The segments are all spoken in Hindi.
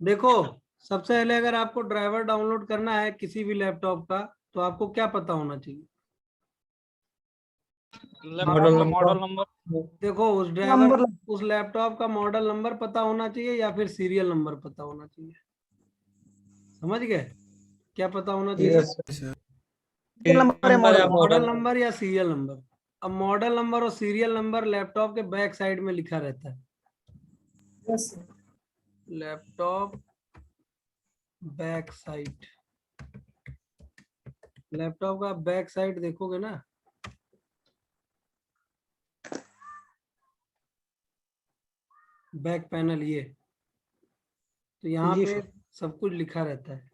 देखो, सबसे पहले अगर आपको ड्राइवर डाउनलोड करना है किसी भी लैपटॉप का, तो आपको क्या पता होना चाहिए? मॉडल आपको नंबर। देखो, उस लैपटॉप का मॉडल नंबर पता होना चाहिए या फिर सीरियल नंबर पता होना चाहिए। समझ गए? क्या पता होना चाहिए? यस नंबर या मॉडल मॉडल। नंबर या सीरियल नंबर। अब मॉडल नंबर और सीरियल नंबर लैपटॉप के बैक साइड में लिखा रहता है। लैपटॉप बैक साइड, लैपटॉप का बैक साइड देखोगे ना, बैक पैनल ये, तो यहाँ जी पे सर। सब कुछ लिखा रहता है।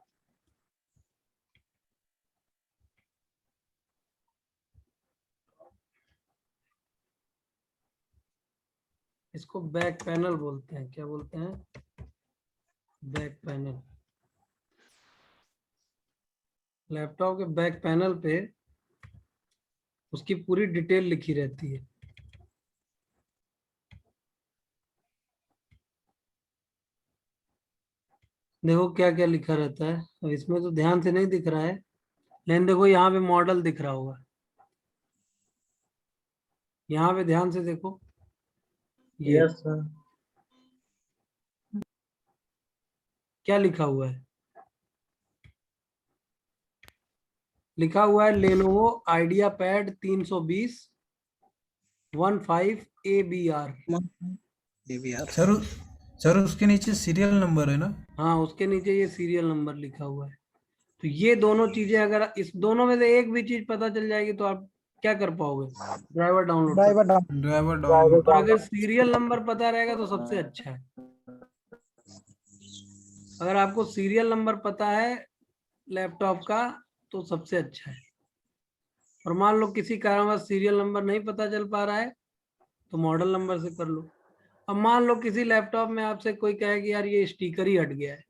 इसको बैक पैनल बोलते हैं। क्या बोलते हैं? Back panel. लैपटॉप के बैक पैनल पे उसकी पूरी डिटेल लिखी रहती है। देखो क्या क्या लिखा रहता है। अब इसमें तो ध्यान से नहीं दिख रहा है, लेकिन देखो यहाँ पे मॉडल दिख रहा होगा। यहाँ पे ध्यान से देखो, ये यस सर। क्या लिखा हुआ है? लिखा हुआ है Lenovo idea pad 320 15 ABR। Sir sir उसके नीचे सीरियल नंबर है ना? हाँ, उसके नीचे ये सीरियल नंबर लिखा हुआ है। तो ये दोनों चीजें, अगर इस दोनों में से एक भी चीज पता चल जाएगी तो आप क्या कर पाओगे? ड्राइवर डाउनलोड कर। Driver download. और अगर सीरियल नंबर पता रहेगा तो सबसे अच्छा है। अगर आपको सीरियल नंबर पता है लैपटॉप का तो सबसे अच्छा है। और मान लो किसी कारणवश सीरियल नंबर नहीं पता चल पा रहा है तो मॉडल नंबर से कर लो। अब मान लो किसी लैपटॉप में आपसे कोई कहे कि यार ये स्टिकर ही हट गया है।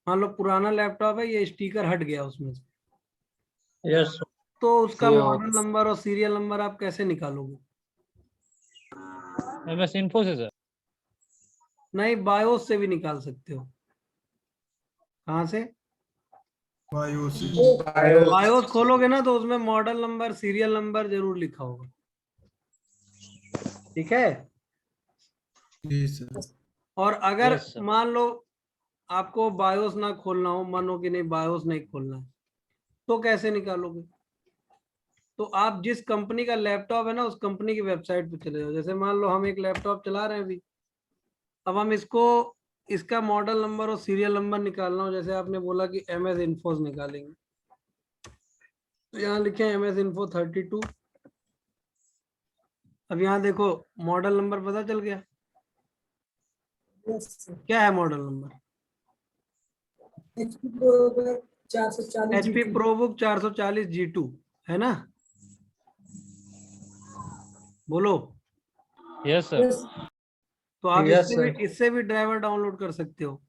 मान लो पुराना लैपटॉप है, ये स्टिकर हट गया उसमें से, यस तो उसका मॉडल नंबर और सीरियल नंबर आप कैसे निकालोगे? MS इन्फो से सर। नहीं, बायोस से भी निकाल सकते हो। कहाँ से? बायोस। बायोस खोलोगे ना तो उसमें मॉडल नंबर सीरियल नंबर जरूर लिखा होगा। ठीक है। जी सर। और अगर यस सर। मान लो आपको बायोस ना खोलना हो, मानो कि नहीं बायोस नहीं खोलना है, तो कैसे निकालोगे? तो आप जिस कंपनी का लैपटॉप है ना, उस कंपनी की वेबसाइट पे चले जाओ। जैसे मान लो हम एक लैपटॉप चला रहे हैं अभी, अब हम इसको, इसका मॉडल नंबर और सीरियल नंबर निकालना हो, जैसे आपने बोला कि MS इन्फोस निकालेंगे, तो यहाँ लिखे MS इन्फो 32। अब यहाँ देखो, मॉडल नंबर पता चल गया। क्या है model number? HP ProBook 440 G2 है ना? बोलो। Yes sir. तो आप यस सर। इससे भी ड्राइवर डाउनलोड कर सकते हो।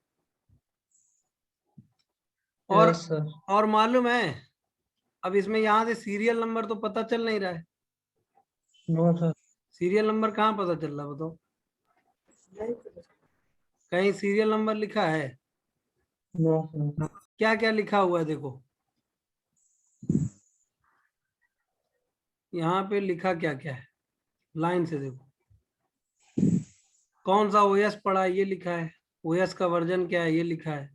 और यस सर। और मालूम है, अब इसमें यहाँ से सीरियल नंबर तो पता चल नहीं रहा है। No sir. सीरियल नंबर कहाँ पता चल रहा है बताओ? कहीं सीरियल नंबर लिखा है? No sir. क्या क्या लिखा हुआ है देखो, यहाँ पे लिखा क्या क्या है, लाइन से देखो। कौन सा OS पड़ा है ये लिखा है, OS का वर्जन क्या है ये लिखा है,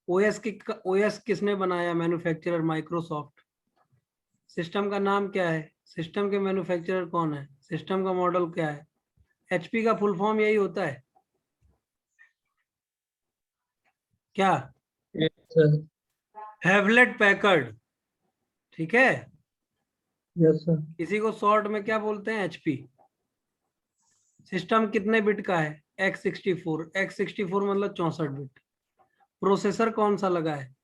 OS किसने बनाया, मैन्युफैक्चरर माइक्रोसॉफ्ट। सिस्टम का नाम क्या है, सिस्टम के मैन्युफैक्चरर कौन है, सिस्टम का मॉडल क्या है। HP का फुल फॉर्म यही होता है क्या? Yes sir. Hewlett Packard. ठीक है। Yes sir. इसी को शॉर्ट में क्या बोलते हैं? HP। सिस्टम कितने बिट का है? x64 मतलब 64 बिट। प्रोसेसर कौन सा लगा है?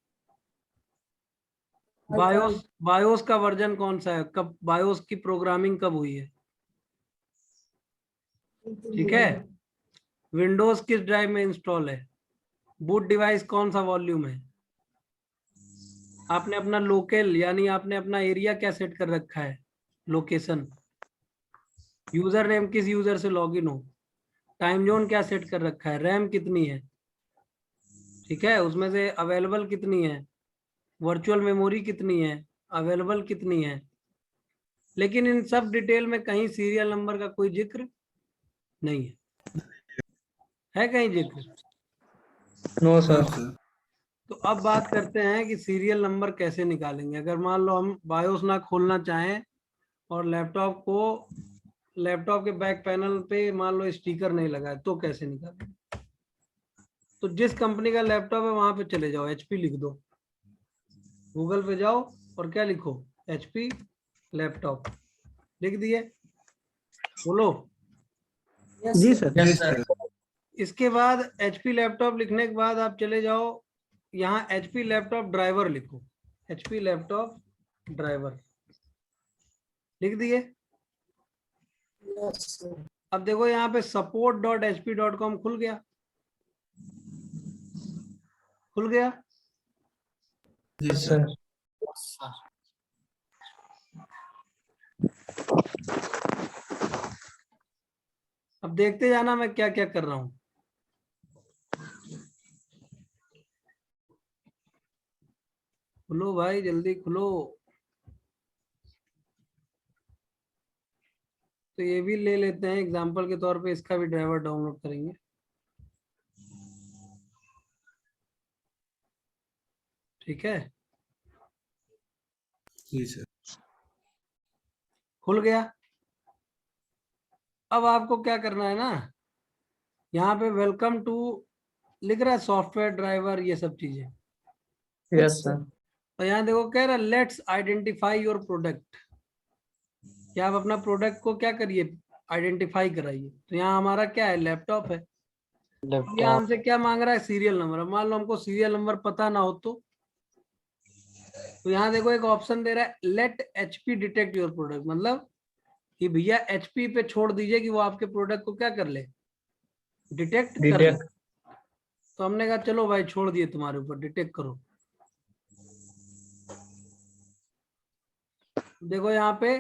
बायोस का वर्जन कौन सा है, कब बायोस की प्रोग्रामिंग कब हुई है? ठीक है। विंडोज किस ड्राइव में इंस्टॉल है? बूट डिवाइस कौन सा वॉल्यूम है? आपने अपना लोकल यानी आपने अपना एरिया क्या सेट कर रखा है, लोकेशन। यूजर नेम किस यूजर से लॉगिन हो, टाइम जोन क्या सेट कर रखा है, रैम कितनी है, ठीक है, उसमें से अवेलेबल कितनी है, वर्चुअल मेमोरी कितनी है, अवेलेबल कितनी है। लेकिन इन सब डिटेल में कहीं सीरियल नंबर का कोई जिक्र नहीं है कहीं जिक्र? No no sir. सर। तो अब बात करते हैं कि सीरियल नंबर कैसे निकालेंगे। अगर मान लो हम बायोस ना खोलना चाहें और लैपटॉप के बैक पैनल पे मान लो स्टिकर नहीं लगा है, तो कैसे निकालेंगे? तो जिस कंपनी का लैपटॉप है वहां पे चले जाओ, एचपी लिख दो, गूगल पे जाओ और क्या लिखो, एचपी लैपटॉप, लिख दिए, बोलो। जी सर। जी सर। इसके बाद एचपी लैपटॉप लिखने के बाद आप चले जाओ, यहाँ एचपी लैपटॉप ड्राइवर लिखो, एचपी लैपटॉप ड्राइवर, लिख दिए। अब देखो यहाँ पे support.hp.com खुल गया, खुल गया। जी सर। सर। अब देखते जाना मैं क्या क्या कर रहा हूँ। खुलो भाई, जल्दी खुलो। तो ये भी ले लेते हैं एग्जांपल के तौर पे, इसका भी ड्राइवर डाउनलोड करेंगे। ठीक है, जी सर। खुल गया। अब आपको क्या करना है ना, यहाँ पे वेलकम टू लिख रहा है, सॉफ्टवेयर ड्राइवर, ये सब चीजें। Yes sir. और यहाँ देखो कह रहा है लेट्स आइडेंटिफाई योर प्रोडक्ट, कि आप अपना प्रोडक्ट को क्या करिए, आइडेंटिफाई कराइए। तो यहाँ हमारा क्या है, लैपटॉप है। अब यहाँ हमसे क्या मांग रहा है, सीरियल नंबर। अब मान लो हमको सीरियल नंबर पता ना हो तो यहाँ देखो एक ऑप्शन दे रहा है, let HP detect your product, मतलब कि भैया एचपी पे छोड़ दीजिए कि वो आपके प्रोडक्ट को क्या कर ले, डिटेक्ट कर ले। डिटेक्ट। तो हमने कहा चलो भाई छोड़ दिए, तुम्हारे ऊपर डिटेक्ट करो। देखो यहाँ पे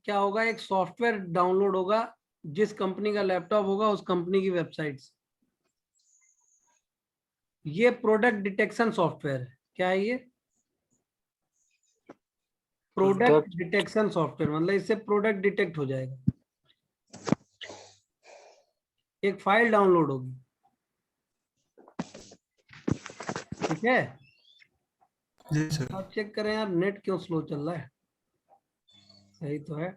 क्या होगा, एक सॉफ्टवेयर डाउनलोड होगा, जिस कंपनी का लैपटॉप होगा उस कंपनी की वेबसाइट से। ये प्रोडक्ट डिटेक्शन सॉफ्टवेयर है। क्या है ये, प्रोडक्ट डिटेक्शन सॉफ्टवेयर, मतलब इससे प्रोडक्ट डिटेक्ट हो जाएगा। एक फाइल डाउनलोड होगी, ठीक है। जी सर। आप चेक करें यार, नेट क्यों स्लो चल रहा है, सही तो है।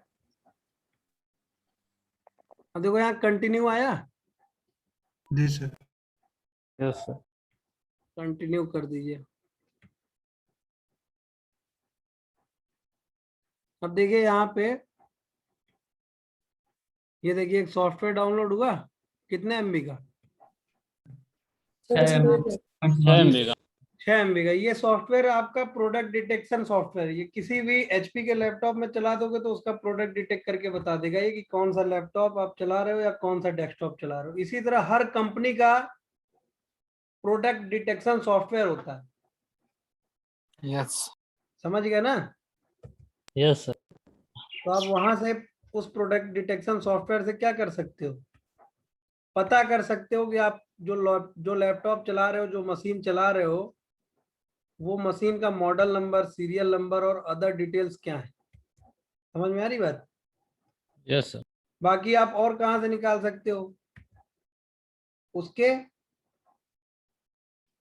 अब देखो यहाँ कंटिन्यू आया, जी सर। Yes sir. कंटिन्यू कर दीजिए। अब देखिए यहाँ पे, ये देखिए एक सॉफ्टवेयर डाउनलोड हुआ, कितने एमबी का, 6 MB का। 6 MB का। ये सॉफ्टवेयर आपका प्रोडक्ट डिटेक्शन सॉफ्टवेयर है। ये किसी भी एचपी के लैपटॉप में चला दोगे तो उसका प्रोडक्ट डिटेक्ट करके बता देगा ये कि कौन सा लैपटॉप आप चला रहे हो या कौन सा डेस्कटॉप चला रहे हो। इसी तरह हर कंपनी का प्रोडक्ट डिटेक्शन सॉफ्टवेयर होता है, यस। समझ गए ना? Yes sir. तो आप वहां से उस प्रोडक्ट डिटेक्शन सॉफ्टवेयर से क्या कर सकते हो, पता कर सकते हो कि आप जो लैपटॉप चला रहे हो, जो मशीन चला रहे हो, वो मशीन का मॉडल नंबर, सीरियल नंबर और अदर डिटेल्स क्या है। समझ में आ रही बात? Yes sir. बाकी आप और कहां से निकाल सकते हो, उसके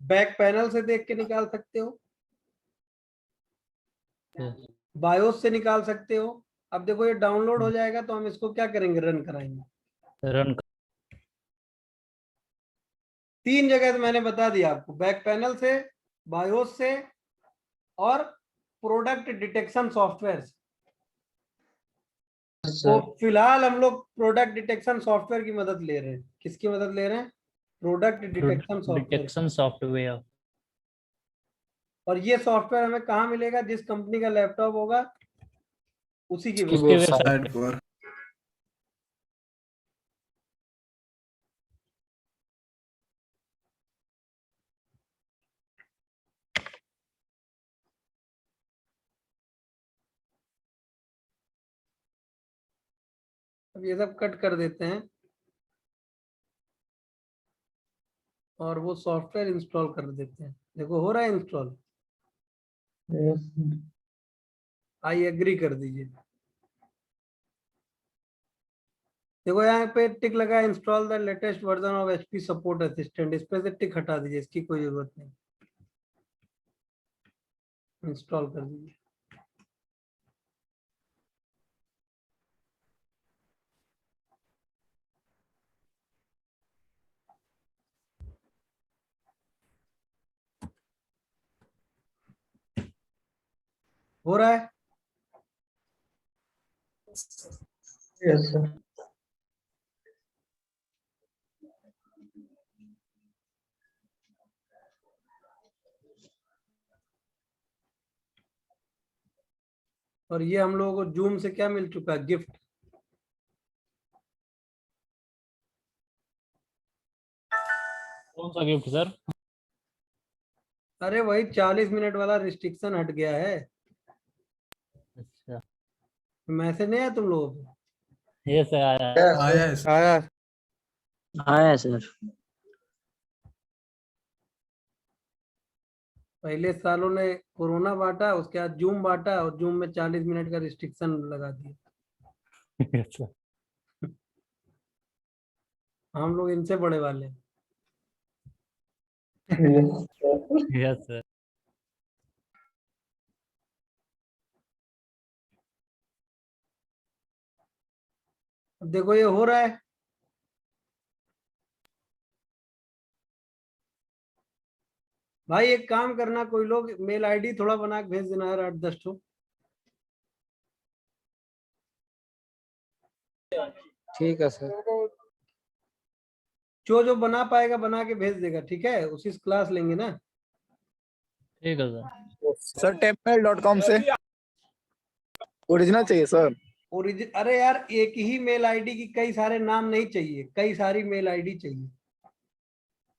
बैक पैनल से देख के निकाल सकते हो, बायोस से निकाल सकते हो। अब देखो ये डाउनलोड हो जाएगा तो हम इसको क्या करेंगे, रन कराएंगे। रन। 3 जगह तो मैंने बता दिया आपको, बैक पैनल से, बायोस से और प्रोडक्ट डिटेक्शन सॉफ्टवेयर से। तो फिलहाल हम लोग प्रोडक्ट डिटेक्शन सॉफ्टवेयर की मदद ले रहे हैं। किसकी मदद ले रहे हैं, product detection software. Detection software. और ये सॉफ्टवेयर हमें कहाँ मिलेगा, जिस कंपनी का लैपटॉप होगा उसी की उसकी वेबसाइट। वेबसाइट साइड पर। अब ये सब कट कर देते हैं। और वो सॉफ्टवेयर इंस्टॉल कर देते हैं। देखो हो रहा है install, Yes, sir. I agree कर दीजिए। देखो यहाँ पे टिक लगा है, install the latest version of HP support assistant, इस पे से टिक हटा दीजिए, इसकी कोई जरूरत नहीं, इंस्टॉल कर दीजिए। हो रहा है। Yes, sir. और ये हम लोगों को जूम से क्या मिल चुका है, गिफ्ट। कौन सा गिफ्ट सर? अरे वही 40 मिनट वाला रिस्ट्रिक्शन हट गया है, अच्छा। मैसेज नहीं आया तुम लोगों को? ये सर आया। आया है सर। आया आया सर। पहले सालों ने कोरोना बांटा, उसके बाद जूम बांटा, और जूम में 40 मिनट का रिस्ट्रिक्शन लगा दिया। Yes, sir. हम लोग इनसे बड़े वाले हैं। Yes, sir. अब देखो ये हो रहा है। भाई एक काम करना, कोई लोग मेल आईडी थोड़ा बना के भेज देना यार, 8-10 ठो। ठीक है सर। जो बना पाएगा बना के भेज देगा, ठीक है, उसी से क्लास लेंगे ना। ठीक है सर। सर tempmail.com से ओरिजिनल चाहिए सर। ओरिजिन, अरे यार एक ही मेल आईडी की कई सारे नाम नहीं चाहिए, कई सारी मेल आईडी चाहिए।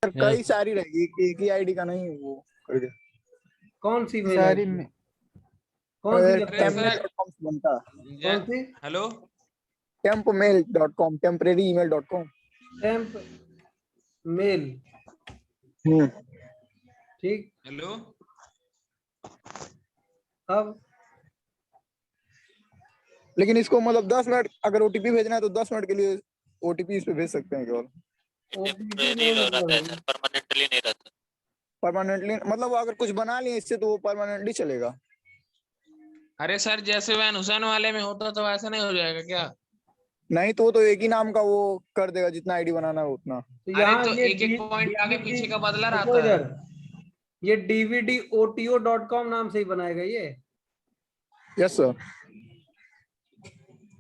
सर कई सारी रहेगी, एक ही आईडी का नहीं वो कर दे। कौन सी मेल सारी आईडी, में कौन सी लगता है? tempmail.com से बनता कौन सी? Hello tempmail.com temporaryemail.com। Temp mail, ठीक। हेलो अब लेकिन इसको मतलब 10 मिनट अगर ओटीपी भेजना है तो 10 मिनट के लिए ओटीपी इस पे भेज सकते हैं केवल। ओटीपी नहीं मतलब है। परमानेंटली नहीं रहता। परमानेंटली मतलब अगर कुछ बना लिए इससे तो वो परमानेंटली चलेगा। अरे सर जैसे वैन हुसैन वाले में होता तो ऐसा नहीं हो जाएगा क्या? नहीं तो वो तो एक ही नाम का वो कर देगा, जितना आईडी बनाना है उतना। तो अरे यहाँ तो ये एक एक पॉइंट आगे पीछे का बदला देखो रहता है। इधर, ये dvdoto.com नाम से ही बनाएगा ये। Yes sir.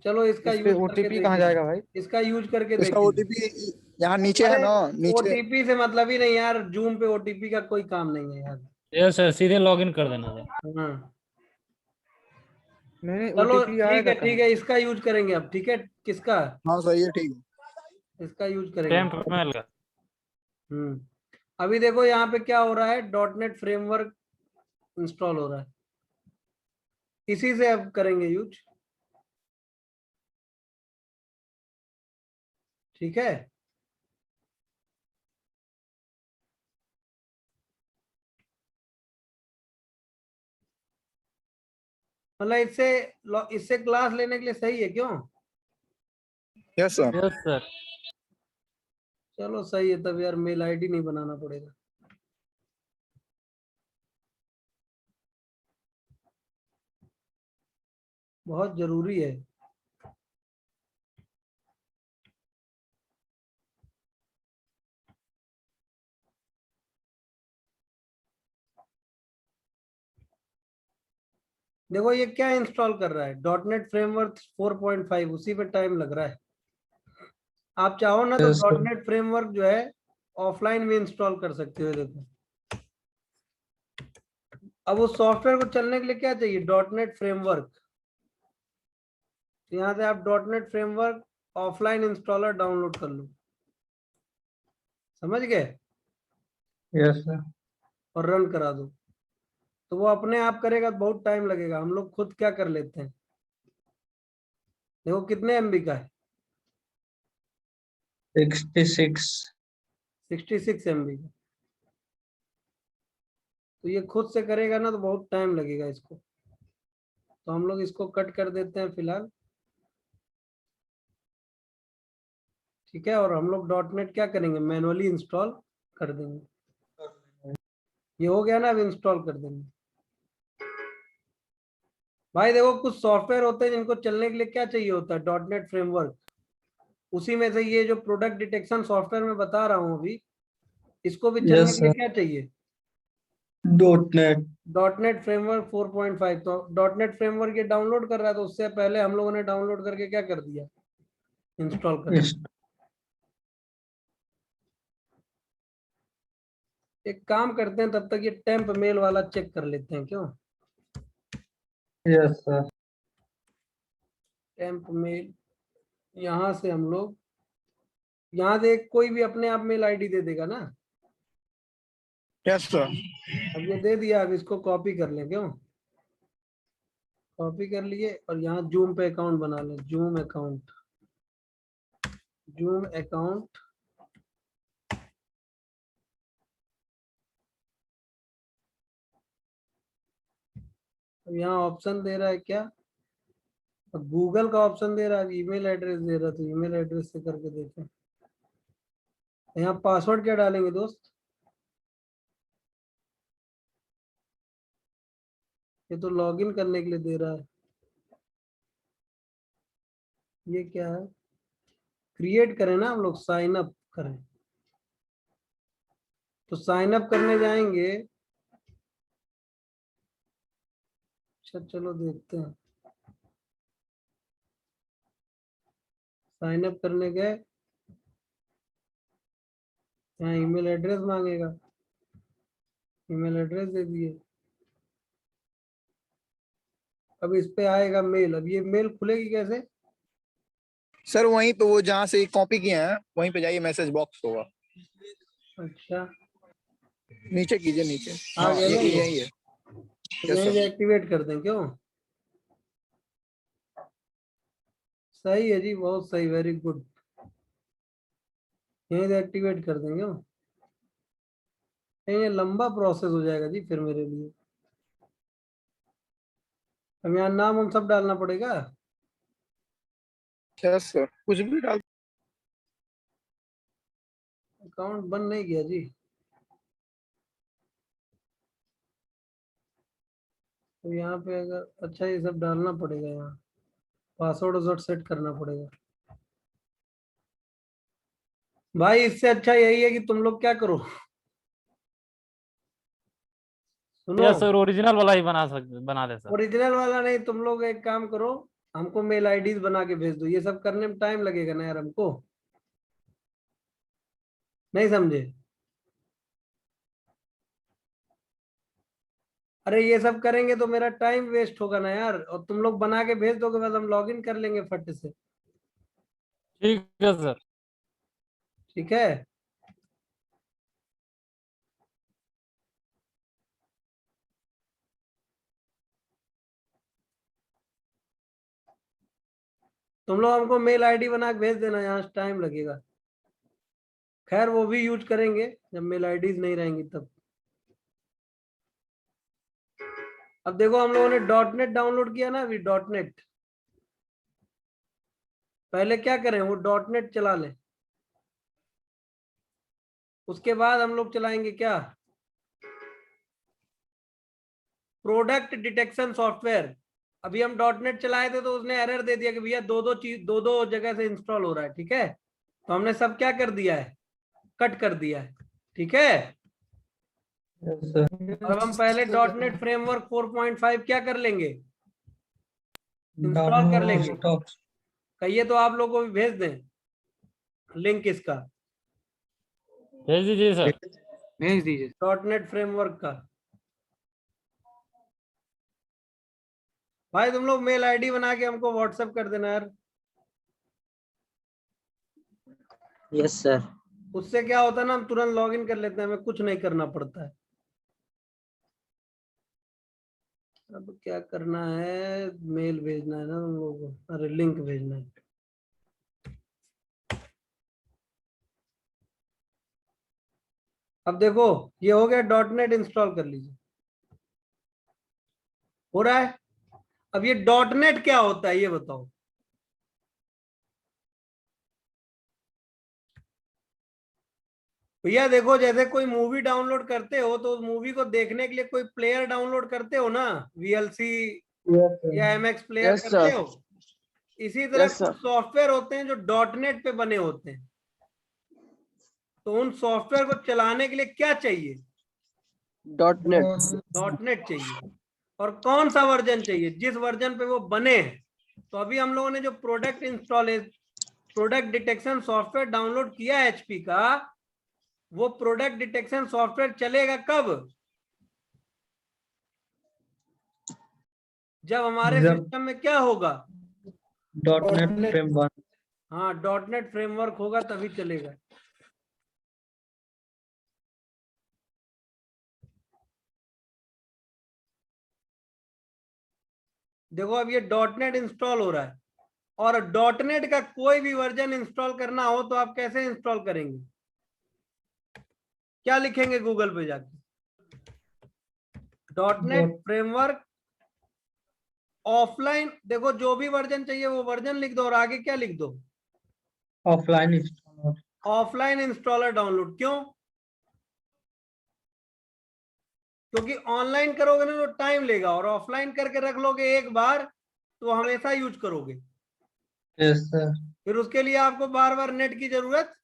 चलो इसका यूज करके ओटीपी कहाँ जाएगा भाई? इसका यूज करके इसका देखिए। ओटीपी यहाँ नीचे है अरे ना, नीचे। ओटीपी से मतलब ही नहीं यार, जूम पे ओटीपी का कोई काम नहीं है यार। यस सर, सीधे लॉगिन कर देना सर। हाँ नहीं चलो ओटीपी ठीक है, इसका यूज करेंगे अब, ठीक है। किसका? हाँ सही है, ठीक है। इसका यूज करेंगे। टेम्प मेल का। अभी देखो यहाँ पे क्या हो रहा है, डॉटनेट फ्रेमवर्क इंस्टॉल हो रहा है, इसी से अब करेंगे यूज, ठीक है। मतलब इससे क्लास लेने के लिए सही है, क्यों? Yes sir. Yes sir. चलो सही है, तब यार मेल आईडी नहीं बनाना पड़ेगा। बहुत जरूरी है। देखो ये क्या इंस्टॉल कर रहा है, डॉटनेट फ्रेमवर्क 4.5, उसी पे टाइम लग रहा है। आप चाहो ना तो डॉटनेट फ्रेमवर्क जो है ऑफलाइन भी इंस्टॉल कर सकते हो। देखो अब उस सॉफ्टवेयर को चलने के लिए क्या चाहिए, डॉटनेट फ्रेमवर्क। यहाँ से आप dot net framework offline installer download कर लो, समझ गए, यस सर। और रन करा दो, तो वो अपने आप करेगा, बहुत टाइम लगेगा। हम लोग खुद क्या कर लेते हैं, देखो कितने एमबी का है, 66। 66 MB का। तो ये खुद से करेगा ना तो बहुत टाइम लगेगा इसको, तो हम लोग इसको कट कर देते हैं फिलहाल। ठीक है, और हम लोग .NET क्या करेंगे, मैनुअली इंस्टॉल कर देंगे। ये हो गया ना, अब इंस्टॉल कर देंगे। भाई देखो, कुछ सॉफ्टवेयर होते हैं जिनको चलने के लिए क्या चाहिए होता है, .NET फ्रेमवर्क। उसी में से ये जो प्रोडक्ट डिटेक्शन सॉफ्टवेयर मैं बता रहा हूँ अभी, इसको भी चलने यस के लिए सर। क्या चाहिए, .NET। .NET framework 4.5। तो .NET फ्रेमवर्क ये डाउनलोड कर रहा है, तो उससे पहले हम लोगों ने डाउनलोड करके क्या कर दिया, इंस्टॉल कर यस। दिया। एक काम करते हैं, तब तक ये टेम्प मेल वाला चेक कर लेते हैं, क्यों। Yes sir. टेम्प मेल, यहाँ से हम लोग, यहाँ से कोई भी अपने आप मेल आईडी दे देगा ना। Yes sir. अब ये दे दिया, अब इसको कॉपी कर लें, क्यों, कॉपी कर लिए और यहाँ जूम पे अकाउंट बना लें, जूम अकाउंट, जूम अकाउंट। अब यहाँ ऑप्शन दे रहा है क्या, गूगल का ऑप्शन दे रहा है, ईमेल एड्रेस दे रहा है, तो ईमेल एड्रेस से करके देखें। यहाँ पासवर्ड क्या डालेंगे दोस्त, ये तो लॉगिन करने के लिए दे रहा है। ये क्या है, क्रिएट करें ना हम लोग, साइन अप करें। तो साइन अप करने जाएंगे। अच्छा चलो देखते हैं, साइन अप करने गए, यहाँ ईमेल एड्रेस मांगेगा, ईमेल एड्रेस दे दिए। अब इस पे आएगा मेल, अब ये मेल खुलेगी कैसे, सर वहीं पे वो जहाँ से कॉपी किए हैं वहीं पे जाइए, मैसेज बॉक्स होगा, अच्छा नीचे कीजिए नीचे। आ हाँ गया ना ये, यही है। तो यस यहीं सर। से एक्टिवेट कर दें, क्यों। सही है जी, बहुत सही, वेरी गुड। यहीं से एक्टिवेट कर दें, क्यों, नहीं ये लंबा प्रोसेस हो जाएगा जी फिर मेरे लिए। अब यहाँ नाम हम सब डालना पड़ेगा। यस सर, कुछ भी डाल। अकाउंट बंद नहीं किया जी, तो यहाँ पे अगर, अच्छा ये सब डालना पड़ेगा, यहाँ पासवर्ड वासवर्ड सेट करना पड़ेगा। भाई इससे अच्छा यही है कि तुम लोग क्या करो, सुनो, यस सर, ओरिजिनल वाला ही बना दे सर। ओरिजिनल वाला नहीं, तुम लोग एक काम करो, हमको मेल आईडीज बना के भेज दो, ये सब करने में टाइम लगेगा ना यार हमको, नहीं समझे। अरे ये सब करेंगे तो मेरा टाइम वेस्ट होगा ना यार, और तुम लोग बना के भेज दोगे, बस हम लॉगिन कर लेंगे फट से। ठीक है सर। ठीक है, तुम लोग हमको मेल आईडी बना के भेज देना, यहाँ टाइम लगेगा। खैर वो भी यूज करेंगे जब मेल आईडीज नहीं रहेंगी तब। अब देखो हम लोगों ने .NET डाउनलोड किया ना अभी, .NET। पहले क्या करें, वो .NET चला लें, उसके बाद हम लोग चलाएंगे क्या, प्रोडक्ट डिटेक्शन सॉफ्टवेयर। अभी हम .NET चलाए थे तो उसने एरर दे दिया कि भैया दो दो चीज, दो दो जगह से इंस्टॉल हो रहा है। ठीक है, तो हमने सब क्या कर दिया है, कट कर दिया है। ठीक है, यस सर। और अब हम पहले .NET फ्रेमवर्क 4.5 क्या कर लेंगे, इंस्टॉल कर डाउनलोड लेंगे। स्टॉप। कहिए तो आप लोगों को भी भेज दें लिंक इसका, भेज दीजिए सर। भेज दीजिए। .NET फ्रेमवर्क का। भाई तुम लोग मेल आईडी बना के हमको व्हाट्सएप कर देना यार। Yes sir. उससे क्या होता है ना, हम तुरंत लॉग इन कर लेते हैं, हमें कुछ नहीं करना पड़ता है। अब क्या करना है, मेल भेजना है ना तुम लोगों को, अरे लिंक भेजना है। अब देखो ये हो गया, डॉट नेट इंस्टॉल कर लीजिए, हो रहा है। अब ये डॉट नेट क्या होता है ये बताओ। भैया देखो, जैसे कोई मूवी डाउनलोड करते हो तो उस मूवी को देखने के लिए कोई प्लेयर डाउनलोड करते हो ना, VLC या MX प्लेयर Yes, करते sir. हो। इसी तरह Yes, sir. कुछ सॉफ्टवेयर होते हैं जो डॉट नेट पे बने होते हैं। तो उन सॉफ्टवेयर को चलाने के लिए क्या चाहिए? .NET. डॉट नेट चाहिए। और कौन सा वर्जन चाहिए? जिस वर्जन पे वो बने हैं। तो अभी हम लोगों ने जो प्रोडक्ट डिटेक्शन सॉफ्टवेयर डाउनलोड किया है HP का, वो प्रोडक्ट डिटेक्शन सॉफ्टवेयर चलेगा कब? जब हमारे सिस्टम में क्या होगा? .NET framework. हाँ, डॉट नेट फ्रेमवर्क होगा तभी चलेगा। देखो अब ये डॉट नेट इंस्टॉल हो रहा है, और डॉट नेट का कोई भी वर्जन इंस्टॉल करना हो तो आप कैसे इंस्टॉल करेंगे? क्या लिखेंगे गूगल पे जाके? Dot net framework offline. देखो जो भी वर्जन चाहिए वो वर्जन लिख दो, और आगे क्या लिख दो? Offline installer. Offline installer download. क्यों? क्योंकि ऑनलाइन करोगे ना तो टाइम लेगा, और ऑफलाइन करके रख लोगे एक बार तो हमेशा यूज करोगे। Yes sir. फिर उसके लिए आपको बार बार नेट की जरूरत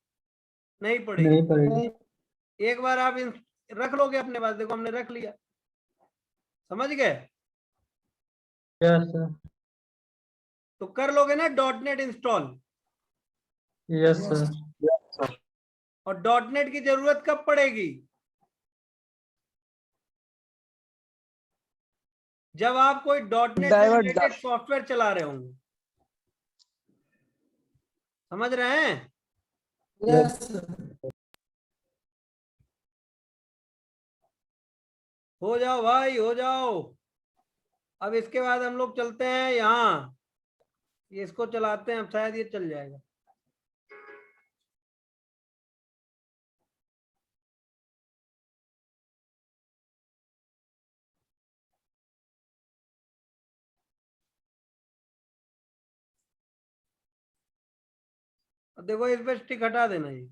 नहीं पड़ेगी। नहीं पड़ेगी। एक बार आप रख लोगे अपने पास। देखो हमने रख लिया, समझ गए? Yes sir. तो कर लोगे ना dot net install. Yes sir. और डॉट नेट की जरूरत कब पड़ेगी? जब आप कोई डॉट नेट से रिलेटेड सॉफ्टवेयर चला रहे होंगे। समझ रहे हैं? यस हो जाओ भाई, हो जाओ। अब इसके बाद हम लोग चलते हैं यहाँ, इसको चलाते हैं, अब शायद ये चल जाएगा। अब देखो इस पे स्टिक हटा देना ये।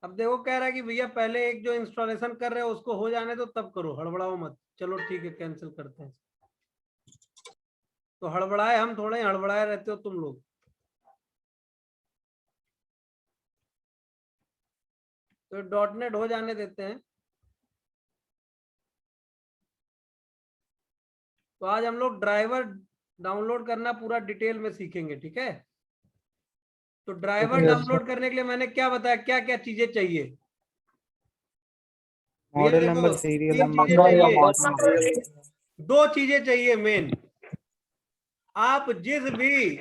अब देखो कह रहा है कि भैया पहले एक जो इंस्टॉलेशन कर रहे हो उसको हो जाने दो, तब करो, हड़बड़ाओ मत। चलो ठीक है, कैंसिल करते हैं। तो हड़बड़ाए हम थोड़े ही हड़बड़ाए रहते हो तुम लोग। तो डॉट नेट हो जाने देते हैं। तो आज हम लोग ड्राइवर डाउनलोड करना पूरा डिटेल में सीखेंगे, ठीक है? तो ड्राइवर डाउनलोड करने के लिए मैंने क्या बताया, क्या क्या चीजें चाहिए? मॉडल देखो, नंबर, सीरियल तीन नंबर, चीजें चाहिए। दो चीजें चाहिए मेन। आप जिस भी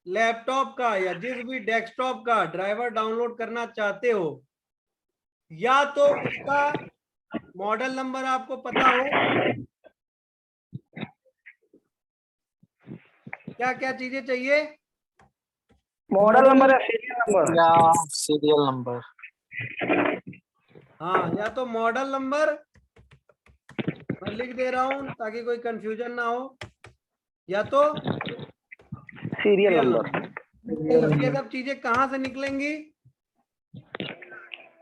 लैपटॉप का या जिस भी डेस्कटॉप का ड्राइवर डाउनलोड करना चाहते हो, या तो उसका मॉडल नंबर आपको पता हो। क्या क्या चीजें चाहिए? मॉडल नंबर या सीरियल नंबर। हाँ, या तो मॉडल नंबर, मैं लिख दे रहा हूं ताकि कोई कंफ्यूजन ना हो, या तो सीरियल नंबर। अब ये सब चीजें कहाँ से निकलेंगी?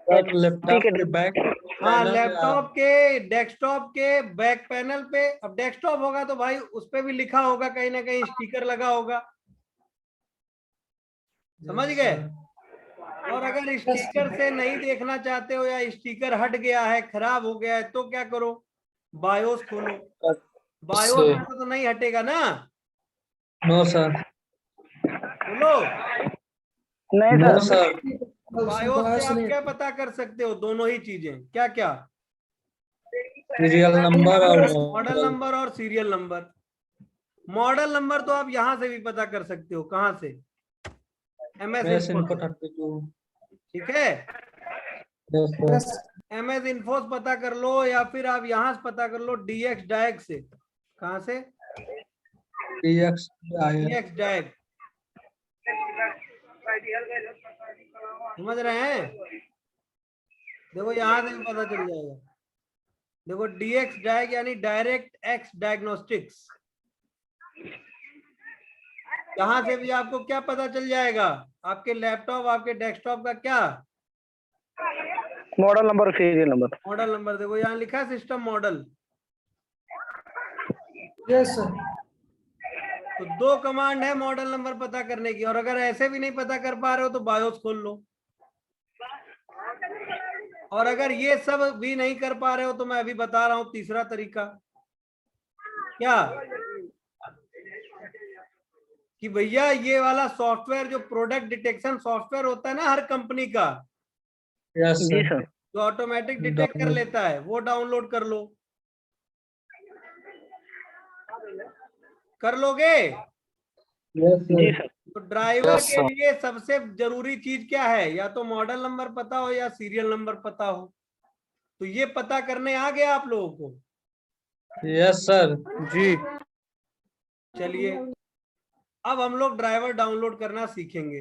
लैपटॉप के बैक। हाँ, लैपटॉप के डेस्कटॉप के बैक पैनल पे। अब डेस्कटॉप होगा तो भाई उस पे भी लिखा होगा, कहीं ना कहीं स्टिकर लगा होगा। समझ गए? और अगर स्टिकर से नहीं देखना चाहते हो, या स्टिकर हट गया है, खराब हो गया है, तो क्या करो? बायोस खोलो। बायोस में तो नहीं हटेगा ना? No sir. बोलो। नहीं सर। बायोस से आप क्या पता कर सकते हो? दोनों ही चीजें। क्या क्या? सीरियल नंबर और मॉडल नंबर और सीरियल नंबर। मॉडल नंबर तो आप यहां से भी पता कर सकते हो। कहां से? MS info. 32। ठीक है, MS इन्फो पता कर लो, या फिर आप यहां से पता कर लो DX डायक से। कहां से? DX DX डायक। समझ रहे हैं? देखो यहाँ से भी पता चल जाएगा। देखो DX डायग यानी डायरेक्ट एक्स डायग्नोस्टिक्स, यहाँ से भी आपको क्या पता चल जाएगा, आपके लैपटॉप आपके डेस्कटॉप का क्या model number, serial number. Model number. देखो यहाँ लिखा है सिस्टम मॉडल। Yes sir. तो 2 कमांड है मॉडल नंबर पता करने की, और अगर ऐसे भी नहीं पता कर पा रहे हो तो बायोस खोल लो, और अगर ये सब भी नहीं कर पा रहे हो तो मैं अभी बता रहा हूं तीसरा तरीका। क्या कि भैया ये वाला सॉफ्टवेयर जो प्रोडक्ट डिटेक्शन सॉफ्टवेयर होता है ना हर कंपनी का, यस जी सर। सर। जो ऑटोमेटिक डिटेक्ट कर लेता है, वो डाउनलोड कर लो। कर लोगे? यस जी सर। सर। तो ड्राइवर के लिए सबसे जरूरी चीज क्या है, या तो मॉडल नंबर पता हो या सीरियल नंबर पता हो। तो ये पता करने आ गया आप लोगों को? Yes sir. जी। चलिए अब हम लोग ड्राइवर डाउनलोड करना सीखेंगे।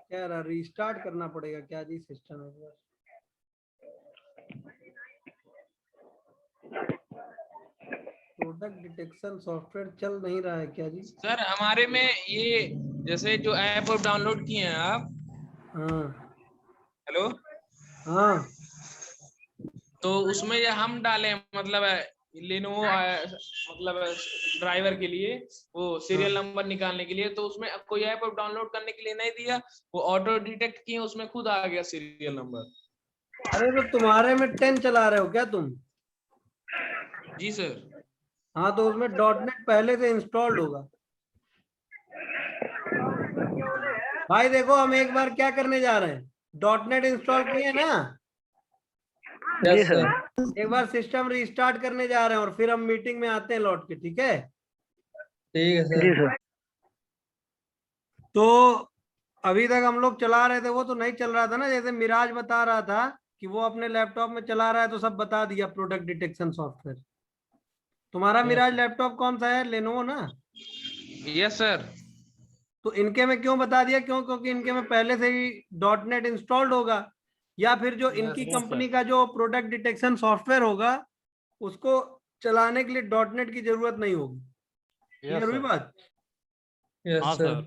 क्या रहा, रीस्टार्ट करना पड़ेगा क्या जी सिस्टम एक बार? प्रोडक्ट डिटेक्शन सॉफ्टवेयर चल नहीं रहा है क्या जी? सर हमारे में ये जैसे जो ऐप डाउनलोड किए हैं आप, हाँ हेलो, हाँ तो उसमें ये हम डाले मतलब लेनोवो मतलब ड्राइवर के लिए वो सीरियल नंबर निकालने के लिए, तो उसमें कोई ऐप डाउनलोड करने के लिए नहीं दिया, वो ऑटो डिटेक्ट किए, उसमें खुद आ गया सीरियल नंबर। अरे तो तुम्हारे में 10 चला रहे हो क्या तुम? जी सर। हाँ तो उसमें .NET पहले से इंस्टॉल्ड होगा। भाई देखो हम एक बार क्या करने जा रहे हैं, .NET इंस्टॉल किए ना, जी यस सर। सर। एक बार सिस्टम रीस्टार्ट करने जा रहे हैं और फिर हम मीटिंग में आते हैं लौट के, ठीक है? ठीक है जी सर। सर। तो अभी तक हम लोग चला रहे थे, वो तो नहीं चल रहा था ना, जैसे मिराज बता रहा था कि वो अपने लैपटॉप में चला रहा है, तो सब बता दिया प्रोडक्ट डिटेक्शन सॉफ्टवेयर। तुम्हारा मिराज लैपटॉप कौन सा है, लेनोवो ना? Yes sir. तो इनके में क्यों बता दिया, क्यों? क्योंकि इनके में पहले से ही .NET इंस्टॉल्ड होगा, या फिर जो इनकी कंपनी का जो प्रोडक्ट डिटेक्शन सॉफ्टवेयर होगा उसको चलाने के लिए .NET की जरूरत नहीं होगी। क्लियर हुई बात? यस हाँ सर। सर।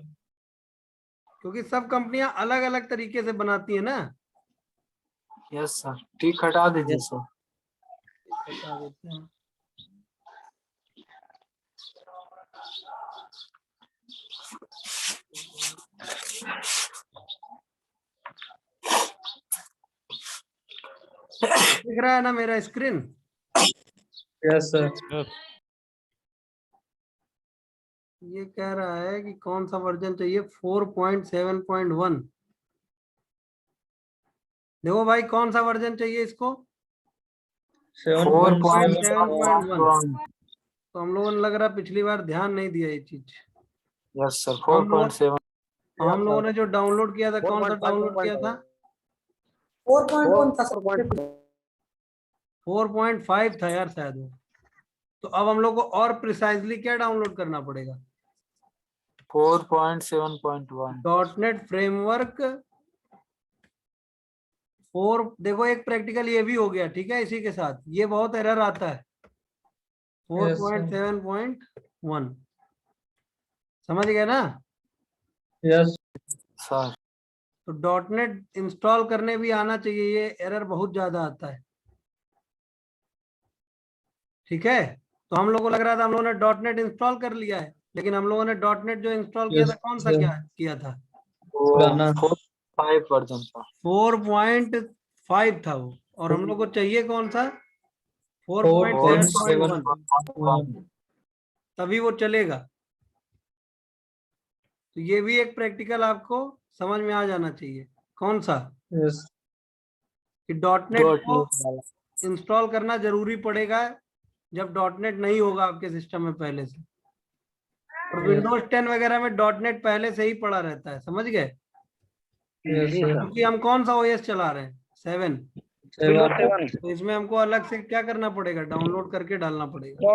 क्योंकि सब कंपनियां अलग अलग तरीके से बनाती है ना। Yes sir. ठीक, हटा दीजिए सर। बता देते हैं। दिख रहा है ना मेरा स्क्रीन? Yes sir. ये कह रहा है कि कौन सा वर्जन चाहिए, 4.7.1। देखो भाई कौन सा वर्जन चाहिए इसको? 7.7. तो हम लोगों ने लग रहा पिछली बार ध्यान नहीं दिया ये चीज। Yes sir. हम लोगों 4.7। हम लोगों ने जो डाउनलोड किया था, कौन सा डाउनलोड किया था? 4.5 था यार शायद वो। तो अब हम लोग को और प्रिसाइजली क्या डाउनलोड करना पड़ेगा? 4.7.1। .NET framework 4। देखो एक प्रैक्टिकल ये भी हो गया, ठीक है? इसी के साथ ये बहुत एरर आता है, 4.7.1। समझ गए ना? Yes sir. तो .NET इंस्टॉल करने भी आना चाहिए, ये एरर बहुत ज्यादा आता है, ठीक है? तो हम लोगों को लग रहा था हम लोगों ने .NET इंस्टॉल कर लिया है, लेकिन हम लोगों ने .NET जो इंस्टॉल किया था कौन सा क्या किया था? पुराना 4.5 वर्जन था। 4.5 था वो, और हम लोग को चाहिए कौन सा? 4.7.1। 4.7. तभी वो चलेगा। तो ये भी एक प्रैक्टिकल आपको समझ में आ जाना चाहिए। कौन सा? यस कि .NET को इंस्टॉल करना जरूरी पड़ेगा जब .NEट नहीं होगा आपके सिस्टम में पहले से, और विंडोज 10 वगैरह में .NEट पहले से ही पड़ा रहता है। समझ गए? Yes sir. क्योंकि हम कौन सा OS चला रहे हैं? 7। तो इसमें हमको अलग से क्या करना पड़ेगा, डाउनलोड करके डालना पड़ेगा।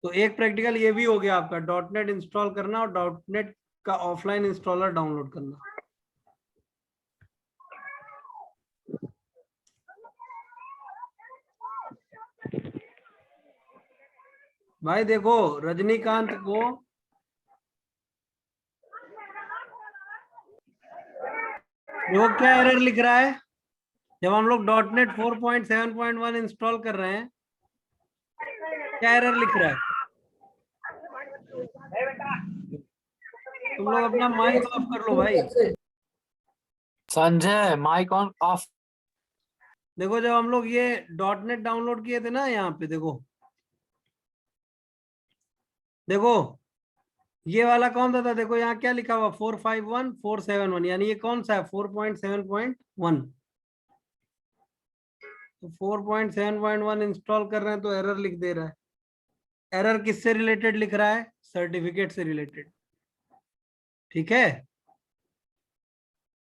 तो एक प्रैक्टिकल ये भी हो गया आपका, डॉट नेट इंस्टॉल करना और डॉट नेट का ऑफलाइन इंस्टॉलर डाउनलोड करना। भाई देखो रजनीकांत को देखो क्या एरर लिख रहा है जब हम लोग डॉट नेट 4.7.1 इंस्टॉल कर रहे हैं, क्या एरर लिख रहा है। तुम लोग अपना माइक ऑफ कर लो भाई। Sanjay mic on off. देखो जब हम लोग ये डॉट नेट डाउनलोड किए थे ना, यहाँ पे देखो देखो ये वाला कौन सा था, देखो यहाँ क्या लिखा हुआ 451.471, यानी ये कौन सा है 4.7.1। तो 4.7.1 इंस्टॉल कर रहे हैं तो एरर लिख दे रहा है। एरर किससे रिलेटेड लिख रहा है, सर्टिफिकेट से रिलेटेड। ठीक है,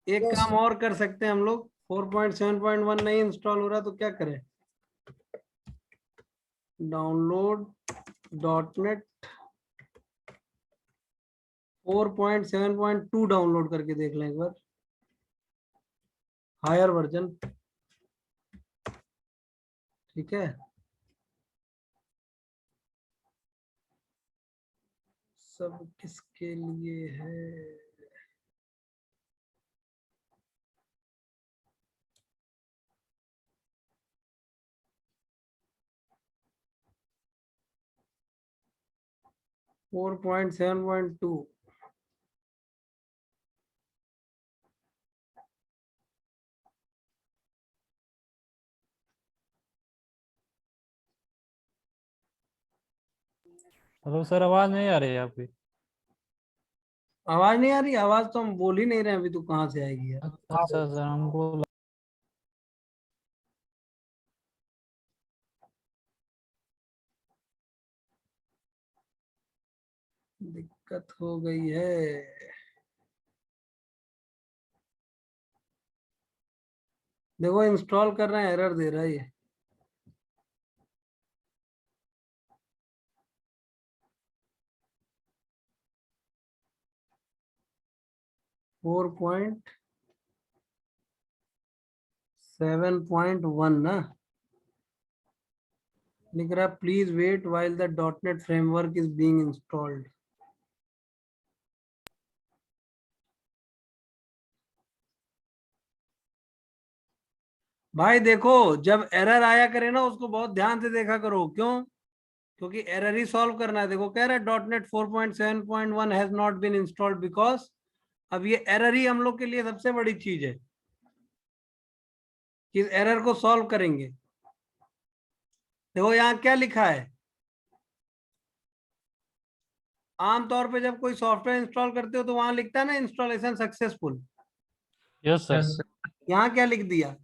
एक काम और कर सकते हैं हम लोग, 4.7.1 नहीं इंस्टॉल हो रहा तो क्या करें, डाउनलोड डॉट नेट 4.7.2 डाउनलोड करके देख लें एक बार, हायर वर्जन। ठीक है, सब किसके लिए है, फोर 4.7.2। हेलो सर, आवाज नहीं आ रही है आपकी। आवाज नहीं आ रही, आवाज तो हम बोल ही नहीं रहे अभी, तो कहाँ से आएगी यार। अच्छा सर, हमको दिक्कत हो गई है। देखो इंस्टॉल कर रहे हैं, एरर दे रहा है ये। फोर 4.7.1 ना लिख रहा है, please wait while the dot net framework is being installed. भाई देखो जब एरर आया करे ना, उसको बहुत ध्यान से देखा करो। क्यों, क्योंकि एरर ही सॉल्व करना है। देखो कह रहा है dot net 4.7.1 has not been installed because, अब ये एरर ही हम लोग के लिए सबसे बड़ी चीज है कि इस एरर को सॉल्व करेंगे। देखो यहाँ क्या लिखा है, आमतौर पे जब कोई सॉफ्टवेयर इंस्टॉल करते हो तो वहां लिखता है ना इंस्टॉलेशन सक्सेसफुल। यस सर, यहाँ क्या लिख दिया,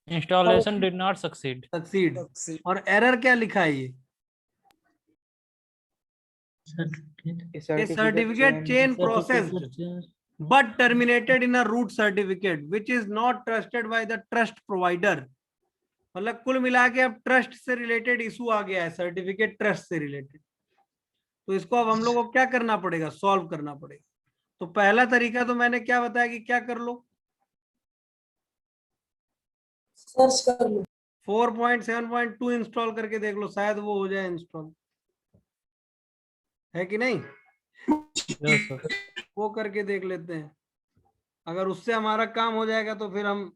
installation did not succeed. Succeed. और एरर क्या लिखा है ये, certificate chain processed but terminated in a root certificate which is not trusted by the trust provider। मतलब कुल मिला के अब ट्रस्ट से रिलेटेड इशू आ गया है, सर्टिफिकेट ट्रस्ट से रिलेटेड। तो इसको अब हम लोग को क्या करना पड़ेगा, सॉल्व करना पड़ेगा। तो पहला तरीका तो मैंने क्या बताया कि क्या कर लो, सर्च कर लो, 4.7.2 इंस्टॉल करके देख लो, शायद वो हो जाए इंस्टॉल, है कि नहीं। यस सर, वो करके देख लेते हैं, अगर उससे हमारा काम हो जाएगा तो फिर हम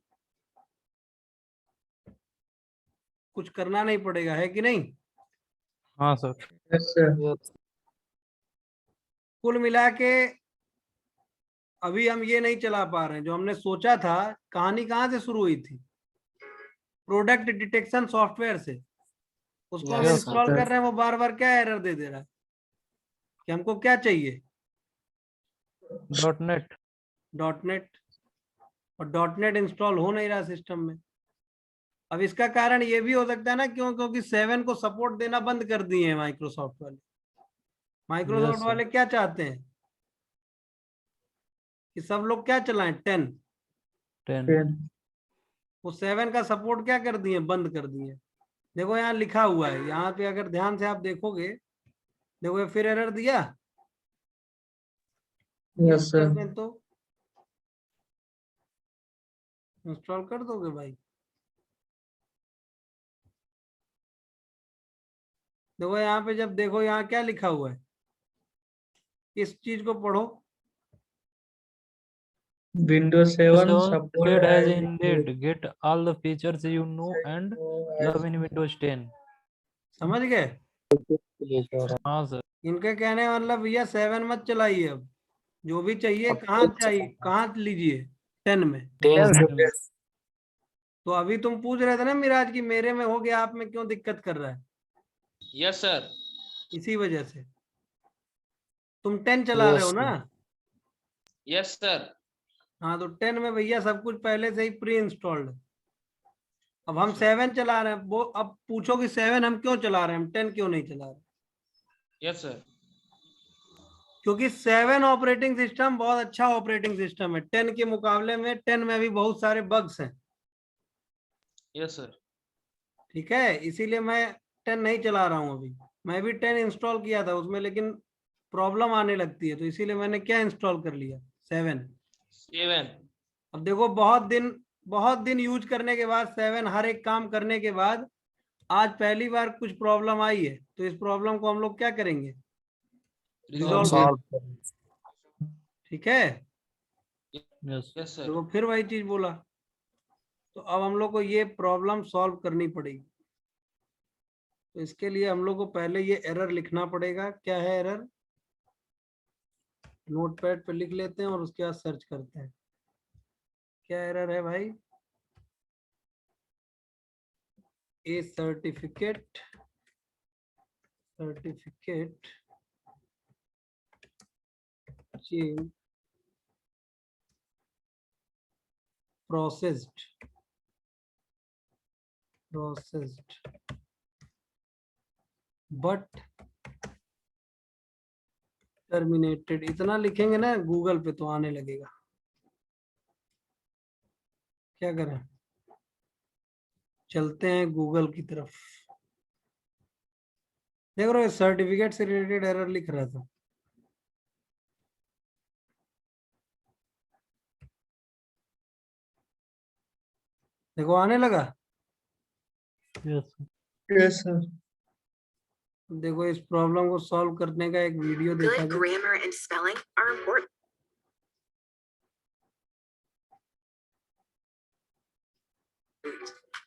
कुछ करना नहीं पड़ेगा, है कि नहीं। हाँ सर। Yes sir. कुल मिला के अभी हम ये नहीं चला पा रहे हैं जो हमने सोचा था। कहानी कहाँ से शुरू हुई थी, प्रोडक्ट डिटेक्शन सॉफ्टवेयर से। उसको हम Yes, इंस्टॉल sir. कर रहे हैं, वो बार बार क्या एरर दे रहा है कि हमको क्या चाहिए, डॉट नेट। डॉट नेट, और डॉट नेट इंस्टॉल हो नहीं रहा सिस्टम में। अब इसका कारण ये भी हो सकता है ना, क्यों, क्योंकि 7 को सपोर्ट देना बंद कर दिए हैं माइक्रोसॉफ्ट वाले। Microsoft Yes, sir. वाले क्या चाहते हैं कि सब लोग क्या चलाएं, 10। 10। 10 वो 7 का सपोर्ट क्या कर दिए, बंद कर दिए। देखो यहाँ लिखा हुआ है, यहाँ पे अगर ध्यान से आप देखोगे, देखो ये फिर एरर दिया। Yes, sir. कर दें तो इंस्टॉल कर दोगे भाई? देखो यहाँ पे जब देखो यहाँ क्या लिखा हुआ है, इस चीज को पढ़ो। Windows 7 Upgrade has indeed get all the features you know and love in Windows 10. समझ गए? हाँ सर। इनके कहने का मतलब भैया 7 मत चलाइए, अब जो भी चाहिए कहाँ चाहिए, कहाँ लीजिए, 10 में। तो अभी तुम पूछ रहे थे ना मिराज की मेरे में हो गया, आप में क्यों दिक्कत कर रहा है? Yes sir. इसी वजह से तुम 10 चला रहे हो ना। Yes sir. हाँ तो 10 में भैया सब कुछ पहले से ही प्री इंस्टॉल्ड। अब हम 7 चला रहे हैं, वो अब पूछो कि 7 हम क्यों चला रहे हैं, हम 10 क्यों नहीं चला रहे? Yes sir. क्योंकि 7 ऑपरेटिंग सिस्टम बहुत अच्छा ऑपरेटिंग सिस्टम है, 10 के मुकाबले में 10 में भी बहुत सारे बग्स हैं। Yes sir. ठीक है, इसीलिए मैं 10 नहीं चला रहा हूँ अभी। मैं भी 10 इंस्टॉल किया था उसमें, लेकिन प्रॉब्लम आने लगती है, तो इसीलिए मैंने क्या इंस्टॉल कर लिया, 7। 7। अब देखो बहुत दिन यूज करने के बाद, 7 हर एक काम करने के बाद आज पहली बार कुछ प्रॉब्लम आई है, तो इस प्रॉब्लम को हम लोग क्या करेंगे, रिजॉल्व। ठीक है, यस यस सर। देखो फिर वही चीज बोला। तो अब हम लोग को ये प्रॉब्लम सॉल्व करनी पड़ेगी। तो इसके लिए हम लोग को पहले ये एरर लिखना पड़ेगा। क्या है एरर? नोटपैड पे लिख लेते हैं और उसके बाद सर्च करते हैं क्या एरर है भाई। A certificate chain processed but terminated, इतना लिखेंगे ना गूगल पे तो आने लगेगा। क्या करें, चलते हैं गूगल की तरफ। देख रहे हो सर्टिफिकेट से रिलेटेड एरर लिख रहा था। देखो आने लगा। Yes Yes, sir. देखो इस प्रॉब्लम को सॉल्व करने का एक वीडियो देखा Good जाए। grammar and spelling are important.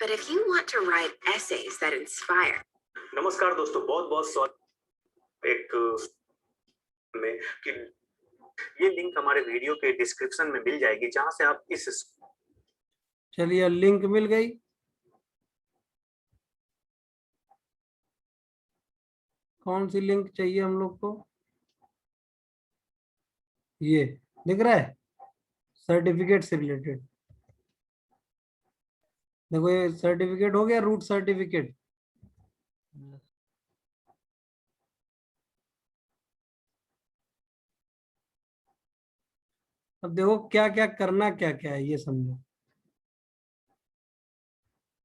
But if you want to write essays that inspire, नमस्कार दोस्तों, बहुत बहुत स्वागत एक में कि ये लिंक हमारे वीडियो के डिस्क्रिप्शन में मिल जाएगी, जहां से आप इस। चलिए लिंक मिल गई। कौन सी लिंक चाहिए हम लोग को? ये दिख रहा है, सर्टिफिकेट से रिलेटेड। देखो ये सर्टिफिकेट हो गया, रूट सर्टिफिकेट। अब देखो क्या क्या करना, क्या क्या है ये समझो।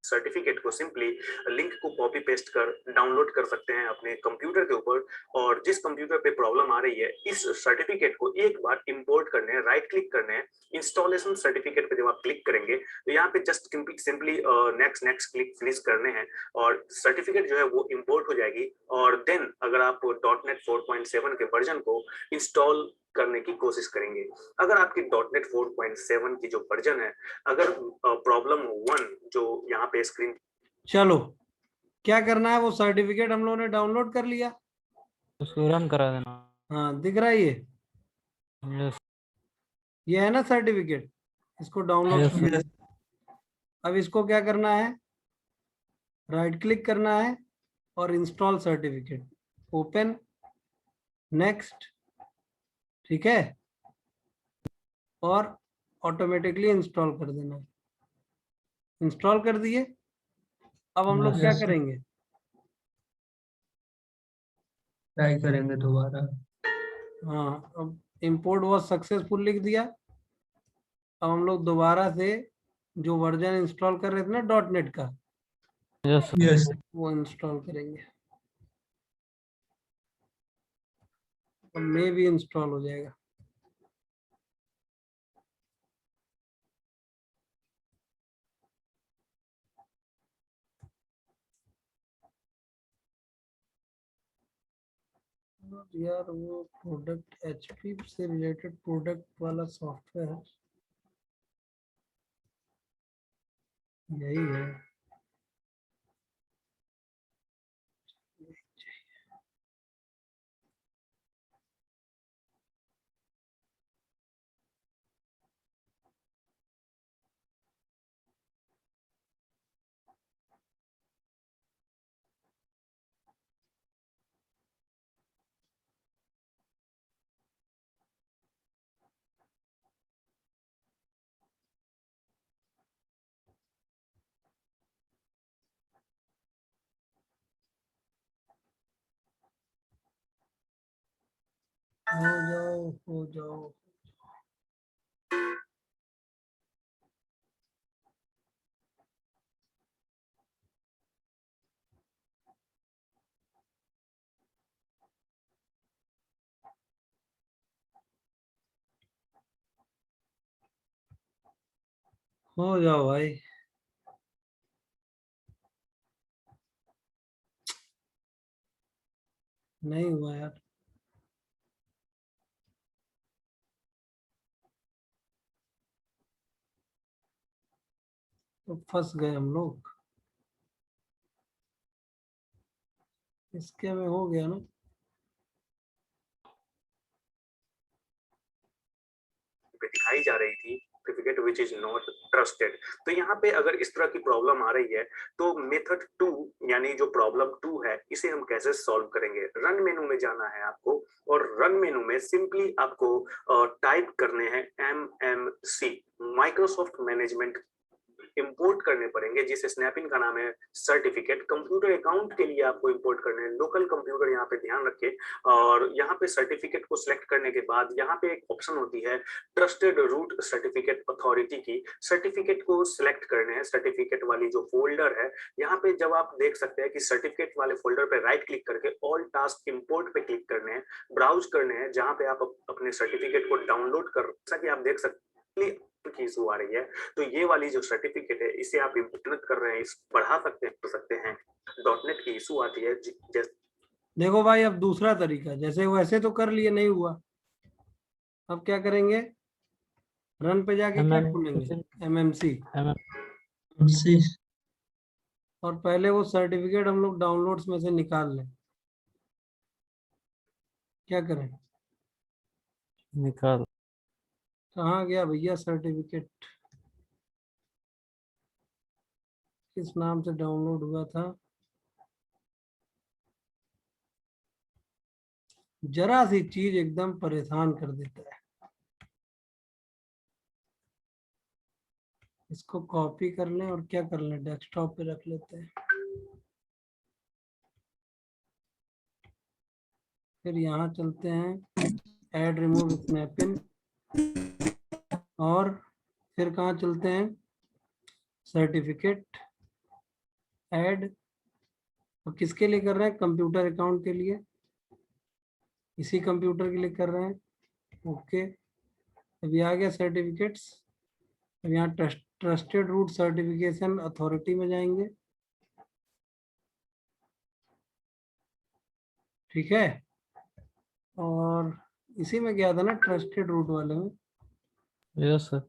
सर्टिफिकेट को सिंपली लिंक को कॉपी पेस्ट कर डाउनलोड कर सकते हैं अपने कंप्यूटर के ऊपर, और जिस कंप्यूटर पे प्रॉब्लम आ रही है इस सर्टिफिकेट को एक बार इंपोर्ट करने हैं, राइट क्लिक करने हैं, इंस्टॉलेशन सर्टिफिकेट पे जब आप क्लिक करेंगे तो यहाँ पे just simply next click finish करने हैं और सर्टिफिकेट जो है वो इंपोर्ट हो जाएगी। और देन अगर आप .NET 4.7 के वर्जन को इंस्टॉल करने की कोशिश करेंगे, अगर आपकी .NET 4.7 की जो वर्जन है, अगर प्रॉब्लम 1 जो यहाँ पे स्क्रीन। चलो क्या करना है, वो सर्टिफिकेट हम लोगों ने डाउनलोड कर लिया, उसको रन करा देना। हाँ दिख रहा है ये। यस ये है ना सर्टिफिकेट, इसको डाउनलोड Yes. करना है। अब इसको क्या करना है, राइट क्लिक करना है और इंस्टॉल सर्टिफिकेट, ओपन, नेक्स्ट। ठीक है, और ऑटोमेटिकली इंस्टॉल कर देना है। इंस्टॉल कर दिए। अब हम लोग क्या Yes. करेंगे, ट्राई करेंगे दोबारा। हाँ अब इंपोर्ट वॉज सक्सेसफुल लिख दिया। अब हम लोग दोबारा से जो वर्जन इंस्टॉल कर रहे थे ना डॉट नेट का, यस यस वो इंस्टॉल करेंगे। अब मे भी इंस्टॉल हो जाएगा। यार वो प्रोडक्ट एचपी से रिलेटेड प्रोडक्ट वाला सॉफ्टवेयर यही है। हो जाओ हो जाओ। हो जाओ भाई। नहीं हुआ यार। तो फंस गए हम लोग। इसके में हो गया ना। दिखाई जा रही थी certificate which is not trusted. तो यहाँ पे अगर इस तरह की प्रॉब्लम आ रही है तो मेथड 2 यानी जो प्रॉब्लम 2 है इसे हम कैसे सॉल्व करेंगे। रन मेनू में जाना है आपको और रन मेनू में सिंपली आपको टाइप करने हैं MMC माइक्रोसॉफ्ट मैनेजमेंट इंपोर्ट करने पड़ेंगे जिसे स्नैपिंग का नाम है सर्टिफिकेट। कंप्यूटर अकाउंट के लिए आपको इंपोर्ट करने हैं लोकल कंप्यूटर, यहाँ पे ध्यान रखें। और यहाँ पे सर्टिफिकेट को सिलेक्ट करने के बाद यहाँ पे एक ऑप्शन होती है ट्रस्टेड रूट सर्टिफिकेट अथॉरिटी की। सर्टिफिकेट को सिलेक्ट करने हैं, सर्टिफिकेट वाली जो फोल्डर है यहाँ पे जब आप देख सकते हैं कि सर्टिफिकेट वाले फोल्डर पे राइट क्लिक करके ऑल टास्क इंपोर्ट पे क्लिक करने हैं, ब्राउज करने हैं जहाँ पे आप अपने सर्टिफिकेट को डाउनलोड कर, जैसा कि आप देख सकते हैं की इशू आ रही है। तो ये वाली जो सर्टिफिकेट है इसे आप इंपोर्ट कर रहे हैं, इस बढ़ा सकते हैं, कर सकते हैं। डॉटनेट की इशू आती है देखो भाई अब दूसरा तरीका, जैसे वैसे तो कर लिए नहीं हुआ, अब क्या करेंगे, रन पे जाके क्या खोलेंगे MMC और पहले वो सर्टिफिकेट हम लोग डाउनलोड्स में से निकाल लें। क्या करें, निकाल। कहाँ गया भैया सर्टिफिकेट, किस नाम से डाउनलोड हुआ था। जरा सी चीज एकदम परेशान कर देता है। इसको कॉपी कर लें और क्या कर लें, डेस्कटॉप पे रख लेते हैं। फिर यहाँ चलते हैं ऐड रिमूव स्नैपिंग और फिर कहाँ चलते हैं सर्टिफिकेट ऐड। और किसके लिए कर रहे हैं, कंप्यूटर अकाउंट के लिए, इसी कंप्यूटर के लिए कर रहे हैं। ओके अभी आ गया सर्टिफिकेट्स। अब यहाँ ट्रस्टेड रूट सर्टिफिकेशन अथॉरिटी में जाएंगे, ठीक है। और इसी में गया था ना ट्रस्टेड रूट वाले में। Yes sir.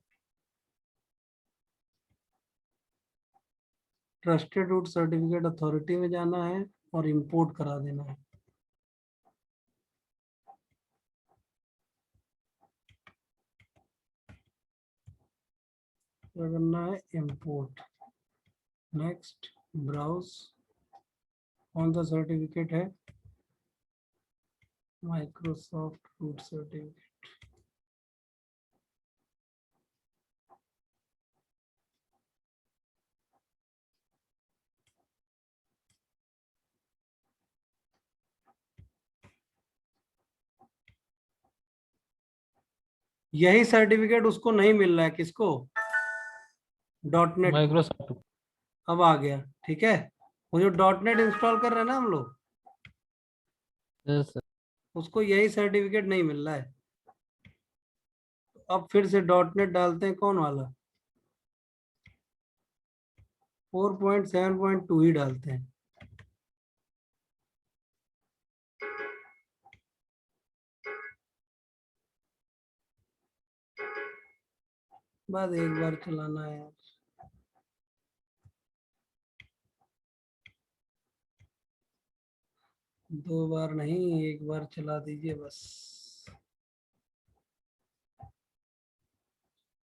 Trusted root certificate authority में जाना है और इंपोर्ट करा देना है। क्या करना है, इंपोर्ट, नेक्स्ट, ब्राउज, कौन सा सर्टिफिकेट है, माइक्रोसॉफ्ट रूट सर्टिफिकेट। यही सर्टिफिकेट उसको नहीं मिल रहा है, किसको, डॉट नेट माइक्रोसॉफ्ट। अब आ गया, ठीक है। वो जो डॉट नेट इंस्टॉल कर रहे हैं ना हम लोग, यस सर। उसको यही सर्टिफिकेट नहीं मिल रहा है। अब फिर से डॉट नेट डालते हैं, कौन वाला, 4.7.2 ही डालते हैं। बस एक बार चलाना है यार। दो बार नहीं, एक बार चला दीजिए बस।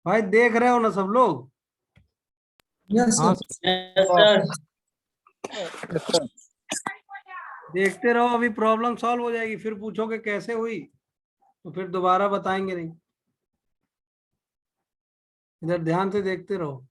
भाई देख रहे हो ना सब लोग? हाँ सर। Yes sir. देखते रहो, अभी प्रॉब्लम सॉल्व हो जाएगी, फिर पूछोगे कैसे हुई तो फिर दोबारा बताएंगे नहीं। इधर ध्यान से देखते रहो।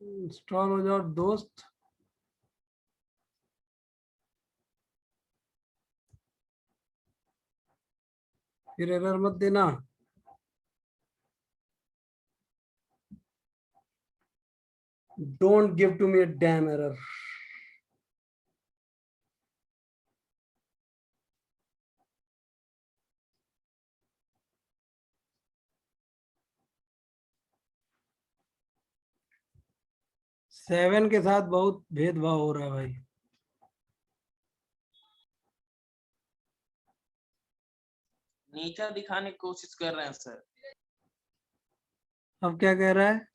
इंस्टॉल हो जाओ दोस्त। फिर एरर मत देना। Don't give to me a damn error. Seven के साथ बहुत भेदभाव हो रहा है भाई। नीचा दिखाने की कोशिश कर रहे हैं सर। अब क्या कह रहा है?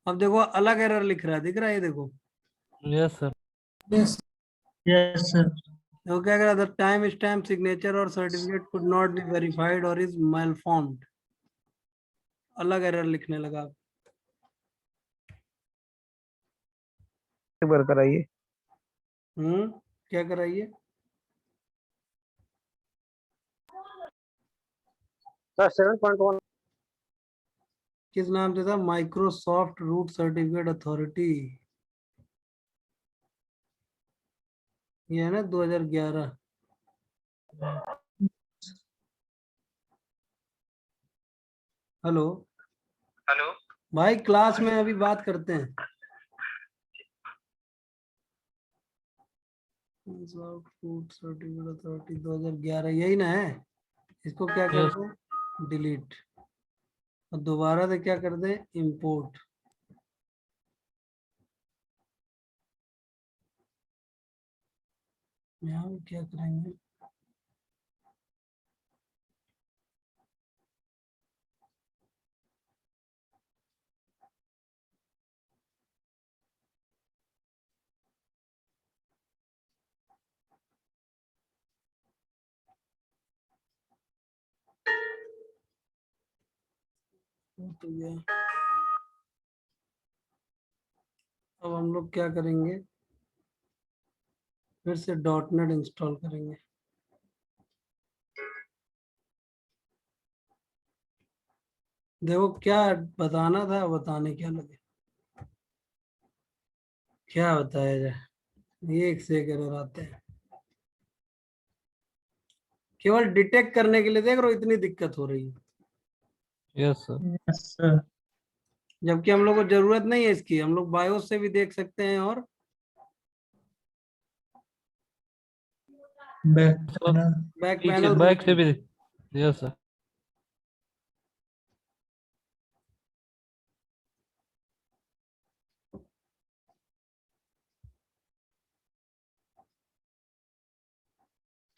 अब देखो अलग एरर लिख रहा है, दिख रहा है ये देखो। Yes sir. Yes sir. देखो क्या कह रहा है, द टाइम स्टैम्प सिग्नेचर और certificate could not be verified और इज malformed। अलग एरर लिखने लगा। एक बार कराइए। क्या कराइए? सर 7.1 किस नाम से था? Microsoft root certificate authority. ये है ना 2011। हेलो हेलो भाई, क्लास में अभी बात करते हैं। रूट सर्टिफिकेट अथॉरिटी 2011 यही ना है। इसको क्या कर यस। दें? डिलीट। और दोबारा से क्या कर दें? इंपोर्ट। यहाँ क्या करेंगे? तो गया। अब हम लोग क्या करेंगे? फिर से डॉट नेट इंस्टॉल करेंगे। देखो क्या बताना था, बताने क्या लगे, क्या बताया जाए। एक से एक एरर आते हैं। केवल डिटेक्ट करने के लिए देख रहे हो इतनी दिक्कत हो रही है, यस सर। Yes sir. जबकि हम लोग को जरूरत नहीं है इसकी। हम लोग बायोस से भी देख सकते हैं और बैक सर पैनल। बैक पीछे पैनल बैक से भी। Yes sir.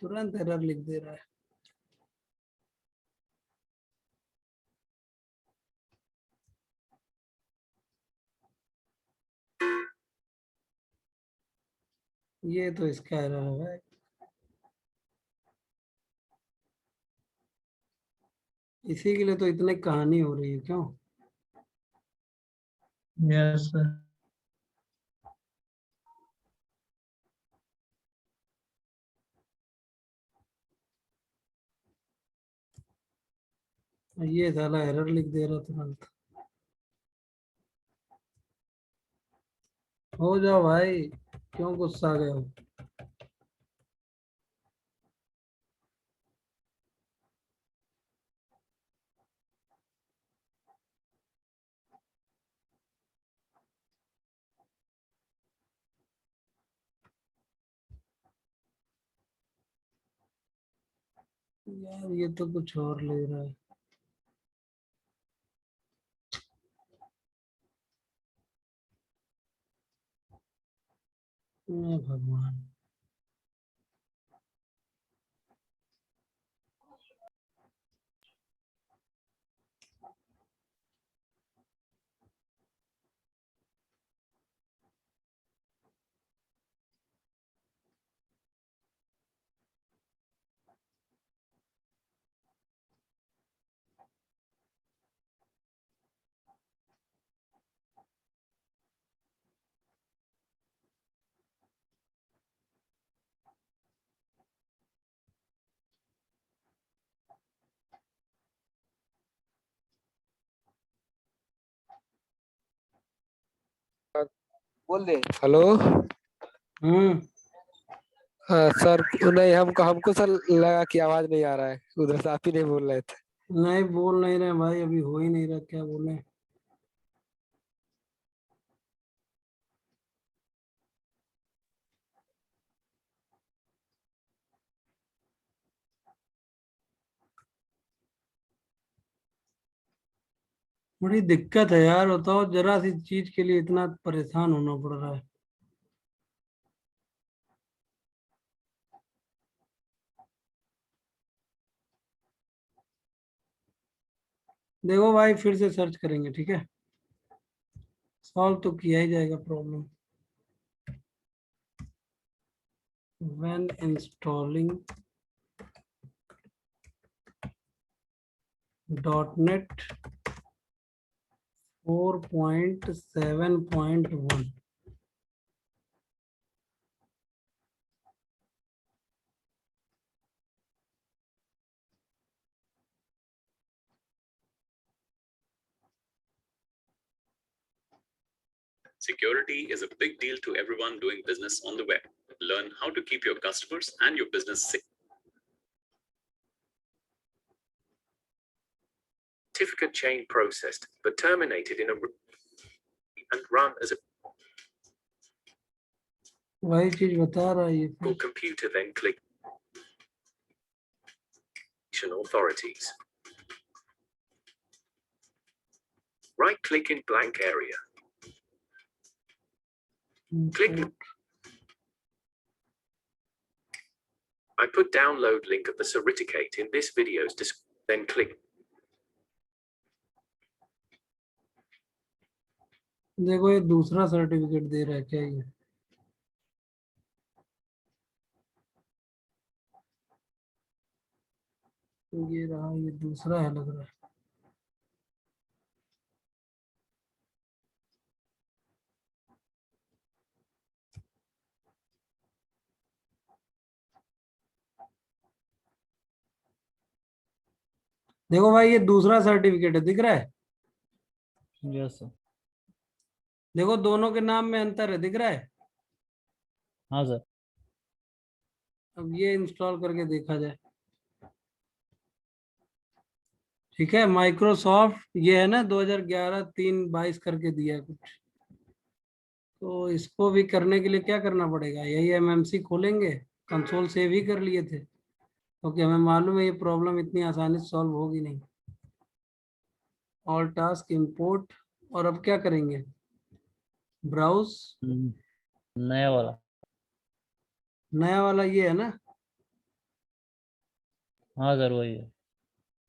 तुरंत एरर लिख दे रहा है। ये तो इसका एरर है भाई। इसी के लिए तो इतनी कहानी हो रही है क्यों? Yes sir. ये साला एरर लिख दे रहा तुरंत। हो जाओ भाई, क्यों गुस्सा गए हो? यार ये तो कुछ और ले रहा है। हे भगवान। बोल दे हेलो। सर नहीं, हमको सर लगा कि आवाज नहीं आ रहा है, उधर से आप ही नहीं बोल रहे थे। नहीं बोल नहीं रहे भाई, अभी हो ही नहीं रहा, क्या बोले? बड़ी दिक्कत है यार, बताओ, जरा सी चीज के लिए इतना परेशान होना पड़ रहा है। देखो भाई, फिर से सर्च करेंगे, ठीक है? सॉल्व तो किया ही जाएगा problem. when installing .NET 4.7.1, Security is a big deal to everyone doing business on the web. Learn how to keep your customers and your business safe. Certificate chain processed but terminated in a and run as a वही चीज बता रहा है ये। computer, then click authorities. Right click in blank area. Click. I put download link of the certificate in this video's description. Then click. देखो ये दूसरा सर्टिफिकेट दे रहा है क्या ये? ये रहा, ये दूसरा है लग रहा है। देखो भाई, ये दूसरा सर्टिफिकेट है, दिख रहा है? Yes sir. देखो दोनों के नाम में अंतर है, दिख रहा है? हाँ सर। अब ये इंस्टॉल करके देखा जाए, ठीक है? माइक्रोसॉफ्ट ये है ना 2011-3-22 करके दिया कुछ, तो इसको भी करने के लिए क्या करना पड़ेगा? यही एमएमसी खोलेंगे, कंसोल सेव ही कर लिए थे, क्योंकि हमें मालूम है ये प्रॉब्लम इतनी आसानी से सॉल्व होगी नहीं। ऑल टास्क इंपोर्ट, और अब क्या करेंगे? ब्राउज। नया वाला। नया वाला ये है ना? हाँ सर वही है,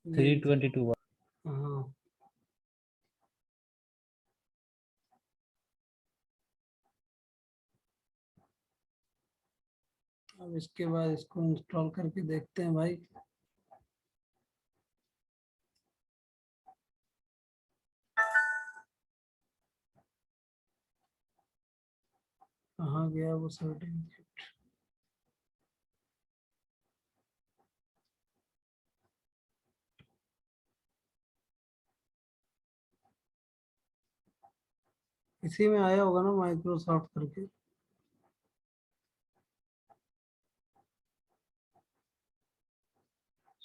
322। हाँ, अब इसके बाद इसको इंस्टॉल करके देखते हैं भाई। कहाँ गया वो सर्टिफिकेट? इसी में आया होगा ना माइक्रोसॉफ्ट करके।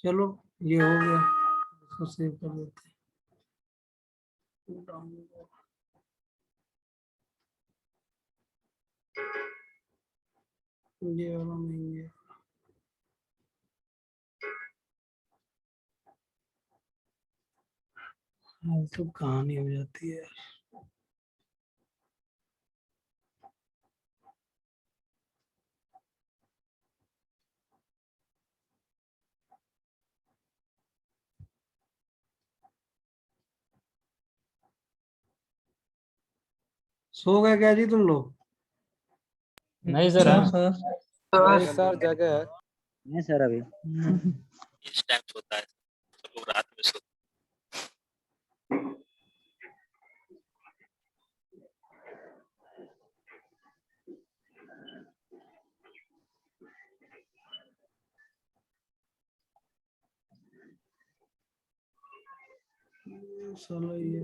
चलो ये हो गया, इसको सेव कर देते हैं। ये वाला नहीं है। तो कहानी हो जाती है यार। सो गए क्या जी तुम लोग? नहीं सर, हाँ हाँ सर। नहीं सर, जगह है। नहीं सर अभी। इस टाइम होता है, सब लोग रात में सोते साला ये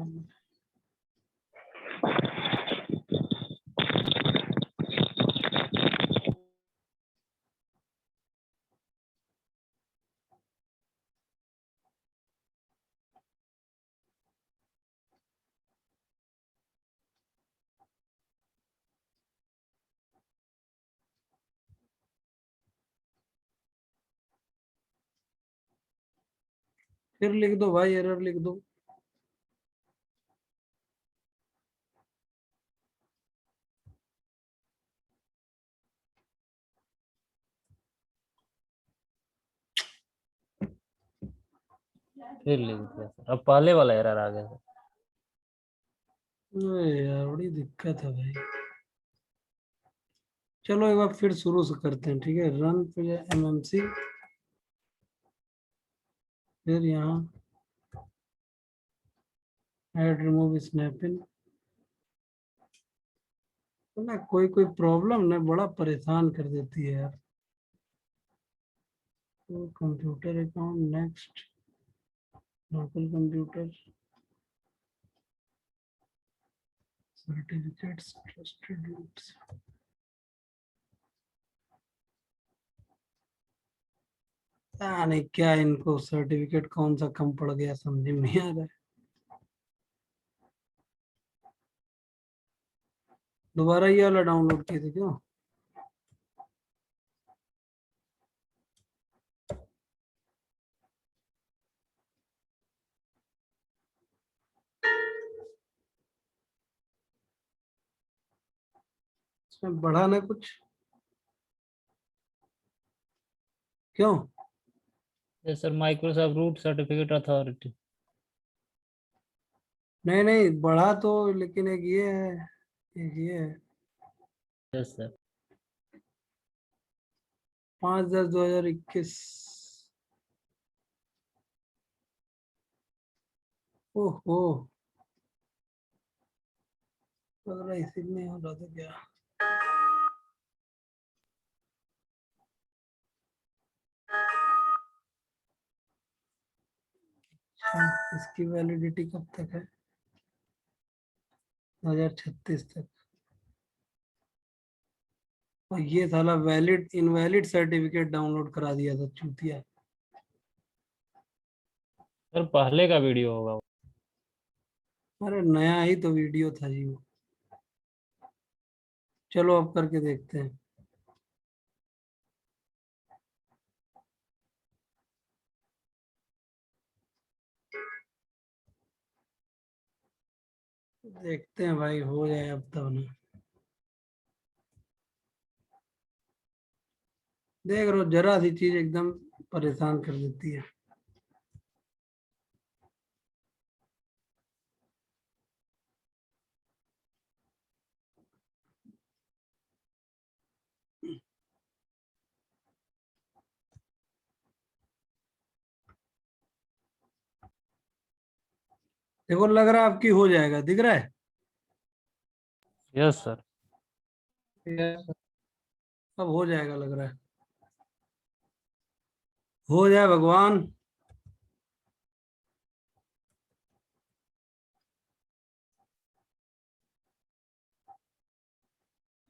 फिर लिख दो भाई, एरर लिख दो। फिर लिख दिया सर, अब पहले वाला एरर आ गया सर। अरे यार बड़ी दिक्कत है भाई। चलो एक बार फिर शुरू से करते हैं, ठीक है। रन पे MMC, फिर यहाँ ऐड रिमूव स्नैपिंग। ना कोई कोई प्रॉब्लम ना बड़ा परेशान कर देती है यार। तो computer account, next, local computer, certificates, trusted roots. नहीं क्या इनको सर्टिफिकेट कौन सा कम पड़ गया समझ में नहीं आ रहा है। दोबारा ये वाला डाउनलोड किए थे क्यों? इसमें बढ़ा ना कुछ? क्यों? Yes sir, Microsoft root certificate authority. नहीं नहीं बढ़ा तो, लेकिन एक ये है, एक ये है। Yes sir. 5/10/2021। ओहो, लग रहा है इसी में हो रहा था क्या? अच्छा, इसकी वैलिडिटी कब तक है? 2036 तक। और ये साला वैलिड इनवैलिड सर्टिफिकेट डाउनलोड करा दिया था चूतिया। सर पहले का वीडियो होगा वो। अरे नया ही तो वीडियो था जी वो। चलो अब करके देखते हैं। देखते हैं भाई हो जाए अब तब ना। देख रहे हो जरा सी चीज एकदम परेशान कर देती है। देखो लग रहा है आपकी हो जाएगा, दिख रहा है। Yes sir. अब हो जाएगा लग रहा है, हो जाए भगवान।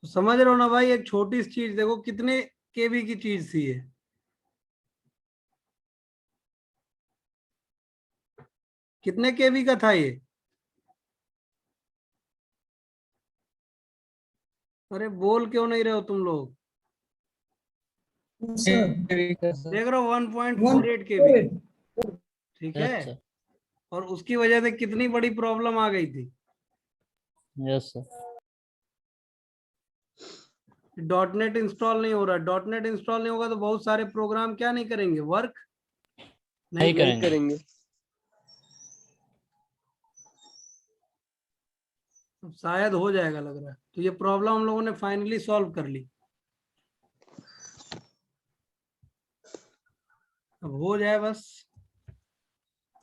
तो समझ रहे हो ना भाई, एक छोटी सी चीज देखो कितने केबी की चीज थी ये। कितने केबी का था ये? अरे बोल क्यों नहीं रहे हो तुम लोग? देख रहे हो 1.48 केबी, ठीक है। और उसकी वजह से कितनी बड़ी प्रॉब्लम आ गई थी। Yes sir. .NET इंस्टॉल नहीं हो रहा, .NET इंस्टॉल नहीं होगा तो बहुत सारे प्रोग्राम क्या नहीं करेंगे, वर्क नहीं नहीं करेंगे। अब शायद हो जाएगा लग रहा है। तो ये प्रॉब्लम हम लोगों ने फाइनली सॉल्व कर ली। अब हो जाए बस।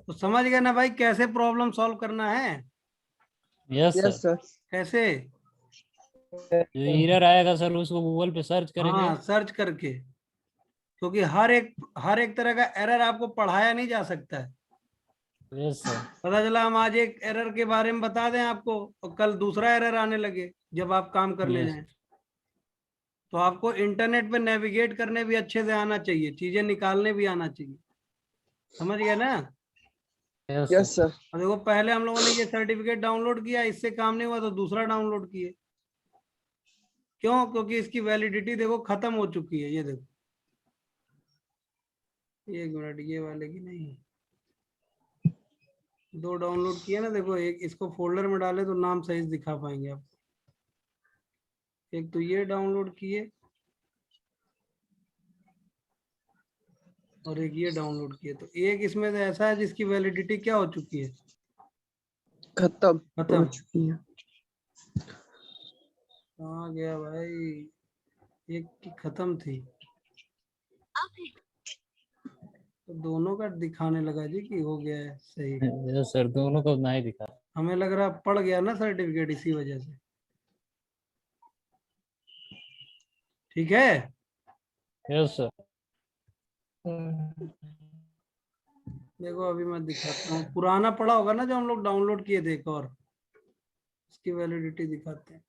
तो समझ गए ना भाई कैसे प्रॉब्लम सॉल्व करना है? Yes yes sir. सर। कैसे? जो एरर आएगा सर उसको गूगल पे सर्च करेंगे। हाँ, सर्च करके, क्योंकि हर एक तरह का एरर आपको पढ़ाया नहीं जा सकता है। Yes sir. पता चला हम आज एक एरर के बारे में बता दें आपको और कल दूसरा एरर आने लगे जब आप काम करने Yes. जाएं। तो आपको इंटरनेट पे नेविगेट करने भी अच्छे से आना चाहिए, चीजें निकालने भी आना चाहिए। समझ गए ना? Yes sir. और देखो पहले हम लोगों ने ये सर्टिफिकेट डाउनलोड किया, इससे काम नहीं हुआ तो दूसरा डाउनलोड किए। क्यों? क्योंकि इसकी वैलिडिटी देखो खत्म हो चुकी है। ये देखो, एक मिनट, ये वाले की नहीं, दो डाउनलोड किए ना। देखो एक इसको फोल्डर में डाले तो नाम सही से दिखा पाएंगे आप। एक तो ये डाउनलोड किए और एक ये डाउनलोड किए। तो एक इसमें तो ऐसा है जिसकी वैलिडिटी क्या हो चुकी है, खत्म खत्म हो चुकी है। कहाँ गया भाई? एक की खत्म थी तो दोनों का दिखाने लगा जी कि हो गया है सही। यस सर, दोनों को नहीं दिखा। हमें लग रहा पड़ गया ना सर्टिफिकेट इसी वजह से। ठीक है। Yes sir. देखो अभी मैं दिखाता हूँ, पुराना पड़ा होगा ना जो हम लोग डाउनलोड किए थे एक और, उसकी वैलिडिटी दिखाते हैं।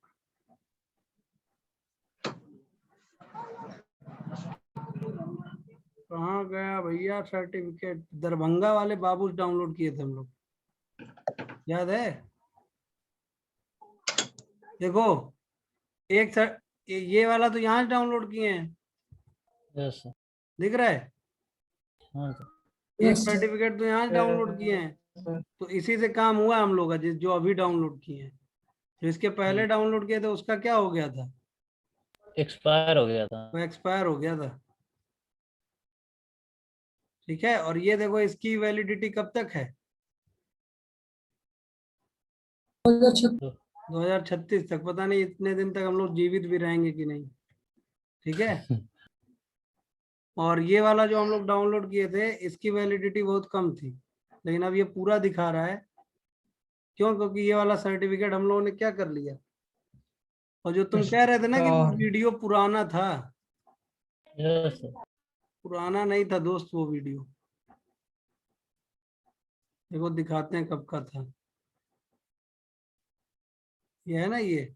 कहाँ गया भैया सर्टिफिकेट? दरभंगा वाले बाबू डाउनलोड किए थे हम लोग, याद है? देखो एक सर, ये वाला तो यहाँ डाउनलोड किए हैं, यस सर। दिख रहा है? हाँ सर। एक सर्टिफिकेट तो यहाँ डाउनलोड किए हैं। तो इसी से काम हुआ हम लोग का, जो अभी डाउनलोड किए हैं। जो इसके पहले डाउनलोड किए थे उसका क्या हो गया था? एक्सपायर हो गया था। वो एक्सपायर हो गया था। ठीक है। और ये देखो इसकी वैलिडिटी कब तक है? 2036 तक। पता नहीं इतने दिन तक हम लोग जीवित भी रहेंगे कि नहीं। ठीक है। और ये वाला जो हम लोग डाउनलोड किए थे इसकी वैलिडिटी बहुत कम थी, लेकिन अब ये पूरा दिखा रहा है। क्यों? क्योंकि ये वाला सर्टिफिकेट हम लोगों ने क्या कर लिया। और जो तुम कह रहे थे ना कि वो वीडियो पुराना था, यस सर। पुराना नहीं था दोस्त वो वीडियो। देखो दिखाते हैं कब का था। ये है ना ये।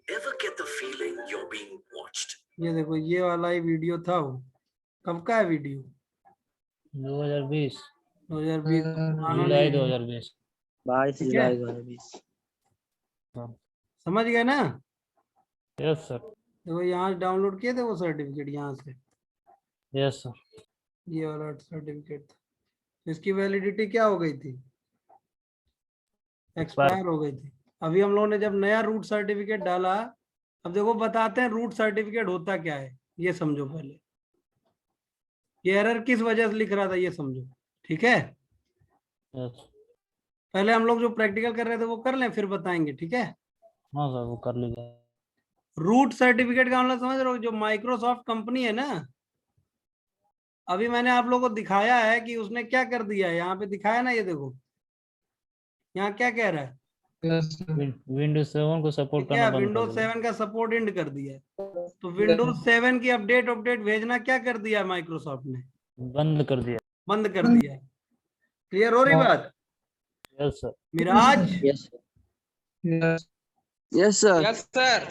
Ever get the feeling you're being watched? ये देखो ये वाला ही वीडियो था। वो कब का है वीडियो? 2020 2020। जुलाई 2020। 22 ठीक है। जुलाई 2020। समझ गए ना? Yes sir. देखो यहाँ डाउनलोड किए थे वो सर्टिफिकेट यहाँ से। Yes sir. ये वाला सर्टिफिकेट था। तो इसकी वैलिडिटी क्या हो गई थी? एक्सपायर हो गई थी। अभी हम लोगों ने जब नया रूट सर्टिफिकेट डाला, अब देखो बताते हैं रूट सर्टिफिकेट होता क्या है, ये समझो पहले। ये एरर किस वजह से लिख रहा था ये समझो। ठीक है। यस। पहले हम लोग जो प्रैक्टिकल कर रहे थे वो कर लें, फिर बताएंगे। ठीक है। हाँ सर, वो कर लीजिए। रूट सर्टिफिकेट का मतलब समझ रहे हो? जो माइक्रोसॉफ्ट कंपनी है ना, अभी मैंने आप लोगों को दिखाया है कि उसने क्या कर दिया है। यहाँ पे दिखाया ना, ये देखो यहाँ क्या कह रहा है, विंडोज 7 को सपोर्ट क्या करना बंद कर विंडोज दिया। 7 का सपोर्ट एंड कर दिया है। तो विंडोज 7 की अपडेट भेजना क्या कर दिया है माइक्रोसॉफ्ट ने, बंद कर दिया। बंद कर दिया है। क्लियर हो रही बात? Yes sir. Miraj, yes yes sir. Yes sir.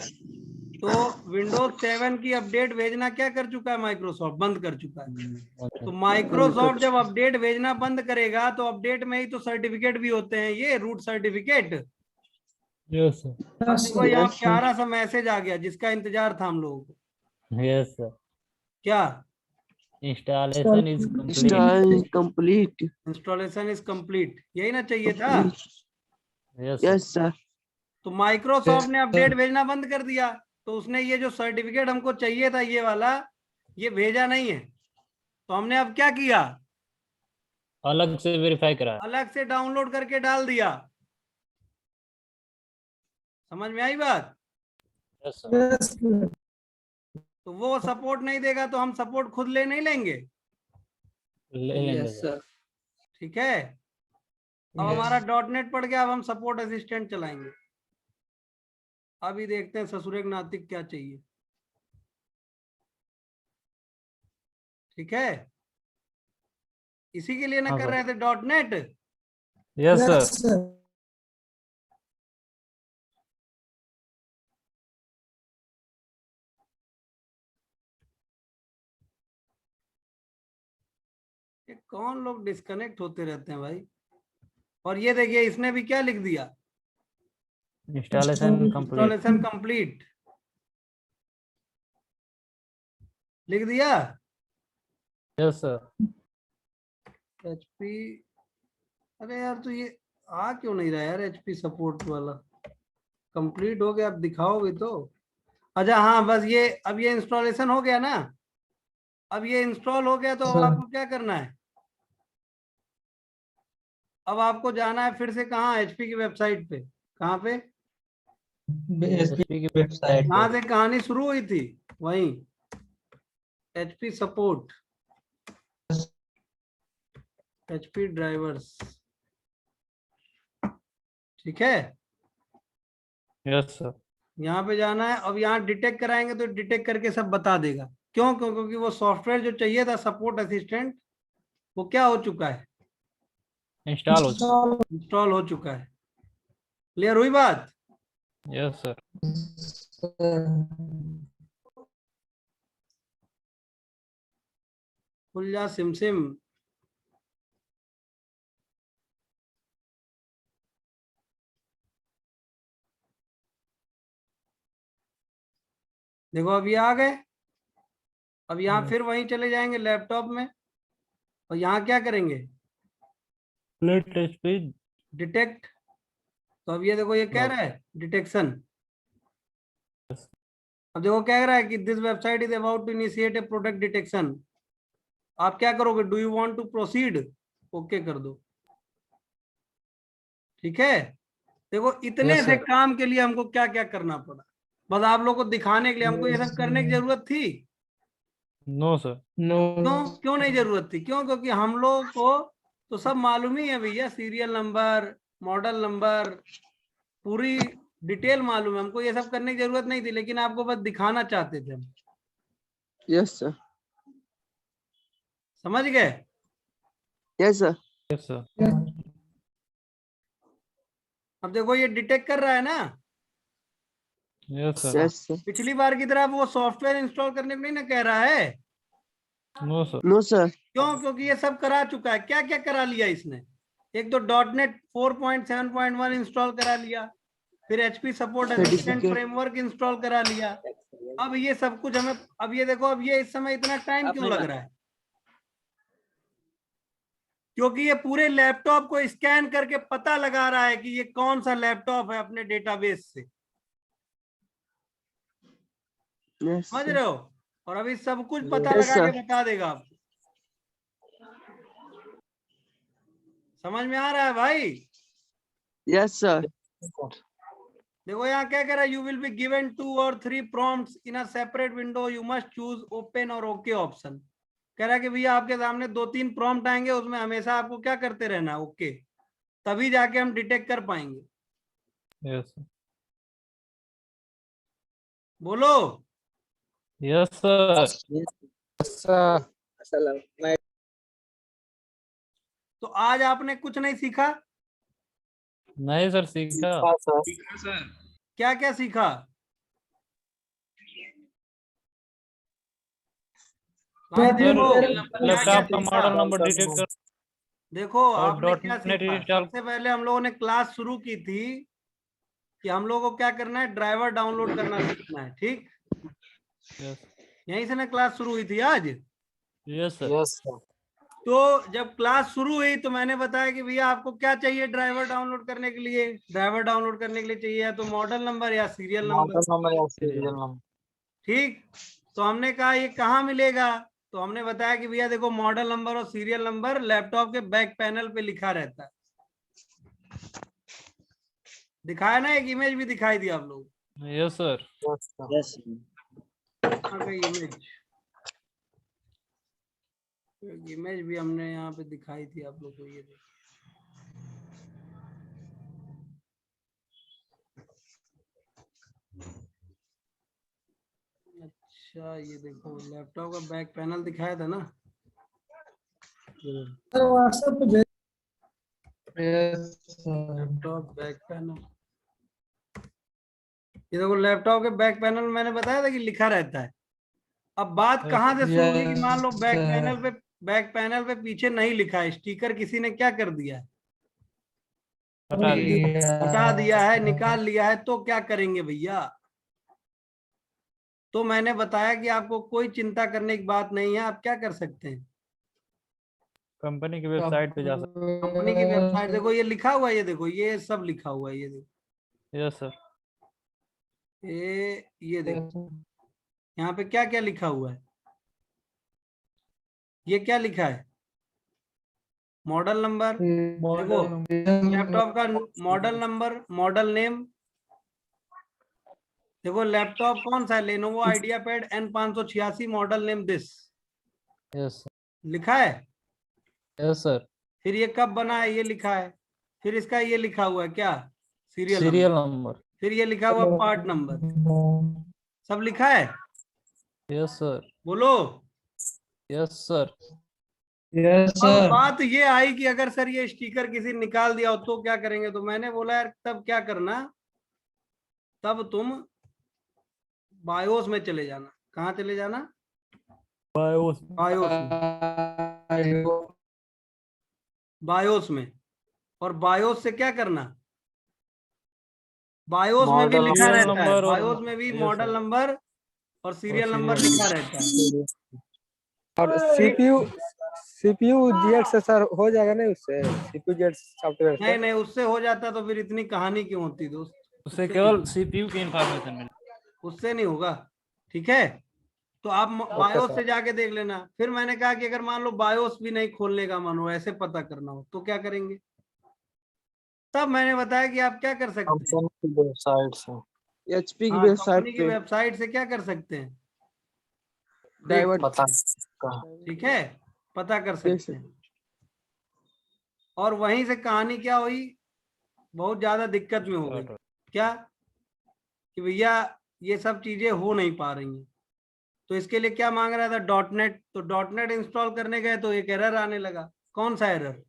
तो विंडोज 7 की अपडेट भेजना क्या कर चुका है माइक्रोसॉफ्ट, बंद कर चुका है। तो माइक्रोसॉफ्ट जब अपडेट भेजना बंद करेगा तो अपडेट में ही तो सर्टिफिकेट भी होते हैं, ये रूट सर्टिफिकेट। Yes sir. अब देखो यहाँ प्यारा सा मैसेज आ गया जिसका इंतजार था हम लोगों को। Yes sir. क्या? Installation is complete. Installation is complete, यही ना चाहिए था। Yes yes sir. तो माइक्रोसॉफ्ट ने अपडेट भेजना बंद कर दिया, तो उसने ये जो सर्टिफिकेट हमको चाहिए था ये वाला, ये भेजा नहीं है। तो हमने अब क्या किया, अलग से वेरीफाई करा। अलग से डाउनलोड करके डाल दिया। समझ में आई बात? Yes sir. तो वो सपोर्ट नहीं देगा तो हम सपोर्ट खुद ले नहीं लेंगे। ले लेंगे यस सर। सर। ठीक है, अब हमारा .NET पड़ गया, अब हम सपोर्ट असिस्टेंट चलाएंगे। अभी देखते हैं ससुरेक नातिक क्या चाहिए। ठीक है, इसी के लिए ना हाँ कर सर। रहे थे .NET। Yes sir. ये कौन लोग डिस्कनेक्ट होते रहते हैं भाई। और ये देखिए इसने भी क्या लिख दिया, इंस्टॉलेशन कंप्लीट। इंस्टॉलेशन कंप्लीट लिख दिया। Yes sir. HP, अरे यार तो ये आ क्यों नहीं रहा यार HP सपोर्ट वाला। कंप्लीट हो गया, अब दिखाओगे तो। अच्छा हाँ, बस ये अब ये इंस्टॉलेशन हो गया ना, अब ये इंस्टॉल हो गया तो अब आपको क्या करना है, अब आपको जाना है फिर से कहाँ, HP की वेबसाइट पे। कहाँ पे, HP की वेबसाइट कहाँ से कहानी शुरू हुई थी, वहीं HP सपोर्ट, HP ड्राइवर्स। ठीक है, यस सर। यहाँ पे जाना है। अब यहाँ डिटेक्ट कराएंगे तो डिटेक्ट करके सब बता देगा। क्यों? क्योंकि वो सॉफ्टवेयर जो चाहिए था सपोर्ट असिस्टेंट, वो क्या हो चुका है, इंस्टॉल हो चुका है। क्लियर हुई बात? Yes sir. खुल जा सिमसिम। देखो अब ये आ गए। अब यहाँ फिर वहीं चले जाएंगे लैपटॉप में, और यहाँ क्या करेंगे, लेटेस्ट पेज डिटेक्ट। तो अब ये देखो ये कह रहा है डिटेक्शन। अब देखो कह रहा है कि this website is about to initiate a product detection. आप क्या करोगे, do you want to proceed, okay कर दो। ठीक है, देखो इतने से काम के लिए हमको क्या क्या करना पड़ा, बस आप लोग को दिखाने के लिए। हमको ये सब करने की जरूरत थी? No sir. क्यों? क्यों नहीं जरूरत थी? क्यों? क्योंकि हम लोग को तो सब मालूम ही है भैया, सीरियल नंबर, मॉडल नंबर, पूरी डिटेल मालूम है। हमको ये सब करने की जरूरत नहीं थी, लेकिन आपको बस दिखाना चाहते थे हम। Yes sir. समझ गए? Yes sir. Yes sir. अब देखो ये डिटेक्ट कर रहा है ना। Yes sir. Yes sir. पिछली बार की तरह वो सॉफ्टवेयर इंस्टॉल करने को नहीं ना कह रहा है। No sir. No sir. क्यों? क्योंकि ये सब करा चुका है। क्या क्या करा लिया इसने, एक तो .NET 4.7.1 इंस्टॉल करा लिया, फिर HP support assistant framework install करा लिया। अब ये सब कुछ हमें, अब ये देखो, अब ये इस समय इतना टाइम क्यों लग रहा है, क्योंकि ये पूरे लैपटॉप को स्कैन करके पता लगा रहा है कि ये कौन सा लैपटॉप है अपने डेटाबेस से। समझ रहे हो? और अभी सब कुछ पता लगा के बता देगा आपको। समझ में आ रहा है भाई? Yes sir. देखो यहाँ क्या कह रहा है, you will be given 2 or 3 prompts in a separate window, you must choose open और ओके ऑप्शन। कह रहा है कि भैया आपके सामने 2-3 प्रॉम्प्ट आएंगे, उसमें हमेशा आपको क्या करते रहना, ओके, तभी जाके हम डिटेक्ट कर पाएंगे। Yes, sir. बोलो। Yes, sir. तो आज आपने कुछ नहीं सीखा? नहीं सर, सीखा। सीखा सर। क्या क्या सीखा? भाई सर, देखो लैपटॉप का मॉडल नंबर डिटेक्ट कर। देखो और आपने क्या .NET सीखा? इंस्टॉल। सबसे पहले हम लोगों ने क्लास शुरू की थी कि हम लोगों को क्या करना है, ड्राइवर डाउनलोड करना सीखना है, ठीक? Yes. यहीं से ना क्लास शुरू हुई थी आज। Yes, sir. Yes sir. तो जब क्लास शुरू हुई तो मैंने बताया कि भैया आपको क्या चाहिए ड्राइवर डाउनलोड करने के लिए? ड्राइवर डाउनलोड करने के लिए चाहिए या तो मॉडल नंबर या सीरियल मॉडल नंबर, नंबर या सीरियल नंबर। ठीक? तो हमने कहा ये कहाँ मिलेगा? तो हमने बताया कि भैया देखो मॉडल नंबर और सीरियल नंबर लैपटॉप के बैक पैनल पे लिखा रहता है। दिखाया ना, एक इमेज भी दिखाई दी आप लोग। Yes, sir. Yes. इमेज भी हमने यहाँ पे दिखाई थी आप लोग को, ये देखो। अच्छा ये देखो लैपटॉप का बैक पैनल दिखाया था ना। व्हाट्सएप पे भेज। लैपटॉप बैक पैनल, ये देखो लैपटॉप के बैक पैनल में मैंने बताया था कि लिखा रहता है। अब बात कहाँ से शुरू हुई कि मान लो बैक पैनल पे पीछे नहीं लिखा है, स्टिकर किसी ने क्या कर दिया है, हटा दिया है, निकाल लिया है, तो क्या करेंगे भैया? तो मैंने बताया कि आपको कोई चिंता करने की बात नहीं है। आप क्या कर सकते हैं, कंपनी की वेबसाइट पे जा सकते। कंपनी की वेबसाइट देखो, ये लिखा हुआ है, ये देखो ये सब लिखा हुआ है, ये देखो। Yes sir. ये देखो यहाँ पे क्या क्या लिखा हुआ है, ये क्या लिखा है, मॉडल नंबर, देखो लैपटॉप का मॉडल नंबर, मॉडल नेम, देखो लैपटॉप कौन सा है, Lenovo IdeaPad N586 model name this, yes लिखा है। Yes sir. फिर ये कब बना है ये लिखा है, फिर इसका ये लिखा हुआ है क्या, सीरियल नंबर, फिर ये लिखा हुआ पार्ट नंबर, सब लिखा है। Yes sir. बोलो। Yes sir. यस अब सर। बात ये आई कि अगर सर ये स्टिकर किसी ने निकाल दिया हो तो क्या करेंगे? तो मैंने बोला यार तब क्या करना, तब तुम बायोस में चले जाना। कहाँ चले जाना? बायोस। बायोस में। और बायोस से क्या करना, बायोस में भी लिखा रहता है, बायोस में भी मॉडल नंबर और सीरियल नंबर लिखा रहता है। और सीपीयू जेड से सर हो जाएगा नहीं, उससे सीपीयू जेड सॉफ्टवेयर से? नहीं उससे हो जाता तो फिर इतनी कहानी क्यों होती दोस्त? उससे केवल सीपीयू की इंफॉर्मेशन मिले, उससे नहीं होगा, ठीक है? तो आप बायोस से जाके देख लेना। फिर मैंने कहा कि अगर मान लो बायोस भी नहीं खोलने का मन हो, ऐसे पता करना हो, तो क्या करेंगे? तब मैंने बताया कि आप क्या कर सकते हैं, वेबसाइट से, एचपी की कंपनी की वेबसाइट वेबसाइट से क्या कर सकते हैं, डाइवर्ट पता। ठीक है, पता कर सकते हैं। और वहीं से कहानी क्या हुई, बहुत ज्यादा दिक्कत में हो गई। क्या कि भैया ये सब चीजें हो नहीं पा रही हैं, तो इसके लिए क्या मांग रहा था, .NET। तो .NET इंस्टॉल करने गए तो एक एरर आने लगा। कौन सा एरर?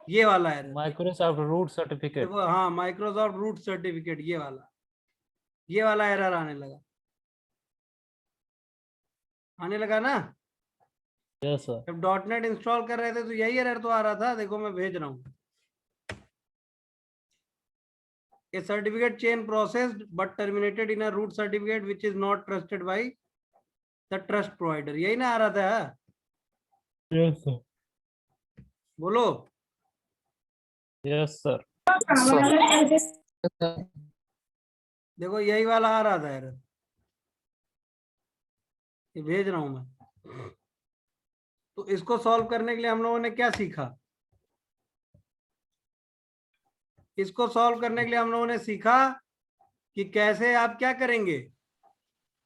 ये वाला एरर, माइक्रोसॉफ्ट रूट सर्टिफिकेट। देखो हाँ, माइक्रोसॉफ्ट रूट सर्टिफिकेट, ये वाला एरर आने लगा ना। Yes sir. जब .NET इंस्टॉल कर रहे थे तो यही एरर तो आ रहा था। देखो मैं भेज रहा हूँ, a certificate chain processed but terminated in a root certificate which is not trusted by the trust provider, यही ना आ रहा था? Yes sir. बोलो। Yes sir. देखो यही वाला आ रहा था एरर, ये भेज रहा हूं मैं। तो इसको सॉल्व करने के लिए हम लोगों ने क्या सीखा, इसको सॉल्व करने के लिए हम लोगों ने सीखा कि कैसे आप क्या करेंगे,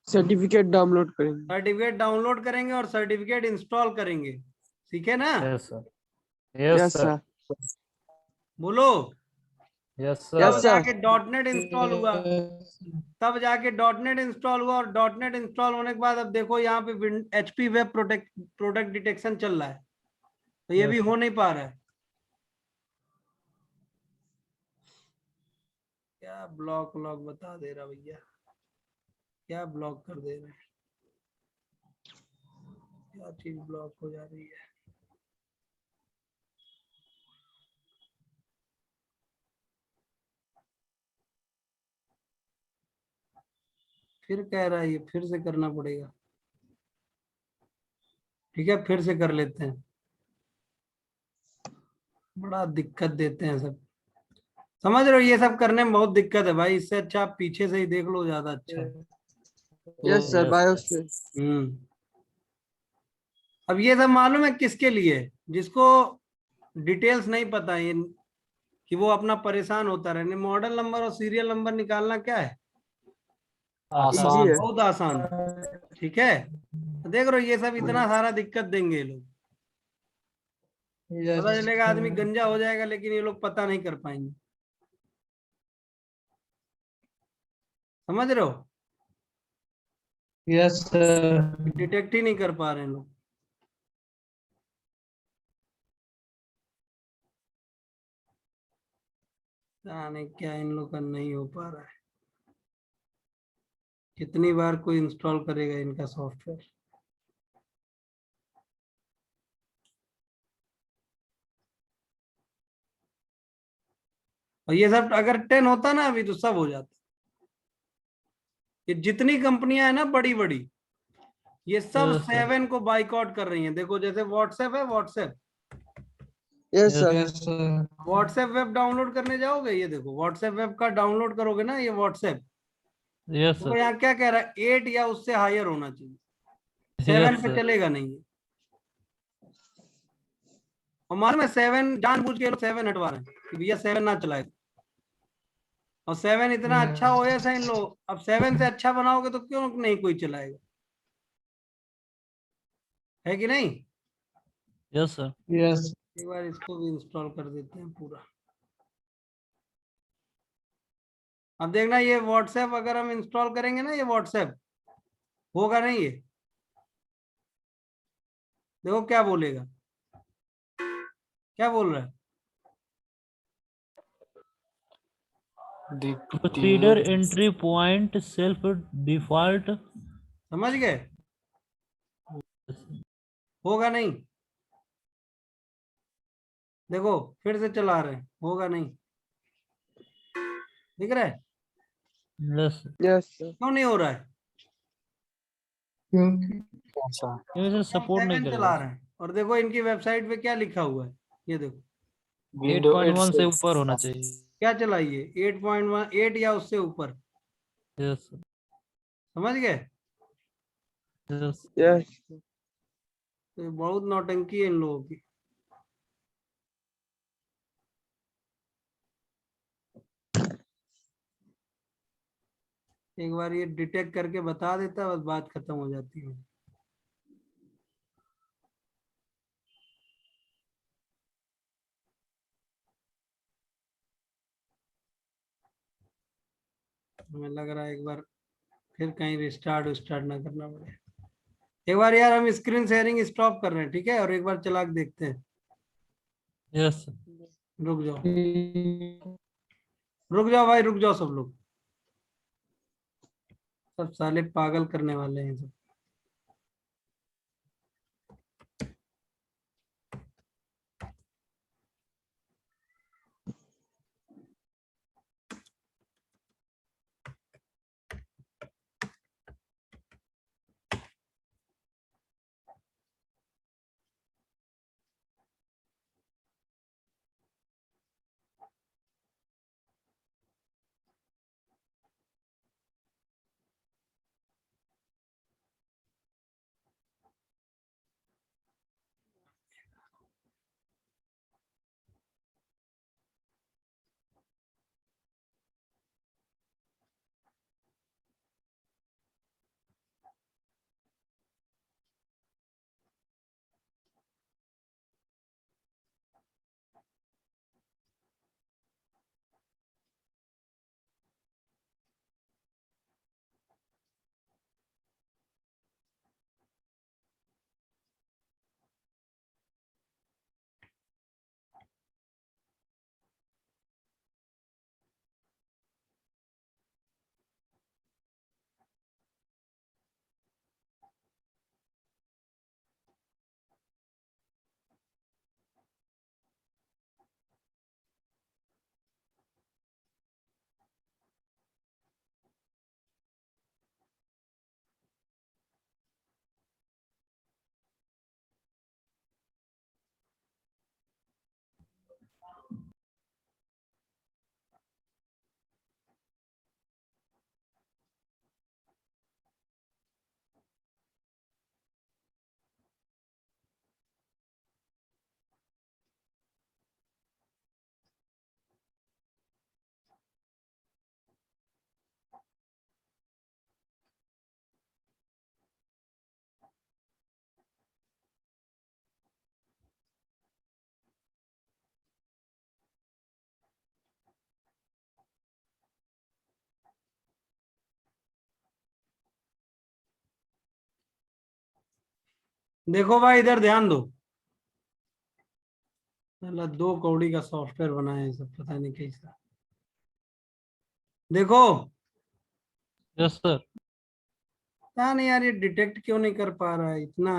सर्टिफिकेट डाउनलोड करेंगे, सर्टिफिकेट डाउनलोड करेंगे और सर्टिफिकेट इंस्टॉल करेंगे। सीखे ना? Yes sir. Yes sir. बोलो। यस तब Yes, सर। sir. जाके डॉट नेट इंस्टॉल हुआ, तब जाके डॉट नेट इंस्टॉल हुआ, और डॉट नेट इंस्टॉल होने के बाद अब देखो यहाँ पे HP वेब प्रोडक्ट डिटेक्शन चल रहा है, तो ये भी हो नहीं पा रहा है। क्या ब्लॉक बता दे रहा भैया, क्या ब्लॉक कर दे रहे हैं, क्या चीज ब्लॉक हो जा रही है। फिर कह रहा है ये फिर से करना पड़ेगा। ठीक है, फिर से कर लेते हैं, बड़ा दिक्कत देते हैं सब, समझ रहे हो, ये सब करने में बहुत दिक्कत है भाई, इससे अच्छा आप पीछे से ही देख लो, ज्यादा अच्छा है। Yes, sir. BIOS पे. अब ये सब मालूम है किसके लिए है? जिसको डिटेल्स नहीं पता है कि वो अपना परेशान होता रहे। मॉडल नंबर और सीरियल नंबर निकालना क्या है, Easy आसान। है. बहुत आसान है। ठीक है, तो देख रहे हो ये सब इतना सारा दिक्कत देंगे ये लोग, पता चलेगा आदमी गंजा हो जाएगा, लेकिन ये लोग पता नहीं कर पाएंगे। समझ रहे हो, यस सर। डिटेक्ट ही नहीं कर पा रहे हैं लोग। जाने क्या इन लोग का नहीं हो पा रहा है, कितनी बार कोई इंस्टॉल करेगा इनका सॉफ्टवेयर। और ये सब अगर 10 होता ना अभी तो सब हो जाता। ये जितनी कंपनियां है ना बड़ी बड़ी, ये सब 7 को बाइकआउट कर रही हैं। देखो जैसे व्हाट्सएप है, WhatsApp Yes, sir. Yes sir. WhatsApp web download करने जाओगे, ये देखो व्हाट्सएप वेब का डाउनलोड करोगे ना, ये व्हाट्सएप, यस तो सर। यहाँ क्या कह रहा है, 8 या उससे हायर होना चाहिए, 7 यस पे सर। चलेगा नहीं। और मालूम है 7 जानबूझ के 7 हटवा रहे हैं कि भैया 7 ना चलाए, और 7 इतना अच्छा OS है इन लोग, अब 7 से अच्छा बनाओगे तो क्यों नहीं कोई चलाएगा, है कि नहीं। Yes sir. यस। एक बार इसको भी इंस्टॉल कर देते हैं पूरा। अब देखना ये व्हाट्सएप अगर हम इंस्टॉल करेंगे ना, ये व्हाट्सएप होगा नहीं, ये देखो क्या बोलेगा, क्या बोल रहा है, procedure entry point self default. समझ गए, होगा नहीं। देखो फिर से चला रहे हैं, होगा नहीं, दिख रहा है यस। Yes, sir. क्यों नहीं हो रहा है, क्योंकि हम सपोर्ट नहीं 7 करेगा। चला रहे हैं। और देखो इनकी वेबसाइट पे क्या लिखा हुआ है, ये देखो 8.1 से ऊपर होना चाहिए। क्या चलाइए, 8.1 8 या उससे ऊपर, यस। समझ गए। यस। Yes. तो ये बहुत नौटंकी है इन लोगों की। एक बार ये डिटेक्ट करके बता देता है, बस बात खत्म हो जाती है। हमें लग रहा है एक बार फिर कहीं रिस्टार्ट ना करना पड़े। एक बार यार हम स्क्रीन शेयरिंग स्टॉप कर रहे हैं, ठीक है, और एक बार चला के देखते हैं। यस। रुक जाओ, रुक जाओ भाई, रुक जाओ सब लोग, सब साले पागल करने वाले हैं सब। देखो भाई इधर ध्यान दो, साला 2 कौड़ी का सॉफ्टवेयर बनाया है सब, पता नहीं कैसा। देखो यस सर। पता नहीं यार ये डिटेक्ट क्यों नहीं कर पा रहा है, इतना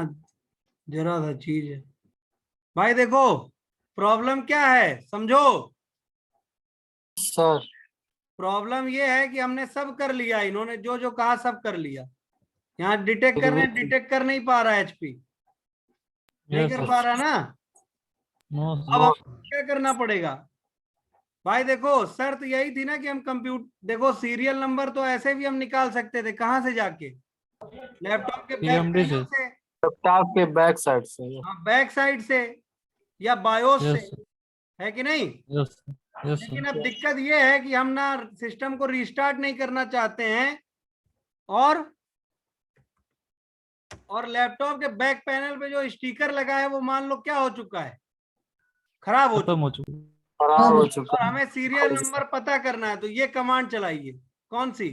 जरा सा चीज है। भाई देखो प्रॉब्लम क्या है समझो। सर प्रॉब्लम ये है कि हमने सब कर लिया, इन्होंने जो जो कहा सब कर लिया। यहाँ डिटेक्ट कर रहे हैं, डिटेक्ट कर नहीं पा रहा एचपी, नहीं कर पा रहा ना। नो अब हम क्या करना पड़ेगा भाई? देखो शर्त यही थी ना कि हम कंप्यूटर, देखो सीरियल नंबर तो ऐसे भी हम निकाल सकते थे, कहाँ से जाके? लैपटॉप के बैक PMD पैनल से, लैपटॉप के बैक साइड से। हाँ बैक साइड से या बायोस से, यस है कि नहीं? यस यस लेकिन अब दिक्कत ये है कि हम ना सिस्टम को रिस्टार्ट नहीं करना चाहते हैं, और लैपटॉप के बैक पैनल पे जो स्टिकर लगा है वो मान लो क्या हो चुका है, खराब हो चुका खत्म हो चुका। खराब हो है। चुका और हमें सीरियल नंबर पता करना है, तो ये कमांड चलाइए। कौन सी?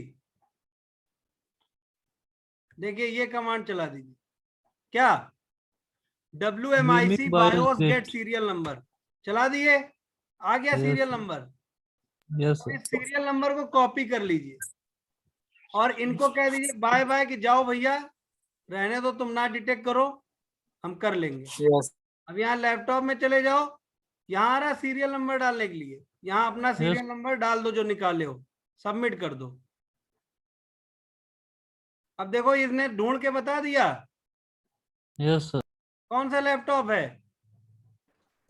देखिए ये कमांड चला दीजिए, क्या? WMIC Mimic BIOS BIOS get serial number चला दिए, आ गया Yes. Serial number. यस इस सीरियल नंबर को कॉपी कर लीजिए और इनको कह दीजिए बाय बाय कि जाओ भैया रहने दो, तुम ना डिटेक्ट करो, हम कर लेंगे। यस अब यहाँ लैपटॉप में चले जाओ, यहाँ आ रहा सीरियल नंबर डालने के लिए, यहाँ अपना सीरियल नंबर डाल दो जो निकाले हो, सबमिट कर दो। अब देखो इसने ढूंढ के बता दिया यस सर। कौन सा लैपटॉप है।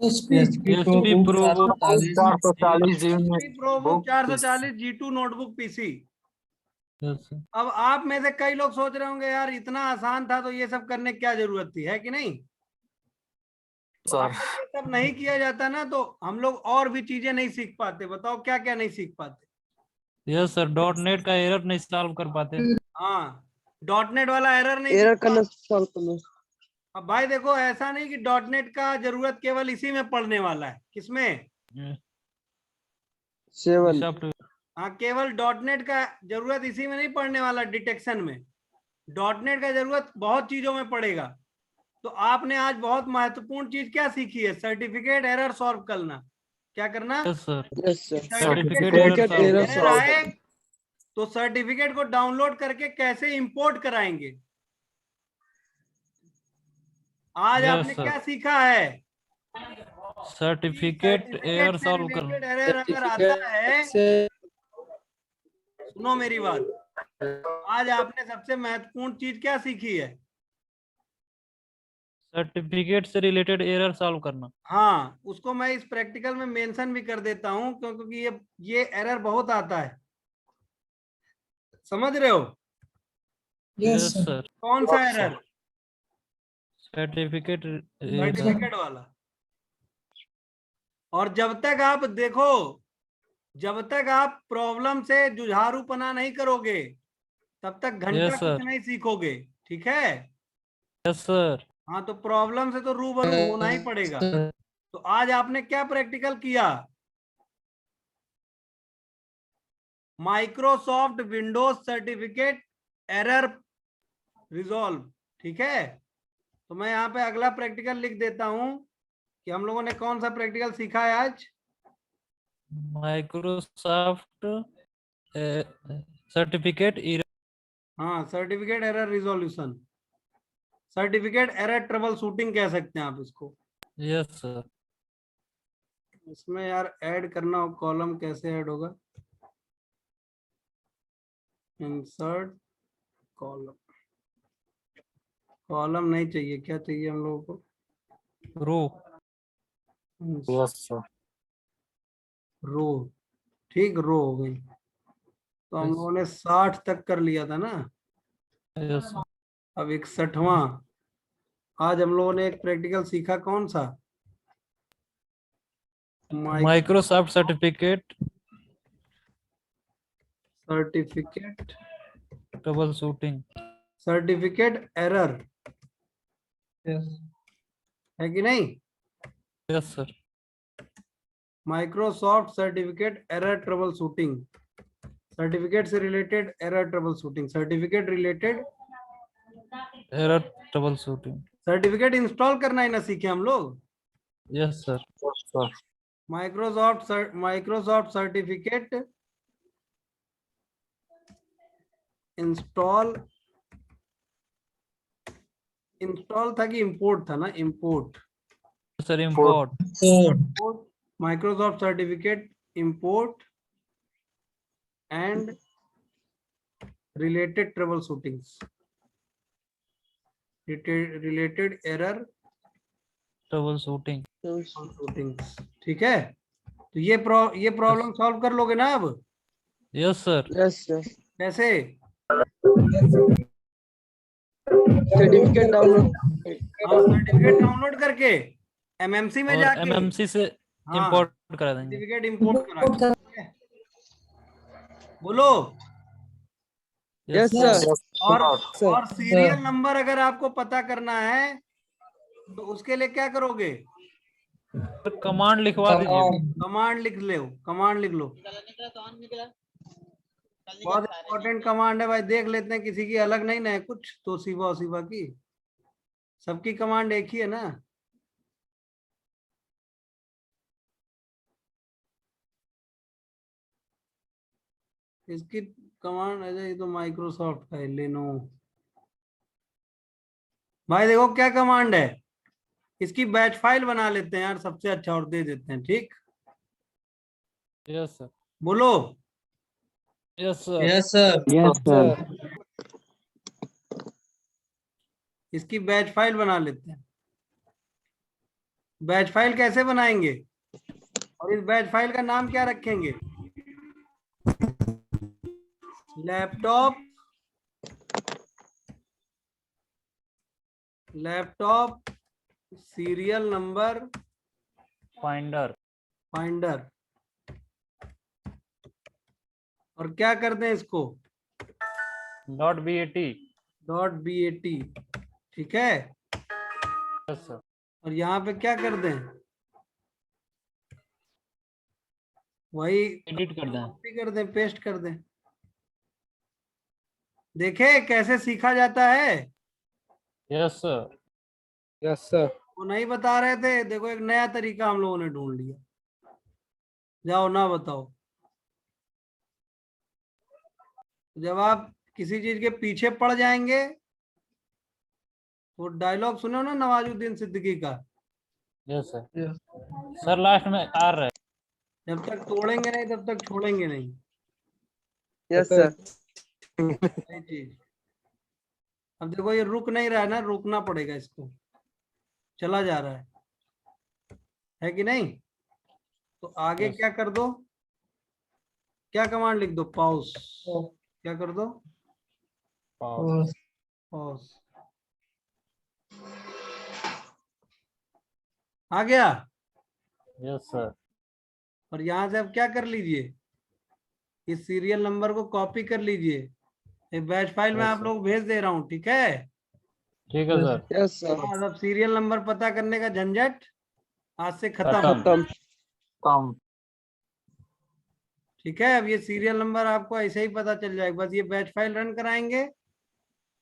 HP ProBook 440 ProBook 440 G2 notebook PC. Yes sir. अब आप में से कई लोग सोच रहे होंगे यार इतना आसान था तो ये सब करने की क्या जरूरत थी, है कि नहीं? तो अगर ये सब नहीं किया जाता ना तो हम लोग और भी चीजें नहीं सीख पाते। बताओ क्या क्या नहीं सीख पाते? यस सर, .NET का एरर नहीं सॉल्व कर पाते। हाँ .NET वाला एरर नहीं एरर सीख करना पाते। सॉल्व करना। अब भाई देखो ऐसा नहीं कि .NET का जरूरत केवल इसी में पढ़ने वाला है। किसमें? 7 हाँ केवल .NET का जरूरत इसी में नहीं पढ़ने वाला, डिटेक्शन में। .NET का जरूरत बहुत चीजों में पड़ेगा। तो आपने आज बहुत महत्वपूर्ण चीज क्या सीखी है? सर्टिफिकेट एरर सॉल्व करना। क्या करना? Yes sir. Yes sir certificate certificate error error solve आए तो सर्टिफिकेट को डाउनलोड करके कैसे इंपोर्ट कराएंगे। आज Yes, आपने sir. क्या सीखा है? सर्टिफिकेट एरर सॉल्व करना। एरर अगर आता है, सुनो मेरी बात, आज आपने सबसे महत्वपूर्ण चीज क्या सीखी है? सर्टिफिकेट से रिलेटेड एरर सॉल्व करना। हाँ उसको मैं इस प्रैक्टिकल में मेंशन भी कर देता हूं क्योंकि ये एरर बहुत आता है, समझ रहे हो? Yes sir. कौन सा एरर? सर्टिफिकेट सर्टिफिकेट वाला। और जब तक आप देखो, जब तक आप प्रॉब्लम से जुझारूपना नहीं करोगे तब तक घंटा Yes, sir. कुछ नहीं सीखोगे। ठीक है? Yes sir. हाँ तो प्रॉब्लम से तो रूबरू होना ही पड़ेगा। तो आज आपने क्या प्रैक्टिकल किया? Microsoft Windows certificate error resolve. ठीक है? तो मैं यहाँ पे अगला प्रैक्टिकल लिख देता हूं कि हम लोगों ने कौन सा प्रैक्टिकल सीखा है आज। Microsoft certificate error. हाँ certificate error resolution, certificate error troubleshooting कह सकते हैं आप इसको। Yes sir. इसमें यार ऐड करना हो कॉलम, कैसे ऐड होगा? इंसर्ट कॉलम, कॉलम नहीं चाहिए, क्या चाहिए हम लोगों को? रो। Yes sir. रो। ठीक रो हो गई। तो हम लोगों ने 60 तक कर लिया था ना। यस। अब 61वां। आज हम लोगों ने एक प्रैक्टिकल सीखा, कौन सा? Microsoft certificate troubleshooting. Certificate error, है कि नहीं? Yes sir. Microsoft certificate error troubleshooting, certificate से related error troubleshooting, certificate related error troubleshooting. Certificate install करना ही ना सीखे हम लोग। Yes sir. Microsoft certificate install था कि इंपोर्ट था ना, import. Sir import. Microsoft certificate import and related troubleshootings, related error troubleshooting. Shootings. ठीक है, तो ये प्रॉब्लम सॉल्व कर लोगे ना अब? Yes sir. Yes sir. कैसे? Certificate download. सर्टिफिकेट डाउनलोड करके एमएमसी में और जाके एमएमसी से हाँ, इंपोर्ट करा देंगे। सर्टिफिकेट इंपोर्ट करा के। बोलो। Yes sir. और सीरियल नंबर अगर आपको पता करना है तो उसके लिए क्या करोगे? कमांड लिखवा दीजिए। कमांड लिख लो। बहुत इंपॉर्टेंट कमांड है भाई, देख लेते हैं किसी की अलग नहीं ना है कुछ, तो सिवा की सबकी कमांड एक ही है ना। इसकी कमांड है, ये तो माइक्रोसॉफ्ट का है, लेनो। भाई देखो क्या कमांड है, इसकी बैच फाइल बना लेते हैं यार, सबसे अच्छा, और दे देते हैं। ठीक, यस सर। बोलो। Yes sir. Yes sir. इसकी बैच फाइल बना लेते हैं। बैच फाइल कैसे बनाएंगे, और इस बैच फाइल का नाम क्या रखेंगे? Laptop serial number finder. और क्या करते हैं इसको? .bat। ठीक है। Yes sir. और यहाँ पे क्या करते हैं? वही एडिट कर दें। कॉपी कर दें, पेस्ट कर दें। देखे कैसे सीखा जाता है? Yes sir. Yes sir. वो नहीं बता रहे थे, देखो एक नया तरीका हम लोगों ने ढूंढ लिया। जाओ ना बताओ। जब आप किसी चीज के पीछे पड़ जाएंगे, वो डायलॉग सुनो ना नवाजुद्दीन सिद्दीकी का, यस सर। सर लास्ट में आर रहा है। जब तक तोड़ेंगे नहीं तब तक छोड़ेंगे नहीं। Yes sir. सही चीज। अब देखो ये रुक नहीं रहा है ना, रुकना पड़ेगा इसको, चला जा रहा है कि नहीं? तो आगे Yes. क्या कर दो, क्या कमांड लिख दो? पॉज। क्या कर दो? पॉज। आ गया? Yes sir. और यहां से अब क्या कर लीजिए, इस सीरियल नंबर को कॉपी कर लीजिए, एक बैच फाइल में Yes, आप sir. लोग भेज दे रहा हूं। ठीक है, ठीक है सर। Yes sir. अब सीरियल नंबर पता करने का झंझट आज से खत्म। खत्म। ठीक है, अब ये सीरियल नंबर आपको ऐसे ही पता चल जाएगा, बस ये बैच फाइल रन कराएंगे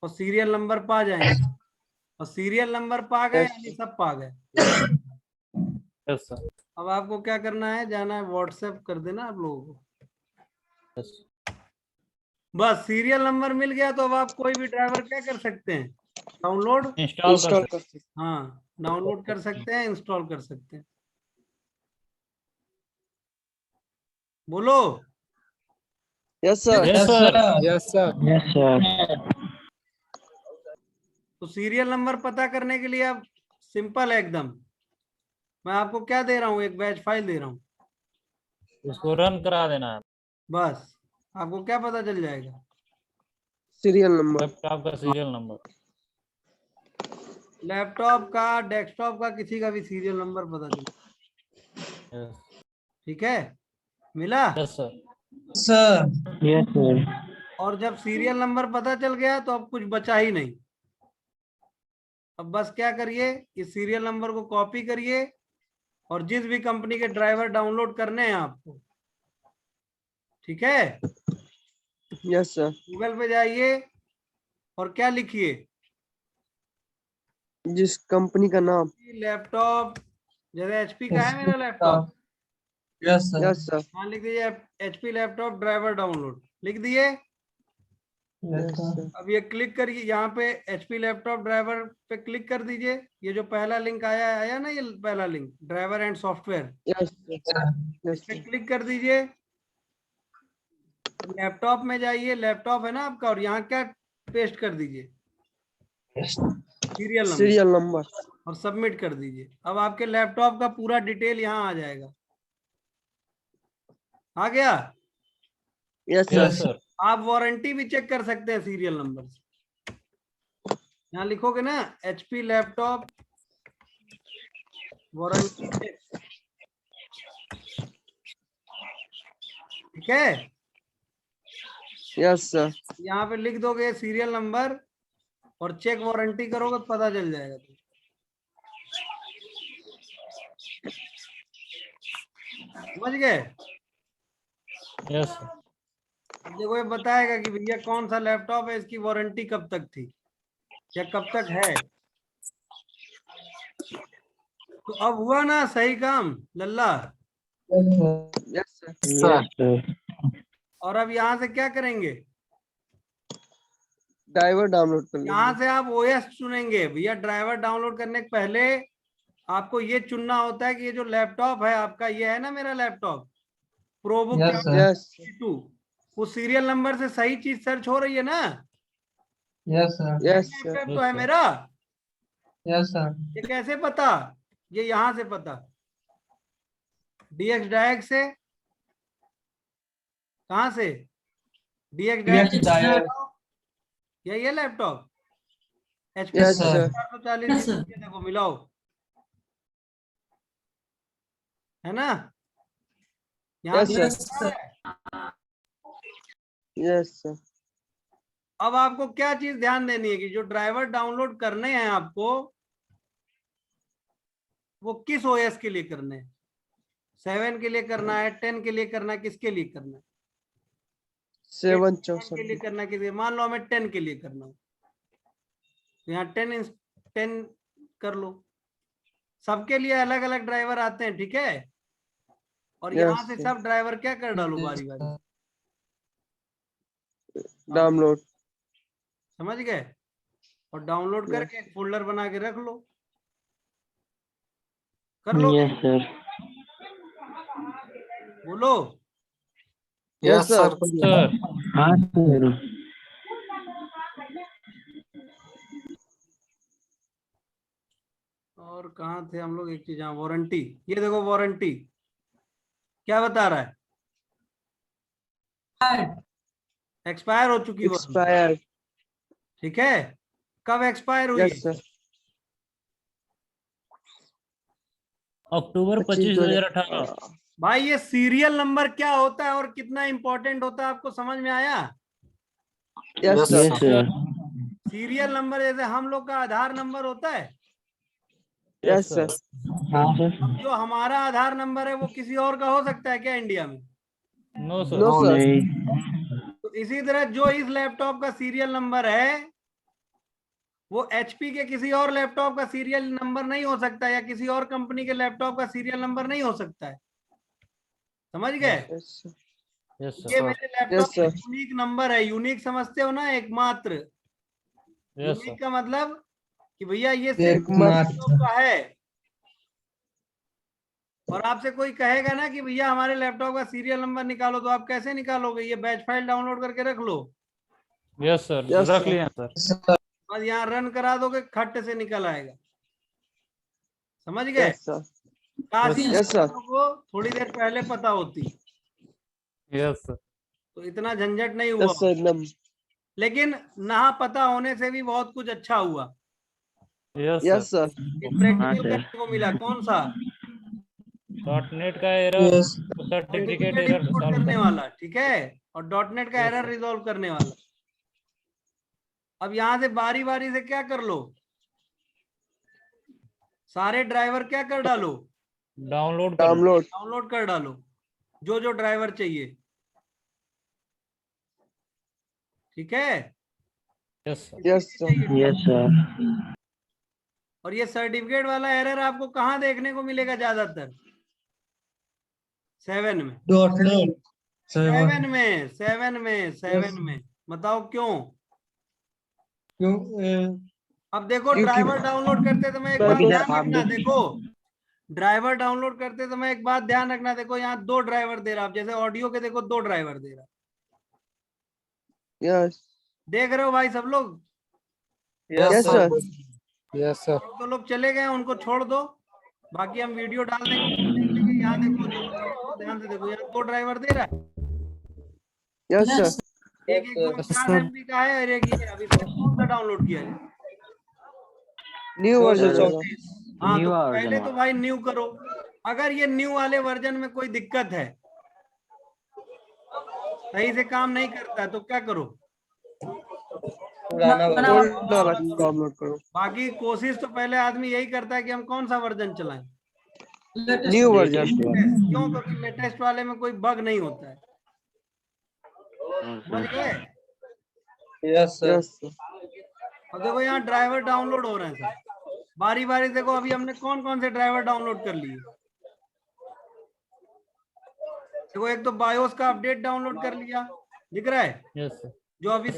और सीरियल नंबर पा जाएंगे, और सीरियल नंबर पा गए यानी सब पा गए। Yes sir. अब आपको क्या करना है, जाना है व्हाट्सएप कर देना आप लोगों को। यस। बस सीरियल नंबर मिल गया तो अब आप कोई भी ड्राइवर क्या कर सकते हैं, डाउनलोड इंस्टॉल कर सकते। हाँ डाउनलोड कर सकते हैं, इंस्टॉल कर सकते हैं। बोलो yes sir. Yes sir. Yes sir. Yes sir. तो सीरियल नंबर पता करने के लिए अब सिंपल है एकदम, मैं आपको क्या दे रहा हूँ, एक बैच फाइल दे रहा हूँ, इसको रन करा देना है। बस आपको क्या पता चल जाएगा, सीरियल नंबर, लैपटॉप का सीरियल नंबर, लैपटॉप का, डेस्कटॉप का, किसी का भी सीरियल नंबर पता चल। ठीक है, मिला। Yes sir. Sir. Yes sir. और जब सीरियल नंबर पता चल गया तो अब कुछ बचा ही नहीं, अब बस क्या करिए, इस सीरियल नंबर को कॉपी करिए और जिस भी कंपनी के ड्राइवर डाउनलोड करने हैं आपको, ठीक है, यस सर। गूगल पे जाइए और क्या लिखिए, जिस कंपनी का नाम। लैपटॉप, जैसे एचपी का है मेरा laptop. Yes sir. Yes sir. हाँ लिख दीजिए एचपी लैपटॉप ड्राइवर डाउनलोड, लिख दिए। Yes sir. अब ये क्लिक करिए, यहाँ पे एचपी लैपटॉप ड्राइवर पे क्लिक कर दीजिए। ये जो पहला लिंक आया ना, ये पहला link driver and software, yes sir. इस पे क्लिक कर दीजिए। लैपटॉप में जाइए, लैपटॉप है ना आपका, और यहाँ क्या पेस्ट कर दीजिए, सीरियल नंबर, सीरियल नंबर। और सबमिट कर दीजिए। अब आपके लैपटॉप का पूरा डिटेल यहाँ आ जाएगा। आ गया? Yes yes sir. सर। आप वारंटी भी चेक कर सकते हैं सीरियल नंबर से। यहाँ लिखोगे ना एचपी लैपटॉप वारंटी चेक, ठीक है? Yes sir. यहाँ पे लिख दोगे सीरियल नंबर और चेक वारंटी करोगे तो पता चल जाएगा। समझ गए? Yes sir. अब देखो ये बताएगा कि भैया कौन सा लैपटॉप है, इसकी वारंटी कब तक थी या कब तक है। तो अब हुआ ना सही काम लल्ला? Yes sir. और अब यहाँ से क्या करेंगे, ड्राइवर डाउनलोड कर यहाँ लेंगे। से आप ओएस चुनेंगे। भैया ड्राइवर डाउनलोड करने के पहले आपको ये चुनना होता है कि ये जो लैपटॉप है आपका, ये है ना मेरा लैपटॉप प्रोबुक यस 2, उस सीरियल नंबर से सही चीज सर्च हो रही है ना? Yes sir. Yes sir. Laptop तो है मेरा। Yes sir. ये कैसे पता? ये यहां से पता, डीएक्स डायरेक्ट से। कहां से? DX direct. यही है लैपटॉप एचपी यस सर। 440। देखो मिलाओ, है ना? यहाँ यस सर। Yes sir. अब आपको क्या चीज ध्यान देनी है कि जो ड्राइवर डाउनलोड करने हैं आपको, वो किस ओएस के लिए करने हैं। 7 के लिए करना है, 10 के लिए करना है, किसके लिए करना है? 764 के लिए करना है किसी, मान लो हमें 10 के लिए करना हो, तो यहाँ 10 कर लो। सबके लिए अलग अलग ड्राइवर आते हैं, ठीक है? और यहाँ से सब ड्राइवर क्या कर डालो बारी बारी डाउनलोड। समझ गए? और डाउनलोड करके एक फोल्डर बना के रख लो। कर लो? Yes sir. बोलो। Yes sir. सर हाँ सर। और कहाँ थे हम लोग? एक चीज, हाँ वारंटी। ये देखो वारंटी क्या बता रहा है, एक्सपायर हो चुकी है। एक्सपायर। ठीक है? कब एक्सपायर हुई? Yes sir. अक्टूबर 25 2018। भाई ये सीरियल नंबर क्या होता है और कितना इंपॉर्टेंट होता है आपको समझ में आया? Yes sir. सीरियल नंबर जैसे हम लोग का आधार नंबर होता है। Yes sir. हाँ सर। अब जो हमारा आधार नंबर है वो किसी और का हो सकता है क्या इंडिया में? No sir. No sir. तो इसी तरह जो इस लैपटॉप का सीरियल नंबर है वो एचपी के किसी और लैपटॉप का सीरियल नंबर नहीं हो सकता, या किसी और कंपनी के लैपटॉप का सीरियल नंबर नहीं हो सकता है। समझ गए? यस ये सर। मेरे लैपटॉप का यूनिक नंबर है। यूनिक समझते हो ना? एकमात्र। Yes sir. यूनिक का मतलब कि भैया ये सिर्फ एकमात्र लैपटॉप का है। और आपसे कोई कहेगा ना कि भैया हमारे लैपटॉप का सीरियल नंबर निकालो, तो आप कैसे निकालोगे? ये बैच फाइल डाउनलोड करके रख लो। Yes sir. रख लिया सर। बस यहाँ रन करा दोगे, खट से निकल आएगा। समझ गए? Yes sir. काश यस सर। को थोड़ी देर पहले पता होती यस सर। तो इतना झंझट नहीं हुआ। यस सर एकदम। लेकिन ना पता होने से भी बहुत कुछ अच्छा हुआ। Yes sir. एक प्रैक्टिकल करने को मिला। कौन सा? .NET का एरर, सर्टिफिकेट एरर सॉल्व करने करना। वाला, ठीक है? और .NET का एरर रिजॉल्व करने वाला। अब यहाँ से बारी बारी से क्या कर लो, सारे ड्राइवर क्या कर डालो, डाउनलोड कर डालो, जो जो ड्राइवर चाहिए। ठीक है? Yes sir. Yes sir. Yes sir. और ये सर्टिफिकेट वाला एरर आपको कहाँ देखने को मिलेगा ज्यादातर? 7 में। .NET 7 में बताओ क्यों? क्यों? अब देखो क्योंकि- ड्राइवर डाउनलोड करते समय एक बात ध्यान रखना, देखो ड्राइवर डाउनलोड करते समय एक बात ध्यान रखना, देखो यहाँ 2 ड्राइवर दे रहा, आप जैसे ऑडियो के देखो 2 ड्राइवर दे रहा, यस देख रहे हो भाई सब लोग? Yes sir yes sir. तो लोग चले गए, उनको छोड़ दो, बाकी हम वीडियो डाल देंगे। यहाँ देखो ध्यान से देखो, यहाँ 2 ड्राइवर दे रहा है, यस सर। एक 150 MB का है और एक ये अभी कौन सा डाउनलोड किया है? New version. हाँ तो पहले तो भाई न्यू करो। अगर ये न्यू वाले वर्जन में कोई दिक्कत है, सही से काम नहीं करता है, तो क्या करो? डाउनलोड करो। बाकी कोशिश तो पहले आदमी यही करता है कि हम कौन सा वर्जन चलाएं, न्यू वर्जन। क्यों? क्योंकि लेटेस्ट वाले में कोई बग नहीं होता है, समझ गए? Yes sir. और देखो यहाँ ड्राइवर डाउनलोड हो रहे हैं सर, बारी बारी देखो। अभी हमने कौन कौन से ड्राइवर डाउनलोड कर लिए? देखो एक तो बायोस का अपडेट डाउनलोड कर लिया, दिख रहा है? Yes sir. जो अभी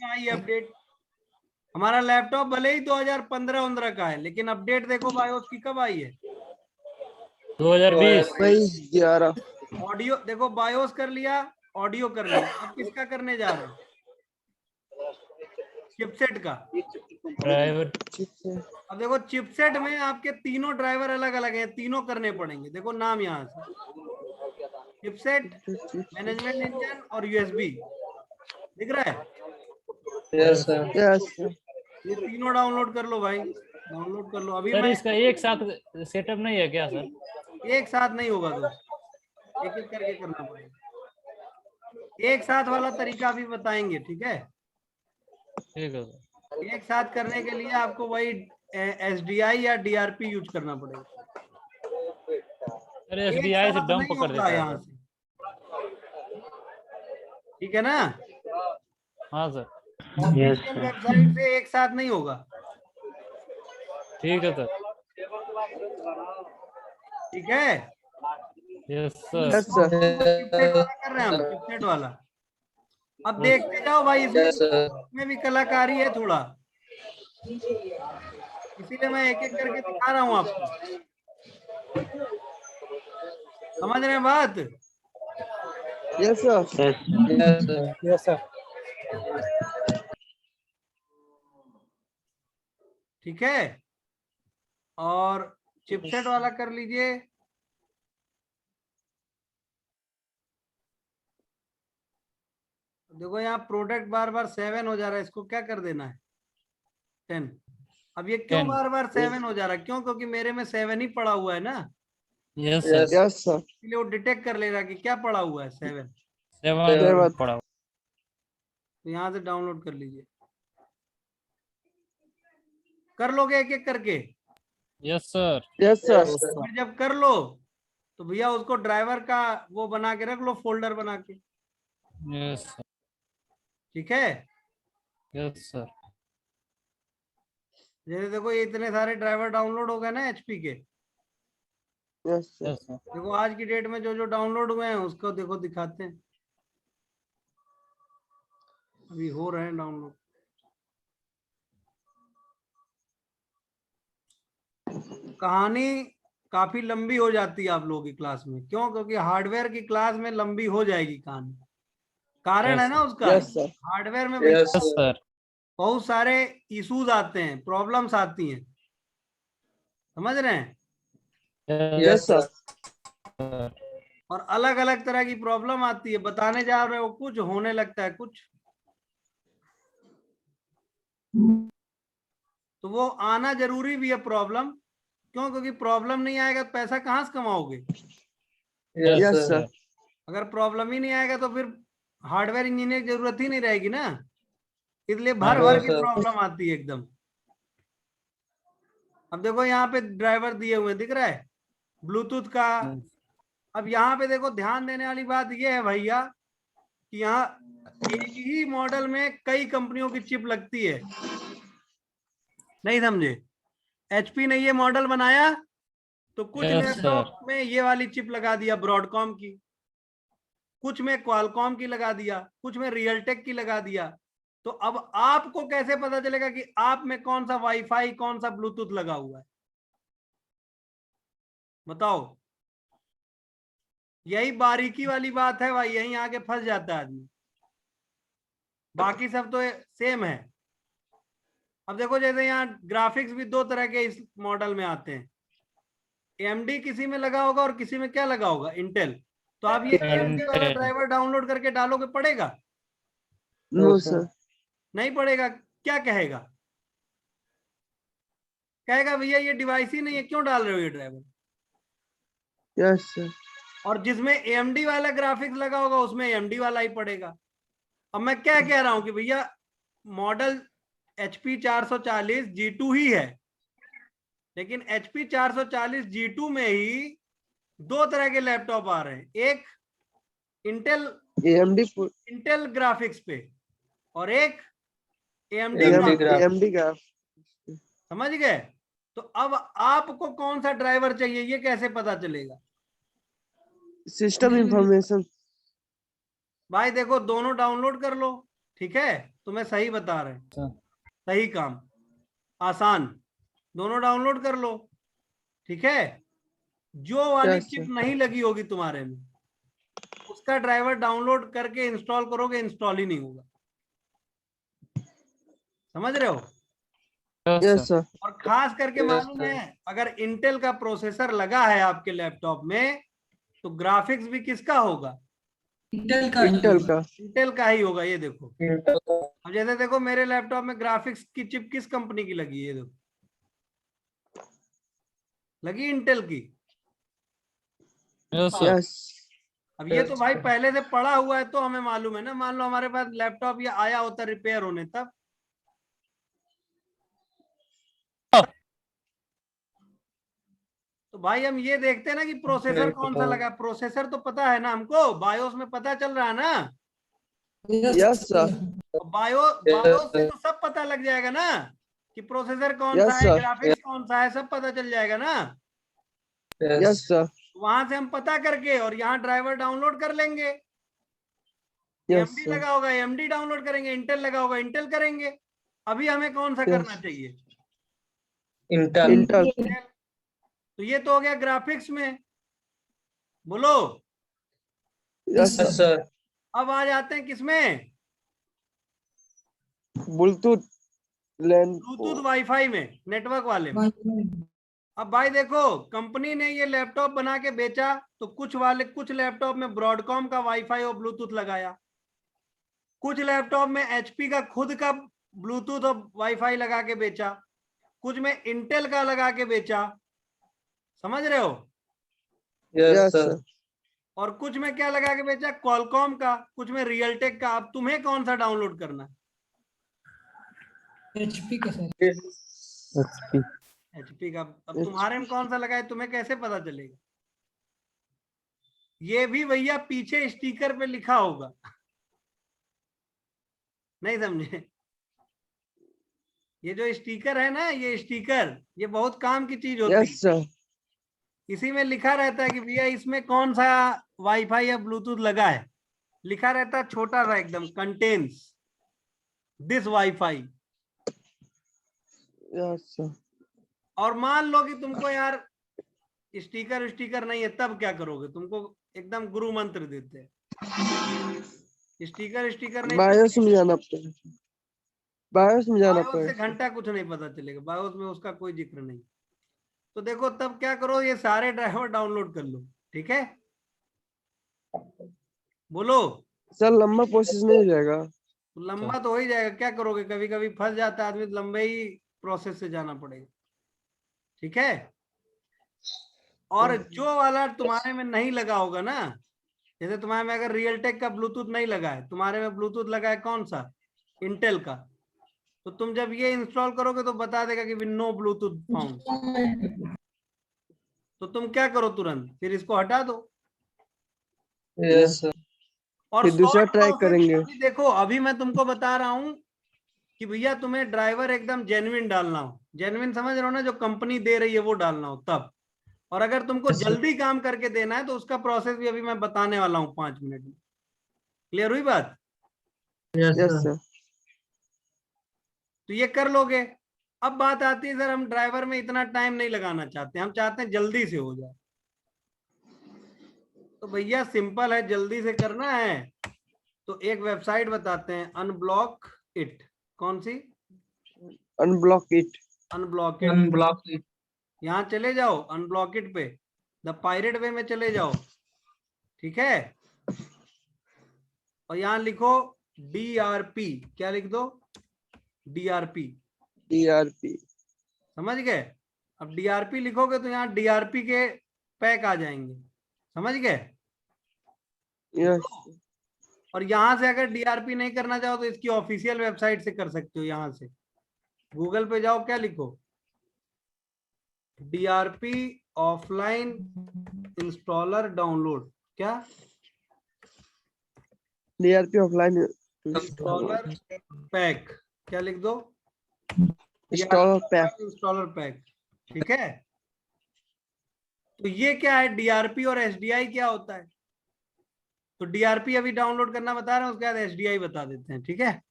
आई अपडेट। हमारा लैपटॉप भले ही 2015-15 का है, लेकिन अपडेट देखो बायोस की कब आई है? 2020। 11। ऑडियो देखो, बायोस कर लिया, ऑडियो कर लिया, अब किसका करने जा रहे हैं? चिपसेट का ड्राइवर। अब देखो चिपसेट में आपके तीनों ड्राइवर अलग अलग हैं, तीनों करने पड़ेंगे। देखो नाम यहाँ से, चिपसेट, मैनेजमेंट इंजन और यूएसबी, दिख रहा है? Yes sir. यस ये तीनों डाउनलोड कर लो भाई, डाउनलोड कर लो। अभी सर मैं इसका एक साथ सेटअप नहीं है क्या सर? एक साथ नहीं होगा दोस्त, एक एक करके करना पड़ेगा। एक साथ वाला तरीका अभी बताएंगे, ठीक है? ठीक है सर। एक साथ करने के लिए आपको वही SDI या DRP यूज करना पड़ेगा। अरे SDI से डंप कर देता है यहाँ से, ठीक है ना? हाँ सर। वेबसाइट से एक साथ नहीं होगा, ठीक है सर। ठीक है? Yes sir. चिपसेट वाला कर रहे हैं हम, चिपसेट वाला। अब देखते जाओ भाई, इसमें भी कलाकारी है थोड़ा, इसीलिए मैं एक एक करके दिखा रहा हूँ आपको। समझ रहे हैं बात? Yes sir. Yes sir. ठीक है, और चिपसेट वाला कर लीजिए। देखो यहाँ प्रोडक्ट बार बार 7 हो जा रहा है, इसको क्या कर देना है? 10। अब ये क्यों 10 बार बार 7 हो जा रहा है? क्यों? क्योंकि मेरे में 7 ही पड़ा हुआ है ना, यस सर। Yes sir. इसलिए वो डिटेक्ट कर लेगा कि क्या पड़ा हुआ है, 7। 7 पड़ा। तो यहाँ से डाउनलोड कर लीजिए, कर लोगे एक एक करके? Yes sir. Yes sir. फिर जब कर लो तो भैया उसको ड्राइवर का वो बना के रख लो, फोल्डर बना के। Yes sir. ठीक है? Yes sir. जैसे देखो ये इतने सारे ड्राइवर डाउनलोड हो गए ना HP के। Yes sir. Yes sir. देखो आज की डेट में जो जो डाउनलोड हुए हैं उसको देखो दिखाते हैं, अभी हो रहे हैं डाउनलोड। कहानी काफी लंबी हो जाती है आप लोगों की क्लास में, क्यों? क्योंकि हार्डवेयर की क्लास में लंबी हो जाएगी कहानी। कारण है ना उसका, यस सर। हार्डवेयर में यस सर। बहुत सारे इश्यूज आते हैं, प्रॉब्लम्स आती हैं, समझ रहे हैं? Yes sir. और अलग अलग तरह की प्रॉब्लम आती है, बताने जा रहे हो कुछ, होने लगता है कुछ। तो वो आना जरूरी भी है प्रॉब्लम, क्यों? क्योंकि प्रॉब्लम नहीं आएगा तो पैसा कहाँ से कमाओगे? Yes sir. अगर प्रॉब्लम ही नहीं आएगा तो फिर हार्डवेयर इंजीनियर की जरूरत ही नहीं रहेगी ना, इसलिए भर भर की प्रॉब्लम आती है एकदम। अब देखो यहाँ पे ड्राइवर दिए हुए दिख रहा है ब्लूटूथ का। अब यहाँ पे देखो ध्यान देने वाली बात ये है भैया कि यहाँ एक ही मॉडल में कई कंपनियों की चिप लगती है, नहीं समझे? HP ने ये मॉडल बनाया तो कुछ Yes, लैपटॉप में ये वाली चिप लगा दिया ब्रॉडकॉम की, कुछ में क्वालकॉम की लगा दिया, कुछ में रियलटेक की लगा दिया। तो अब आपको कैसे पता चलेगा कि आप में कौन सा वाईफाई कौन सा ब्लूटूथ लगा हुआ है? बताओ। यही बारीकी वाली बात है भाई, यहीं आके फंस जाता है आदमी। बाकी सब तो सेम है। अब देखो जैसे यहाँ ग्राफिक्स भी दो तरह के इस मॉडल में आते हैं। AMD किसी में लगा होगा और किसी में क्या लगा होगा? इंटेल। तो आप ये AMD वाला ड्राइवर डाउनलोड करके डालोगे, पड़ेगा? No sir. नहीं पड़ेगा। क्या कहेगा? कहेगा भैया ये डिवाइस ही नहीं है, क्यों डाल रहे हो ये ड्राइवर? Yes sir. और जिसमें AMD वाला ग्राफिक्स लगा होगा उसमें AMD वाला ही पड़ेगा। अब मैं क्या कह रहा हूं कि भैया मॉडल HP 440 G2 ही है, लेकिन HP 440 G2 में ही दो तरह के लैपटॉप आ रहे हैं। एक इंटेल ग्राफिक्स पे और एक AMD का। समझ गए? तो अब आपको कौन सा ड्राइवर चाहिए ये कैसे पता चलेगा? System information. भाई देखो दोनों डाउनलोड कर लो, ठीक है? तुम्हें सही बता रहे हैं, सही काम आसान। दोनों डाउनलोड कर लो, ठीक है? जो वाली चिप नहीं लगी होगी तुम्हारे में उसका ड्राइवर डाउनलोड करके इंस्टॉल करोगे, इंस्टॉल ही नहीं होगा। समझ रहे हो? Yes sir. और खास करके मालूम है अगर इंटेल का प्रोसेसर लगा है आपके लैपटॉप में तो ग्राफिक्स भी किसका होगा? इंटेल का ही होगा। ये देखो, अब जैसे देखो मेरे लैपटॉप में ग्राफिक्स की चिप किस कंपनी की लगी है? ये देखो लगी इंटेल की। यस। अब ये तो भाई पहले से पड़ा हुआ है तो हमें मालूम है ना। मान लो हमारे पास लैपटॉप ये आया होता रिपेयर होने तब, तो भाई हम ये देखते हैं ना कि प्रोसेसर कौन सा लगा। प्रोसेसर तो पता है ना हमको, बायोस में पता चल रहा है ना। Yes sir. बायोस से तो सब पता लग जाएगा ना कि प्रोसेसर कौन सा है, ग्राफिक्स कौन सा है, सब पता चल जाएगा ना। Yes sir. वहां से हम पता करके और यहाँ ड्राइवर डाउनलोड कर लेंगे। AMD लगा होगा AMD डाउनलोड करेंगे, इंटेल लगा होगा इंटेल करेंगे। अभी हमें कौन सा करना चाहिए? इंटेल। तो ये तो हो गया ग्राफिक्स में। बोलो। Yes sir. अब आ जाते हैं किसमें? ब्लूटूथ वाईफाई में, नेटवर्क वाले में। अब भाई देखो कंपनी ने ये लैपटॉप बना के बेचा तो कुछ लैपटॉप में ब्रॉडकॉम का वाईफाई और ब्लूटूथ लगाया, कुछ लैपटॉप में HP का खुद का ब्लूटूथ और वाईफाई लगा के बेचा, कुछ में इंटेल का लगा के बेचा। समझ रहे हो? Yes sir. और कुछ में क्या लगा के बेचा? क्वालकॉम का, कुछ में रियलटेक का। अब तुम्हें कौन सा डाउनलोड करना है? HP का सर। HP का। अब तुम्हारे में कौन सा लगा है तुम्हें कैसे पता चलेगा? ये भी भैया पीछे स्टिकर पे लिखा होगा। नहीं समझे? ये जो स्टिकर है ना, ये स्टिकर ये बहुत काम की चीज होती है। Yes sir. इसी में लिखा रहता है कि भैया इसमें कौन सा वाईफाई या ब्लूटूथ लगा है। लिखा रहता है छोटा सा एकदम, contains this wifi. Yes sir. और मान लो कि तुमको यार स्टिकर नहीं है, तब क्या करोगे? तुमको एकदम गुरु मंत्र देते हैं, स्टिकर नहीं। बायोस में जाना पड़ेगा। बायोस में जाना बायोस से पड़ेगा। घंटा कुछ नहीं पता चलेगा, बायोस में उसका कोई जिक्र नहीं। तो देखो तब क्या करो, ये सारे ड्राइवर डाउनलोड कर लो, ठीक है? बोलो। सर लंबा प्रोसेस नहीं हो जाएगा? लंबा तो हो ही जाएगा, क्या करोगे? कभी कभी फंस जाता है आदमी, लंबे ही प्रोसेस से जाना पड़ेगा, ठीक है? और जो वाला तुम्हारे में नहीं लगा होगा ना, जैसे तुम्हारे में अगर रियलटेक का ब्लूटूथ नहीं लगा है, तुम्हारे में ब्लूटूथ लगा है कौन सा? इंटेल का। तो तुम जब ये इंस्टॉल करोगे तो बता देगा कि नो ब्लूटूथ फाउंड। तो तुम क्या करो, तुरंत फिर इसको हटा दो। Yes sir. और फिर दूसरा ट्राई करेंगे। अभी देखो, अभी मैं तुमको बता रहा हूं कि भैया तुम्हें ड्राइवर एकदम जेन्युइन डालना हो, जेन्युइन समझ रहे हो ना, जो कंपनी दे रही है वो डालना हो तब। और अगर तुमको जल्दी काम करके देना है तो उसका प्रोसेस भी अभी मैं बताने वाला हूँ 5 मिनट में। क्लियर हुई बात? Yes sir. तो ये कर लोगे। अब बात आती है सर हम ड्राइवर में इतना टाइम नहीं लगाना चाहते, हम चाहते हैं जल्दी से हो जाए। तो भैया सिंपल है, जल्दी से करना है तो एक वेबसाइट बताते हैं, अनब्लॉक इट। कौन सी? Unblock it. Unblock it. Unblock it. यहाँ चले जाओ अनब्लॉक इट पे, द पायरेट वे में चले जाओ, ठीक है। और यहाँ लिखो DRP। क्या लिख दो? DRP। DRP। समझ गए? अब DRP लिखोगे तो यहाँ DRP के पैक आ जाएंगे, समझ गए? यस। और यहाँ से अगर DRP नहीं करना चाहो तो इसकी ऑफिशियल वेबसाइट से कर सकते हो। यहाँ से गूगल पे जाओ, क्या लिखो? DRP offline installer download. क्या? DRP offline installer pack. क्या लिख दो? Installer pack. इंस्टॉलर पैक, ठीक है। तो ये क्या है? DRP और SDI क्या होता है? तो DRP अभी डाउनलोड करना बता रहे हैं, उसके बाद SDI बता देते हैं, ठीक है।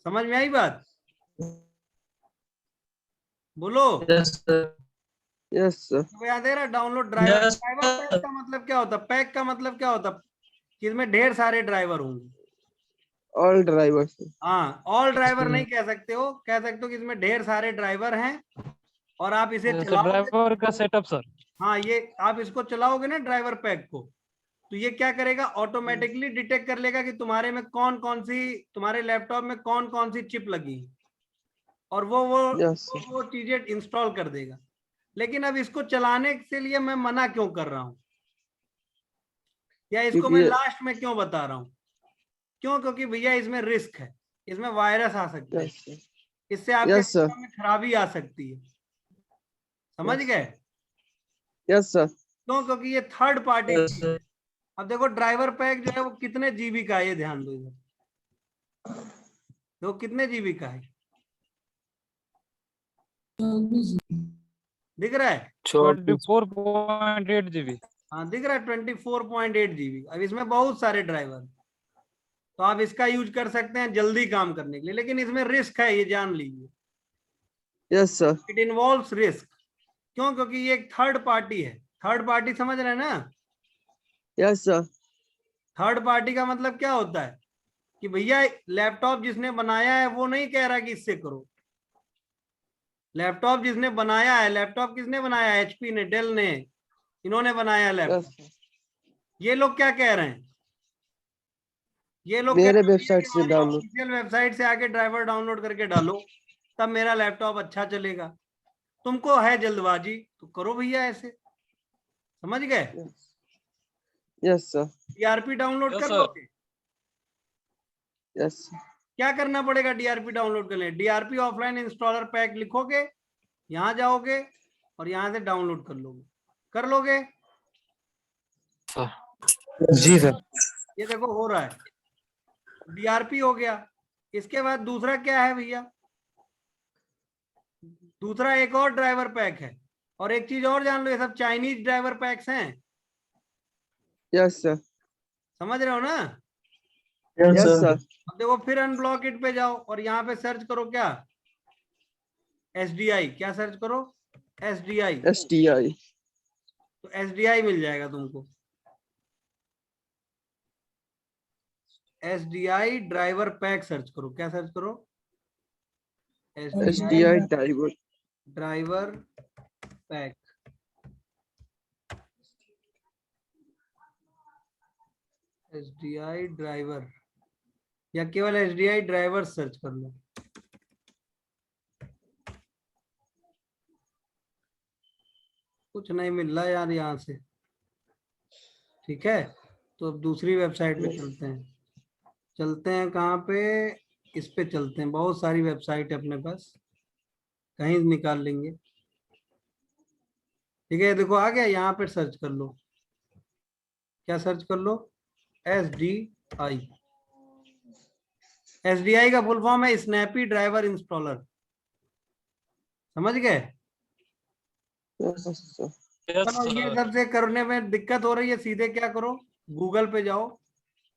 समझ में आई बात? बोलो। Yes sir. Yes sir. तो याद है ना, download driver. Yes, driver pack का मतलब क्या होता है? पैक का मतलब क्या होता है? कि इसमें ढेर सारे ड्राइवर होंगे। All drivers. हाँ, ऑल ड्राइवर नहीं कह सकते हो, कह सकते हो कि इसमें ढेर सारे ड्राइवर हैं और आप इसे चलाओगे। ड्राइवर का सेटअप सर। हाँ, ये आप इसको चलाओगे ना ड्राइवर पैक को, तो ये क्या करेगा? ऑटोमेटिकली डिटेक्ट कर लेगा कि तुम्हारे में कौन कौन सी, तुम्हारे लैपटॉप में कौन कौन सी चिप लगी है, और वो चीजें इंस्टॉल कर देगा। लेकिन अब इसको चलाने के लिए मैं मना क्यों कर रहा हूं, या इसको मैं लास्ट में क्यों बता रहा हूं? क्यों? क्योंकि भैया इसमें रिस्क है, इसमें वायरस आ सकता है, इससे आपके सिस्टम में खराबी आ सकती है। समझ गए? Yes sir. क्यों? क्योंकि ये थर्ड पार्टी। अब देखो ड्राइवर पैक जो है वो कितने GB का है, ये ध्यान दो इधर। देखो कितने GB का है, दिख रहा है? 24.8 GB। हाँ दिख रहा है, 24.8 GB। अब इसमें बहुत सारे ड्राइवर, तो आप इसका यूज कर सकते हैं जल्दी काम करने के लिए, लेकिन इसमें रिस्क है, ये जान लीजिए। Yes sir. It involves risk. क्यों? क्योंकि ये एक थर्ड पार्टी है। थर्ड पार्टी समझ रहे हैं ना? Yes sir. थर्ड पार्टी का मतलब क्या होता है? कि भैया लैपटॉप जिसने बनाया है वो नहीं कह रहा कि इससे करो। लैपटॉप जिसने बनाया है, लैपटॉप किसने बनाया है? HP ने, डेल ने, इन्होंने बनाया लैपटॉप। ये लोग क्या कह रहे हैं? ये लोग मेरे वेबसाइट से डाउनलोड, ऑफिशियल वेबसाइट से आके ड्राइवर डाउनलोड करके डालो, तब मेरा लैपटॉप अच्छा चलेगा। तुमको है जल्दबाजी तो करो भैया ऐसे। समझ गए? Yes sir. DRP डाउनलोड कर लोगे? यस। क्या करना पड़ेगा DRP डाउनलोड करने? DRP ऑफलाइन इंस्टॉलर पैक लिखोगे, यहाँ जाओगे और यहाँ से डाउनलोड कर लोगे। कर लोगे? जी सर। ये देखो हो रहा है, DRP हो गया। इसके बाद दूसरा क्या है भैया? दूसरा एक और ड्राइवर पैक है। और एक चीज और जान लो, ये सब चाइनीज ड्राइवर पैक्स हैं। Yes sir. समझ रहे हो ना? Yes sir. अब देखो फिर अनब्लॉक इट पे जाओ और यहाँ पे सर्च करो क्या? SDI। क्या सर्च करो? SDI। SDI। तो SDI मिल जाएगा तुमको। SDI ड्राइवर पैक सर्च करो। क्या सर्च करो? SDI driver pack. SDI driver, या केवल SDI ड्राइवर सर्च कर लो। कुछ नहीं मिल रहा यार यहाँ से। ठीक है, तो अब दूसरी वेबसाइट पे चलते हैं। चलते हैं कहाँ पे? इस पे चलते हैं। बहुत सारी वेबसाइट है अपने पास, कहीं निकाल लेंगे। ठीक है, देखो आ गया। यहाँ पे सर्च कर लो। क्या सर्च कर लो? SDI। SDI का फुल फॉर्म है स्नैपी ड्राइवर इंस्टॉलर, समझ गए? Yes sir. चलो ये सबसे करने में दिक्कत हो रही है, सीधे क्या करो, गूगल पे जाओ,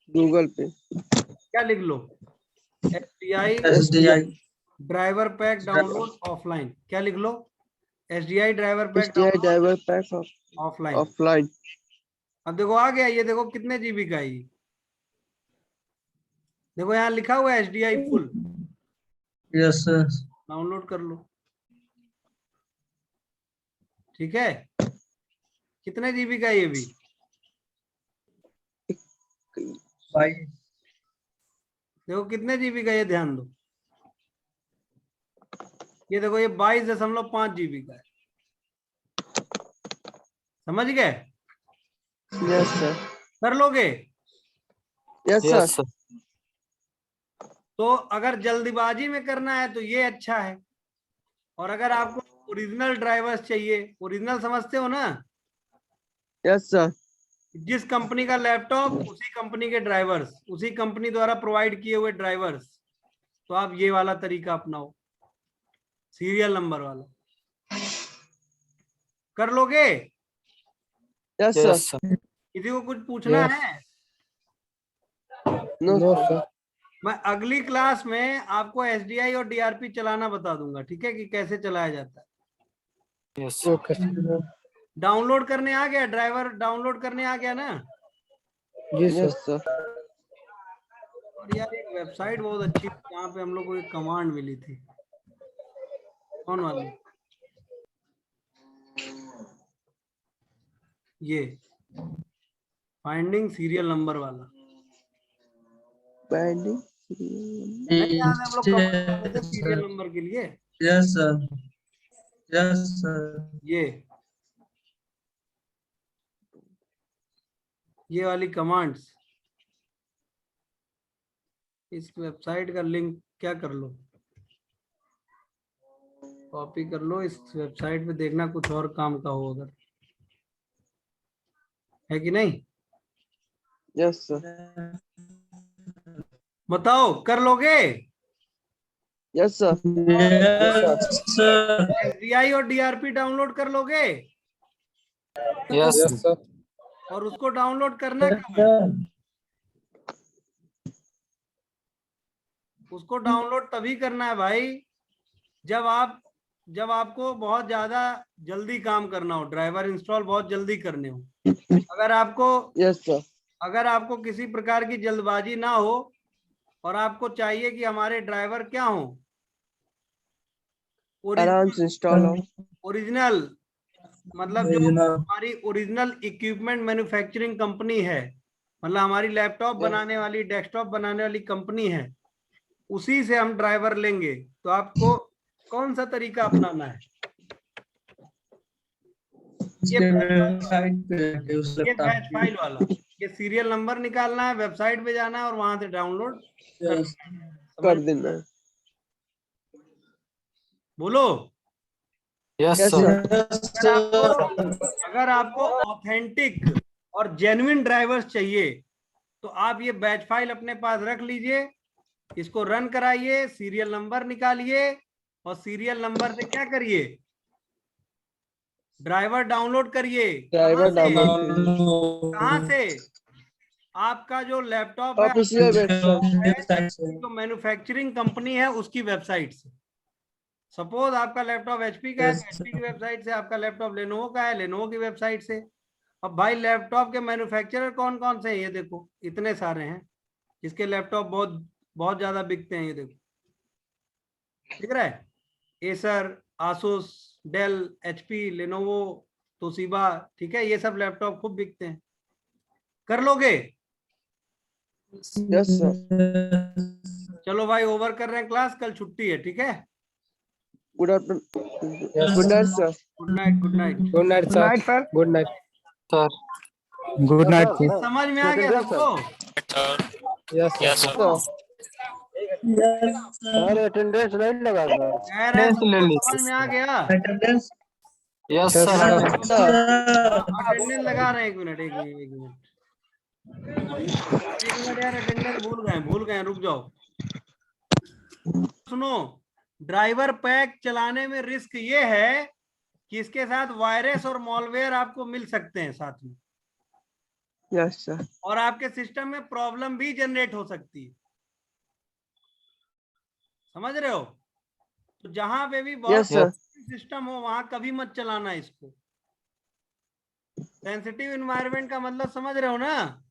गूगल पे क्या लिख लो, SDI driver pack download offline, क्या लिख लो, SDI driver pack driver pack offline. Offline. अब देखो आ गया, ये देखो कितने GB का है ये, देखो यहाँ लिखा हुआ है SDI full. Yes sir. Download कर लो, ठीक है। कितने GB का है ये भी? 5। देखो कितने GB का, ये ध्यान दो, ये देखो ये 22.5 GB का है, समझ गए? Yes sir. कर लोगे? Yes sir. तो अगर जल्दीबाजी में करना है तो ये अच्छा है, और अगर आपको ओरिजिनल ड्राइवर्स चाहिए, ओरिजिनल समझते हो ना? Yes sir. जिस कंपनी का लैपटॉप उसी कंपनी के ड्राइवर्स, उसी कंपनी द्वारा प्रोवाइड किए हुए ड्राइवर्स, तो आप ये वाला तरीका अपनाओ, सीरियल नंबर वाला। कर लोगे? Yes sir. किसी को कुछ पूछना है? No sir. मैं अगली क्लास में आपको SDI और DRP चलाना बता दूंगा, ठीक है, कि कैसे चलाया जाता है। Yes okay sir. डाउनलोड करने आ गया, ड्राइवर डाउनलोड करने आ गया ना? जी यस सर। सर। और यार एक वेबसाइट बहुत अच्छी थी, जहाँ पे हम लोग को एक कमांड मिली थी, कौन वाली? ये फाइंडिंग सीरियल नंबर वाला, बाइंडिंग नहीं याद है हम लोग कमांड करते थे सीरियल नंबर के लिए? Yes sir. Yes sir. ये वाली कमांड्स, इस वेबसाइट का लिंक क्या कर लो, कॉपी कर लो, इस वेबसाइट पे देखना कुछ और काम का हो अगर, है कि नहीं? Yes sir. बताओ कर लोगे? Yes sir. Yes sir. SDI और DRP डाउनलोड कर लोगे? Yes sir. और उसको डाउनलोड करना कब है? उसको डाउनलोड तभी करना है भाई जब आपको बहुत ज्यादा जल्दी काम करना हो, ड्राइवर इंस्टॉल बहुत जल्दी करने हो। अगर आपको यस सर। अगर आपको किसी प्रकार की जल्दबाजी ना हो और आपको चाहिए कि हमारे ड्राइवर क्या हो, आराम से इंस्टॉल हो, ओरिजिनल, मतलब जो हमारी ओरिजिनल इक्विपमेंट मैन्युफैक्चरिंग कंपनी है, मतलब हमारी लैपटॉप बनाने वाली, डेस्कटॉप बनाने वाली कंपनी है, उसी से हम ड्राइवर लेंगे। तो आपको कौन सा तरीका अपनाना है? ये बैच फाइल वाला, ये सीरियल नंबर निकालना है, वेबसाइट पे जाना है और वहां से डाउनलोड कर देना है। बोलो यस सर। अगर आपको ऑथेंटिक और जेन्युइन ड्राइवर्स चाहिए तो आप ये बैच फाइल अपने पास रख लीजिए, इसको रन कराइए, सीरियल नंबर निकालिए और सीरियल नंबर से क्या करिए, ड्राइवर डाउनलोड करिए। ड्राइवर डाउनलोड कहाँ से? आपका जो लैपटॉप है, जो मैन्युफैक्चरिंग कंपनी है उसकी वेबसाइट से। सपोज आपका लैपटॉप HP का है, HP की वेबसाइट से, आपका लैपटॉप लेनोवो का है, लेनोवो की वेबसाइट से। अब भाई लैपटॉप के मैन्युफैक्चरर कौन कौन से हैं? ये देखो इतने सारे हैं जिसके लैपटॉप बहुत बहुत ज्यादा बिकते हैं, ये देखो दिख रहा है, Acer, Asus, Dell, HP, Lenovo, Toshiba, ठीक है, ये सब लैपटॉप खूब बिकते हैं। कर लोगे? Yes sir. चलो भाई ओवर कर रहे हैं क्लास, कल छुट्टी है, ठीक है। Good afternoon, good night sir. Good night, good night, good night sir. Good night sir. Good night समझ में आ गया सबको? Yes sir. सर अटेंडेंस नहीं लगा समझ में आ गया? Yes sir. अटेंडेंस लगा रहे हैं, एक मिनट एक मिनट यार, अटेंडेंस भूल गए, रुक जाओ। सुनो, ड्राइवर पैक चलाने में रिस्क ये है कि इसके साथ वायरस और मॉलवेयर आपको मिल सकते हैं साथ में, यस सर, और आपके सिस्टम में प्रॉब्लम भी जनरेट हो सकती है। समझ रहे हो? तो जहां पे भी बहुत यस सर, सिस्टम हो वहां कभी मत चलाना इसको। सेंसिटिव एनवायरनमेंट का मतलब समझ रहे हो ना?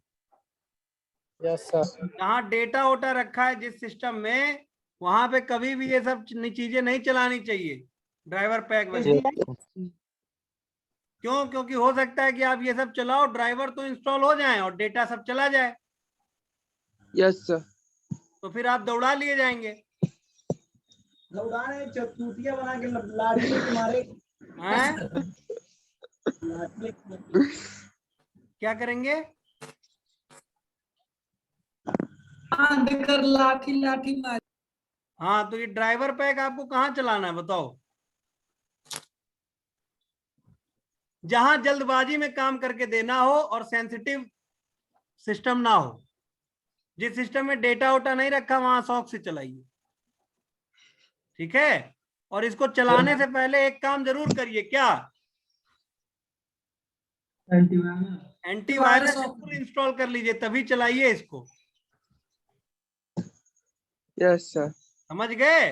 यस सर, जहाँ डेटा वोटा रखा है जिस सिस्टम में, वहां पे कभी भी ये सब चीजें नहीं चलानी चाहिए ड्राइवर पैक वगैरह। क्यों? क्योंकि हो सकता है कि आप ये सब चलाओ, ड्राइवर तो इंस्टॉल हो जाए और डेटा सब चला जाए, यस सर, तो फिर आप दौड़ा लिए जाएंगे। दौड़ाने चूतिया बना के लाठी लेके मारे हैं? क्या करेंगे? देकर लाठी लाठी मार। हाँ, तो ये ड्राइवर पैक आपको कहाँ चलाना है बताओ? जहां जल्दबाजी में काम करके देना हो और सेंसिटिव सिस्टम ना हो, जिस सिस्टम में डेटा वोटा नहीं रखा वहां शौक से चलाइए, ठीक है? और इसको चलाने से पहले एक काम जरूर करिए, क्या? एंटीवायरस जरूर इंस्टॉल कर लीजिए, तभी चलाइए इसको। यस सर, समझ गए?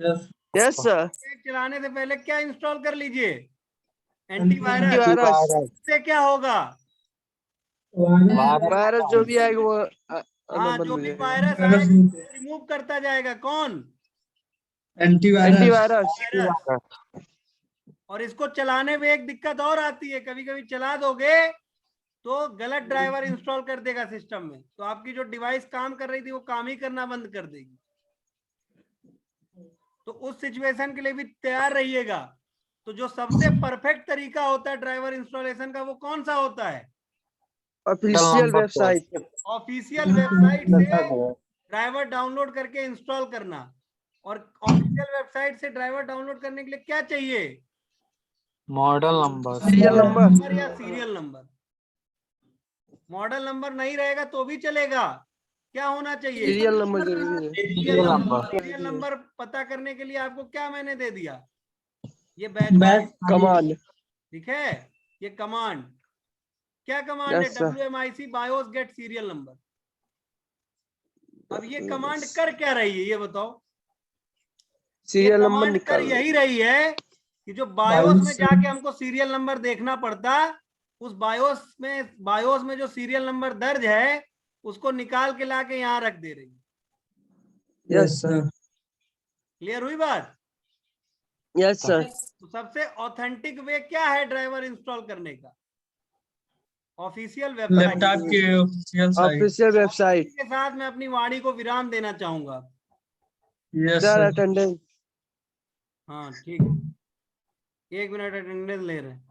यस सर, चलाने से पहले क्या इंस्टॉल कर लीजिए? एंटीवायरस। एंटीवायरस, इससे क्या होगा? वायरस जो भी आएगा वो हाँ, बंद जो हो भी जाएगा। वायरस आएगा रिमूव करता जाएगा। कौन? Antivirus, virus. और इसको चलाने में एक दिक्कत और आती है, कभी कभी चला दोगे तो गलत ड्राइवर इंस्टॉल कर देगा सिस्टम में, तो आपकी जो डिवाइस काम कर रही थी वो काम ही करना बंद कर देगी। तो उस सिचुएशन के लिए भी तैयार रहिएगा। तो जो सबसे परफेक्ट तरीका होता है ड्राइवर इंस्टॉलेशन का, वो कौन सा होता है? ऑफिशियल वेबसाइट, ऑफिशियल वेबसाइट से ड्राइवर डाउनलोड करके इंस्टॉल करना। और ऑफिशियल वेबसाइट से ड्राइवर डाउनलोड करने के लिए क्या चाहिए? मॉडल नंबर, सीरियल नंबर, या सीरियल नंबर। मॉडल नंबर नहीं रहेगा तो भी चलेगा, क्या होना चाहिए? सीरियल नंबर जरूरी है। Serial number. सीरियल नंबर पता करने के लिए आपको क्या मैंने दे दिया? ये बैच कमांड, ठीक है? ये कमांड क्या कमांड है? Yes sir, WMIC BIOS get serial number. अब ये कमांड कर क्या रही है ये बताओ? सीरियल नंबर कमांड कर निकाल, यही रही है कि जो बायोस में जाके हमको सीरियल नंबर देखना पड़ता, उस बायोस में जो सीरियल नंबर दर्ज है उसको निकाल के लाके यहाँ रख दे रही है। यस सर, क्लियर हुई बात? यस सर, तो सबसे ऑथेंटिक वे क्या है ड्राइवर इंस्टॉल करने का? Official website. ऑफिशियल वेबसाइट, के साथ मैं अपनी वाणी को विराम देना चाहूंगा। सर अटेंडेंस, हाँ ठीक है, 1 मिनट अटेंडेंस ले रहे हैं।